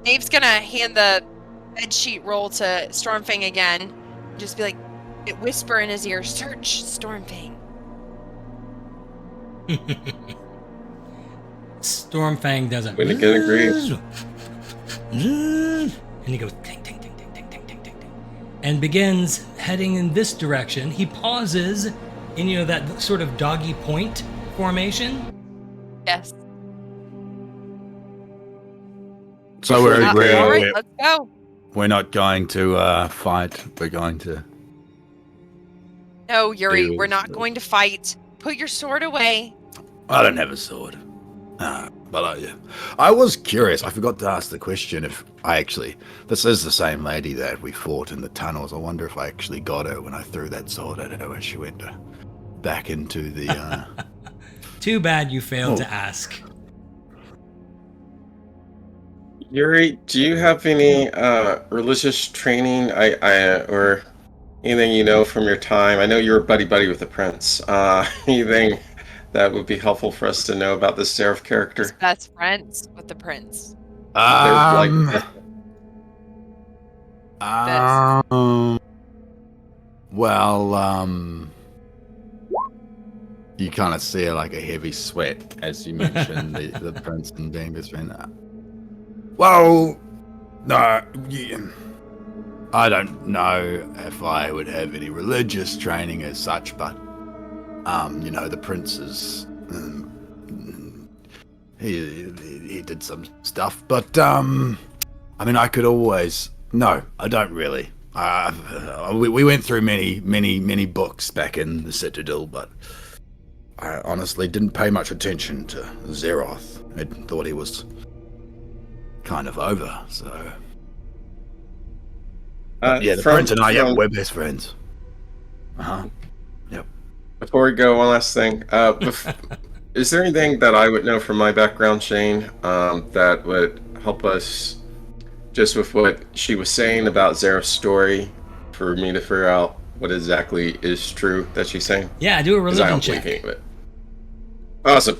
[SPEAKER 3] Dave's gonna hand the bed sheet roll to Stormfang again. Just be like, whisper in his ear, "Search Stormfang."
[SPEAKER 1] Stormfang does it.
[SPEAKER 5] Winnigan agrees.
[SPEAKER 1] And he goes ting, ting, ting, ting, ting, ting, ting, ting, ting, and begins heading in this direction. He pauses in, that sort of doggy point formation.
[SPEAKER 3] Yes.
[SPEAKER 4] So we're
[SPEAKER 5] All
[SPEAKER 4] agreeing.
[SPEAKER 3] All right,
[SPEAKER 4] we're,
[SPEAKER 3] let's go.
[SPEAKER 4] we're not going to fight. We're going to.
[SPEAKER 3] No, Yuri,
[SPEAKER 4] Ew.
[SPEAKER 3] we're not going to fight. Put your sword away.
[SPEAKER 4] I don't have a sword. But I was curious. I forgot to ask the question if this is the same lady that we fought in the tunnels. I wonder if I actually got her when I threw that sword at her when she went back into the.
[SPEAKER 1] Too bad you failed to ask.
[SPEAKER 5] Yuri, do you have any religious training? Or anything you know from your time? I know you were buddy with the prince. Anything that would be helpful for us to know about this Seraph character?
[SPEAKER 3] His best friends with the prince.
[SPEAKER 4] You kind of see like a heavy sweat as you mention the prince and being best friend. Well, no, I don't know if I would have any religious training as such, but the prince is he did some stuff, but I could always. No, I don't really. We went through many books back in the Citadel, but I honestly didn't pay much attention to Zeroth. I thought he was kind of over, so. The prince and I, we're best friends. Yep.
[SPEAKER 5] Before we go, one last thing. Is there anything that I would know from my background, Shane, that would help us just with what she was saying about Zeroth's story for me to figure out what exactly is true that she's saying?
[SPEAKER 1] Yeah, do a
[SPEAKER 5] 'Cause I
[SPEAKER 1] religion
[SPEAKER 5] don't
[SPEAKER 1] check.
[SPEAKER 5] believe any of it. Awesome.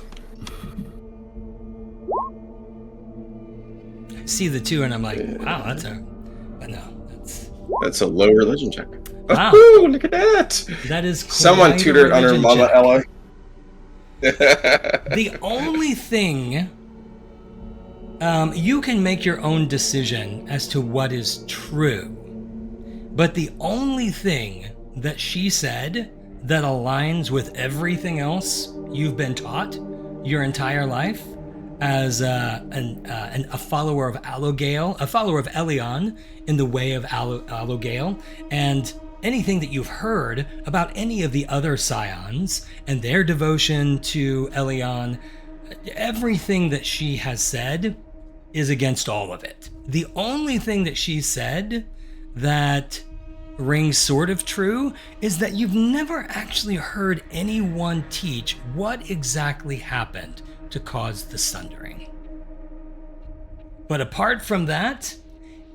[SPEAKER 1] See the two, and I'm like, wow, but no,
[SPEAKER 5] That's a low religion check.
[SPEAKER 1] Wow.
[SPEAKER 5] Oh, look at that!
[SPEAKER 1] that is
[SPEAKER 5] Someone
[SPEAKER 1] quite a
[SPEAKER 5] tutored under
[SPEAKER 1] religion
[SPEAKER 5] Mama
[SPEAKER 1] check.
[SPEAKER 5] Ella.
[SPEAKER 1] The only thing, you can make your own decision as to what is true, but the only thing that she said that aligns with everything else you've been taught your entire life as a follower of Allogale, a follower of Elion in the way of Allogale, and anything that you've heard about any of the other Scions and their devotion to Elion, everything that she has said is against all of it. The only thing that she said that rings sort of true is that you've never actually heard anyone teach what exactly happened to cause the sundering. But apart from that,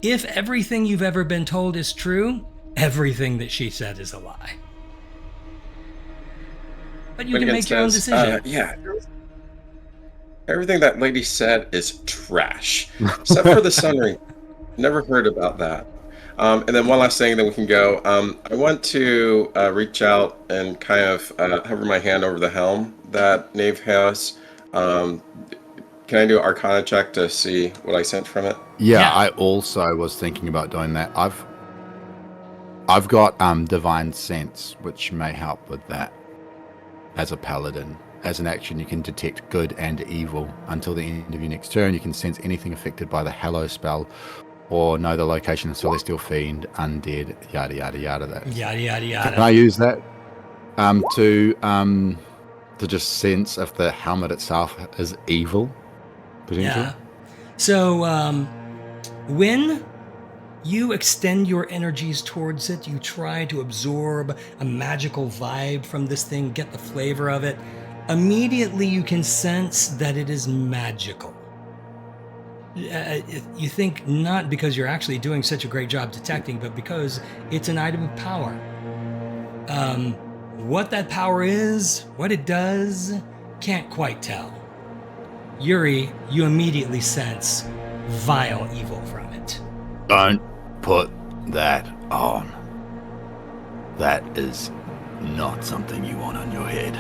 [SPEAKER 1] if everything you've ever been told is true, everything that she said is a lie. But you can make your own decision.
[SPEAKER 5] Everything that lady said is trash, except for the sundering. Never heard about that. And then one last thing, then we can go. I want to reach out and kind of hover my hand over the helm that Nave has. Can I do an Arcana check to see what I sent from it?
[SPEAKER 4] Yeah, I also was thinking about doing that. I've got Divine Sense, which may help with that. As a paladin, as an action, you can detect good and evil. Until the end of your next turn, you can sense anything affected by the Hallow spell, or know the location of Celestial Fiend, Undead, yada yada yada.
[SPEAKER 1] Yada yada yada.
[SPEAKER 4] Can I use that to just sense if the helmet itself is evil? Potentially?
[SPEAKER 1] Yeah. So when You extend your energies towards it. You try to absorb a magical vibe from this thing, get the flavor of it. Immediately, you can sense that it is magical. You think not because you're actually doing such a great job detecting, but because it's an item of power. What that power is, what it does, can't quite tell. Yuri, you immediately sense vile evil from it.
[SPEAKER 4] Don't put that on. That is not something you want on your head.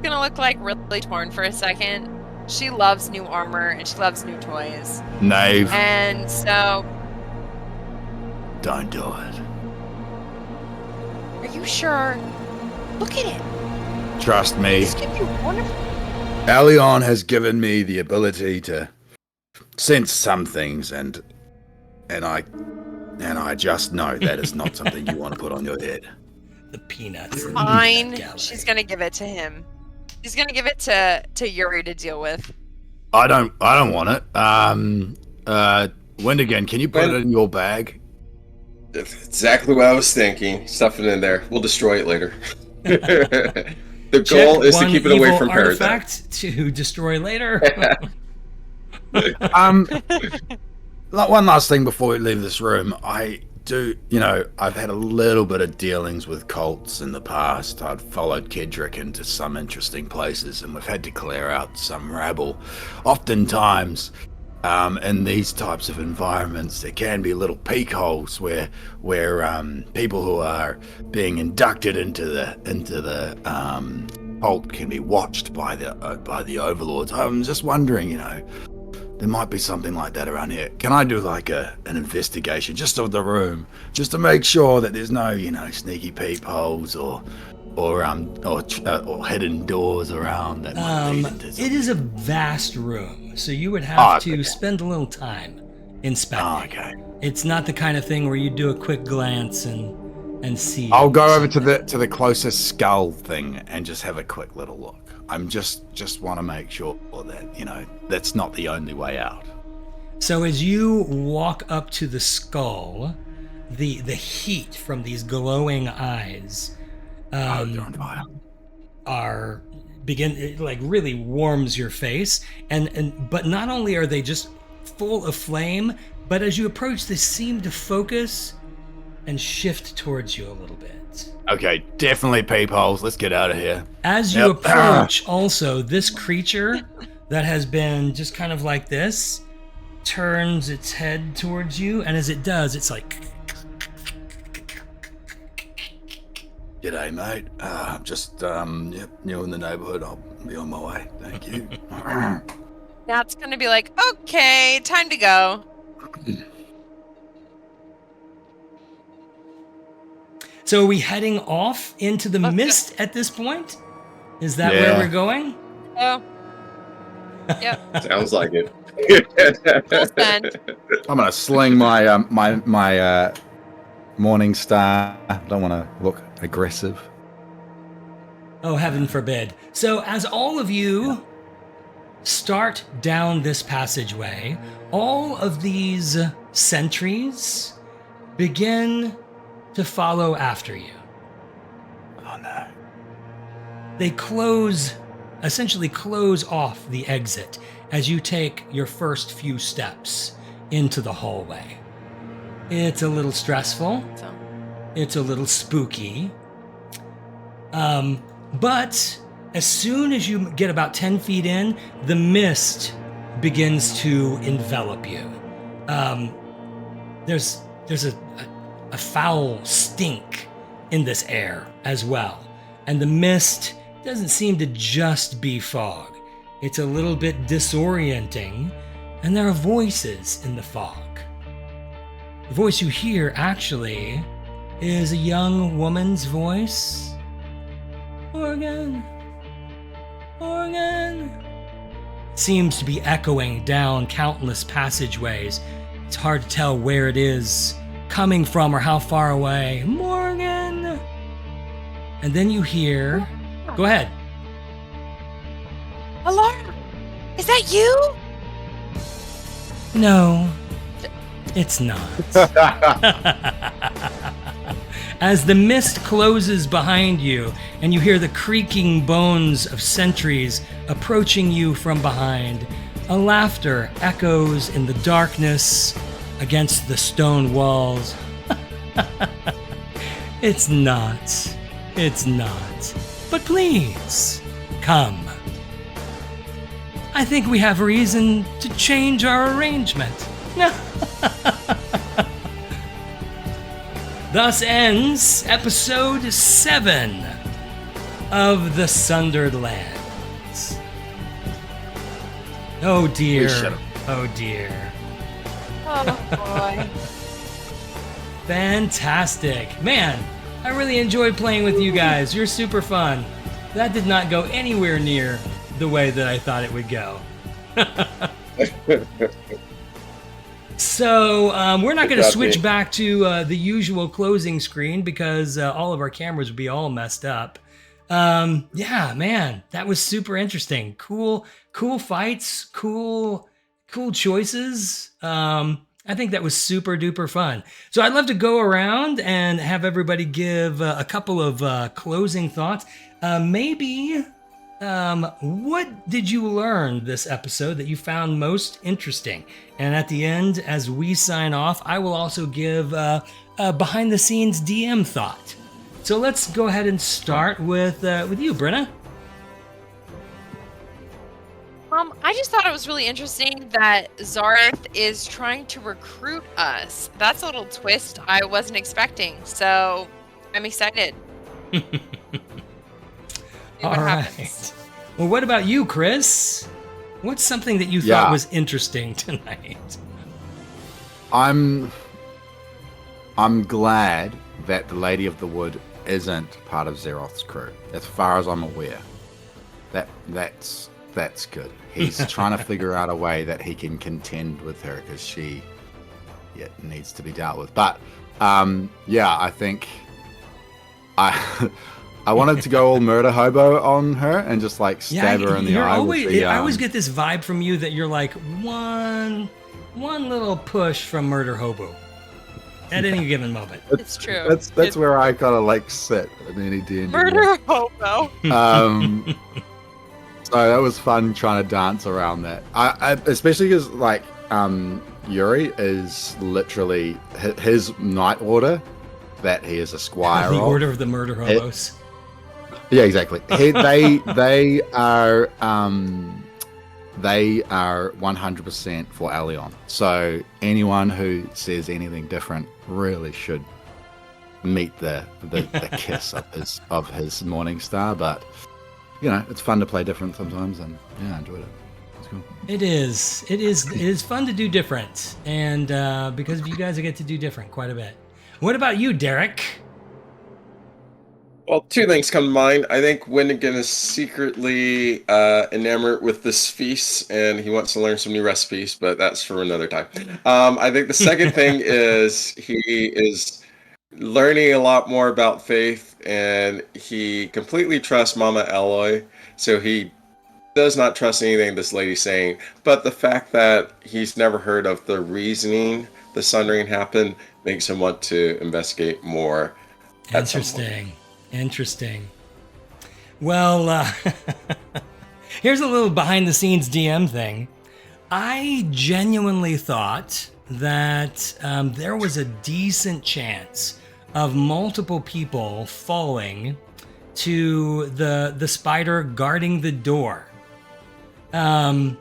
[SPEAKER 3] Gonna look like really torn for a second. She loves new armor and she loves new toys.
[SPEAKER 4] Knave,
[SPEAKER 3] And so,
[SPEAKER 4] don't do it.
[SPEAKER 3] are you sure? Look at it.
[SPEAKER 4] Trust me.
[SPEAKER 3] This could be wonderful.
[SPEAKER 4] Alion has given me the ability to sense some things, and I just know that is not something you want to put on your head.
[SPEAKER 1] The peanuts. in
[SPEAKER 3] Fine.
[SPEAKER 1] that gallery.
[SPEAKER 3] She's gonna give it to him. She's gonna give it to Yuri to deal with.
[SPEAKER 4] I don't want it. Windigan, can you put it in your bag?
[SPEAKER 5] Exactly what I was thinking. Stuff it in there. We'll destroy it later. The goal
[SPEAKER 1] Check
[SPEAKER 5] is to
[SPEAKER 1] one
[SPEAKER 5] keep it away
[SPEAKER 1] evil
[SPEAKER 5] from Paradise.
[SPEAKER 1] artifact to destroy later.
[SPEAKER 4] One last thing before we leave this room. I've had a little bit of dealings with cults in the past. I've followed Kedrick into some interesting places, and we've had to clear out some rabble. Oftentimes, in these types of environments, there can be little peak holes where people who are being inducted into the cult can be watched by the overlords. I'm just wondering, there might be something like that around here. Can I do like an investigation just of the room, just to make sure that there's no, sneaky peepholes or hidden doors around that might lead into something?
[SPEAKER 1] It is a vast room, so you would have to
[SPEAKER 4] okay.
[SPEAKER 1] spend a little time inspecting.
[SPEAKER 4] Okay.
[SPEAKER 1] It's not the kind of thing where you do a quick glance and see.
[SPEAKER 4] I'll go over to the closest skull thing and just have a quick little look. I'm just want to make sure that that's not the only way out.
[SPEAKER 1] So as you walk up to the skull, the heat from these glowing eyes
[SPEAKER 4] They're on fire.
[SPEAKER 1] it like really warms your face, but not only are they just full of flame, but as you approach, they seem to focus and shift towards you a little bit.
[SPEAKER 4] Okay, definitely peepholes. Let's get out of here.
[SPEAKER 1] As you
[SPEAKER 4] Yep.
[SPEAKER 1] approach, also, this creature that has been just kind of like this turns its head towards you, and as it does, it's like...
[SPEAKER 4] G'day, mate. Just new in the neighborhood. I'll be on my way. Thank you.
[SPEAKER 3] Nat's gonna be like, okay, time to go.
[SPEAKER 1] So are we heading off into the
[SPEAKER 3] Okay.
[SPEAKER 1] mist at this point? Is that
[SPEAKER 4] Yeah.
[SPEAKER 1] where we're going?
[SPEAKER 3] Oh. Yep.
[SPEAKER 5] Sounds like it.
[SPEAKER 3] We'll send.
[SPEAKER 4] I'm gonna sling my my morning star. Don't want to look aggressive.
[SPEAKER 1] Oh, heaven forbid. So as all of you start down this passageway, all of these sentries begin to follow after you.
[SPEAKER 4] Oh no.
[SPEAKER 1] They essentially close off the exit as you take your first few steps into the hallway. It's a little stressful.
[SPEAKER 3] So,
[SPEAKER 1] It's a little spooky. But as soon as you get about 10 feet in, the mist begins to envelop you. There's a foul stink in this air as well. And the mist doesn't seem to just be fog. It's a little bit disorienting, and there are voices in the fog. The voice you hear actually is a young woman's voice. Morgan. Seems to be echoing down countless passageways. It's hard to tell where it is coming from or how far away. Morgan! And then you hear... Go ahead.
[SPEAKER 3] Alara, is that you?
[SPEAKER 1] No, it's not. As the mist closes behind you and you hear the creaking bones of sentries approaching you from behind, a laughter echoes in the darkness against the stone walls. It's not. It's not. But please, come. I think we have reason to change our arrangement. Thus ends episode 7 of The Sundered Lands. Oh dear. Oh dear.
[SPEAKER 3] Oh boy.
[SPEAKER 1] Fantastic. Man, I really enjoyed playing with you guys. You're super fun. That did not go anywhere near the way that I thought it would go. So we're not going to switch back to the usual closing screen because all of our cameras would be all messed up. Yeah, man, that was super interesting. Cool fights, cool choices. I think that was super duper fun. So I'd love to go around and have everybody give a couple of closing thoughts. Maybe what did you learn this episode that you found most interesting? And at the end, as we sign off, I will also give a behind the scenes DM thought. So let's go ahead and start with you, Brenna.
[SPEAKER 3] I just thought it was really interesting that Zareth is trying to recruit us. That's a little twist I wasn't expecting. So I'm excited.
[SPEAKER 1] All right. Well, what about you, Chris? What's something that you thought was interesting tonight?
[SPEAKER 4] I'm glad that the Lady of the Wood isn't part of Zeroth's crew, as far as I'm aware. That's good. He's trying to figure out a way that he can contend with her because she needs to be dealt with. But I think I wanted to go all murder hobo on her and just like stab her in the eye.
[SPEAKER 1] I always get this vibe from you that you're like one little push from murder hobo at any given moment.
[SPEAKER 3] It's true.
[SPEAKER 4] That's where I kind of like sit in any D&D.
[SPEAKER 3] Murder hobo.
[SPEAKER 4] So that was fun trying to dance around that. I especially because like Yuri is literally his knight order that he is a squire
[SPEAKER 1] the
[SPEAKER 4] of.
[SPEAKER 1] Order of the Murder Hobos.
[SPEAKER 4] Yeah, exactly. They are 100% for Allion. So anyone who says anything different really should meet the kiss of his morning star. But you know, it's fun to play different sometimes, and yeah, I enjoyed it. It's cool.
[SPEAKER 1] It is fun to do different, and because of you guys, I get to do different quite a bit. What about you, Derek?
[SPEAKER 5] Well, two things come to mind. I think Windigan is secretly enamored with this feast, and he wants to learn some new recipes, but that's for another time. I think the second thing is he is learning a lot more about faith, and he completely trusts Mama Eloy, so he does not trust anything this lady's saying. But the fact that he's never heard of the reasoning the sundering happened makes him want to investigate more.
[SPEAKER 1] Interesting. Well, here's a little behind the scenes DM thing. I genuinely thought that there was a decent chance of multiple people falling to the spider guarding the door. And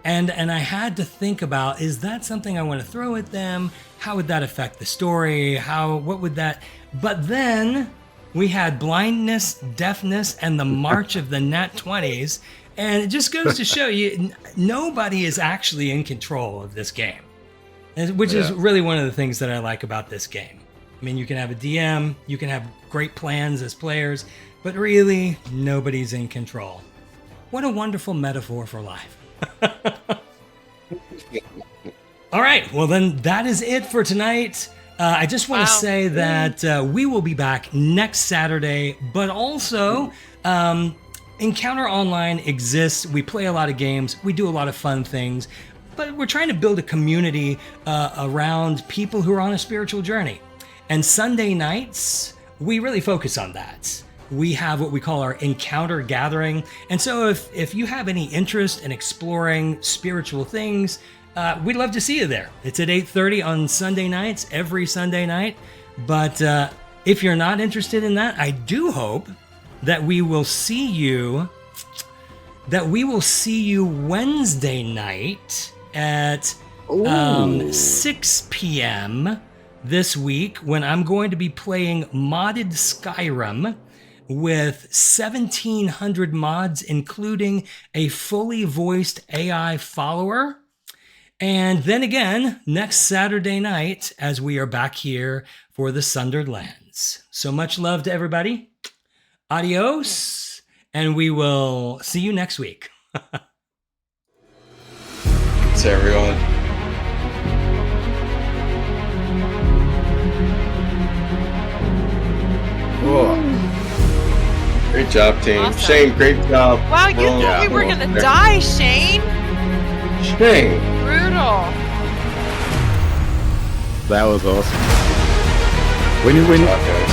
[SPEAKER 1] I had to think about, is that something I want to throw at them? How would that affect the story? What would that... But then we had blindness, deafness, and the march of the nat 20s. And it just goes to show you, nobody is actually in control of this game, which is really one of the things that I like about this game. I mean, you can have a DM, you can have great plans as players, but really, nobody's in control. What a wonderful metaphor for life. All right, well then that is it for tonight. I just want to say that we will be back next Saturday, but also Encounter Online exists. We play a lot of games. We do a lot of fun things. but we're trying to build a community around people who are on a spiritual journey. And Sunday nights, we really focus on that. We have what we call our encounter gathering. And so if you have any interest in exploring spiritual things, we'd love to see you there. It's at 8:30 on Sunday nights, every Sunday night. But if you're not interested in that, I do hope that we will see you Wednesday night at 6 p.m. this week, when I'm going to be playing modded Skyrim with 1,700 mods, including a fully voiced AI follower. And then again, next Saturday night, as we are back here for the Sundered Lands. So much love to everybody. Adios, and we will see you next week.
[SPEAKER 5] Thanks, everyone.
[SPEAKER 4] Oh.
[SPEAKER 5] Great job, team.
[SPEAKER 3] Awesome.
[SPEAKER 5] Shane, great job.
[SPEAKER 3] Wow, you
[SPEAKER 5] Rolling
[SPEAKER 3] thought we were
[SPEAKER 5] along
[SPEAKER 3] gonna
[SPEAKER 5] there.
[SPEAKER 3] die, Shane.
[SPEAKER 5] Shane.
[SPEAKER 3] Brutal.
[SPEAKER 4] That was awesome. When
[SPEAKER 5] Okay.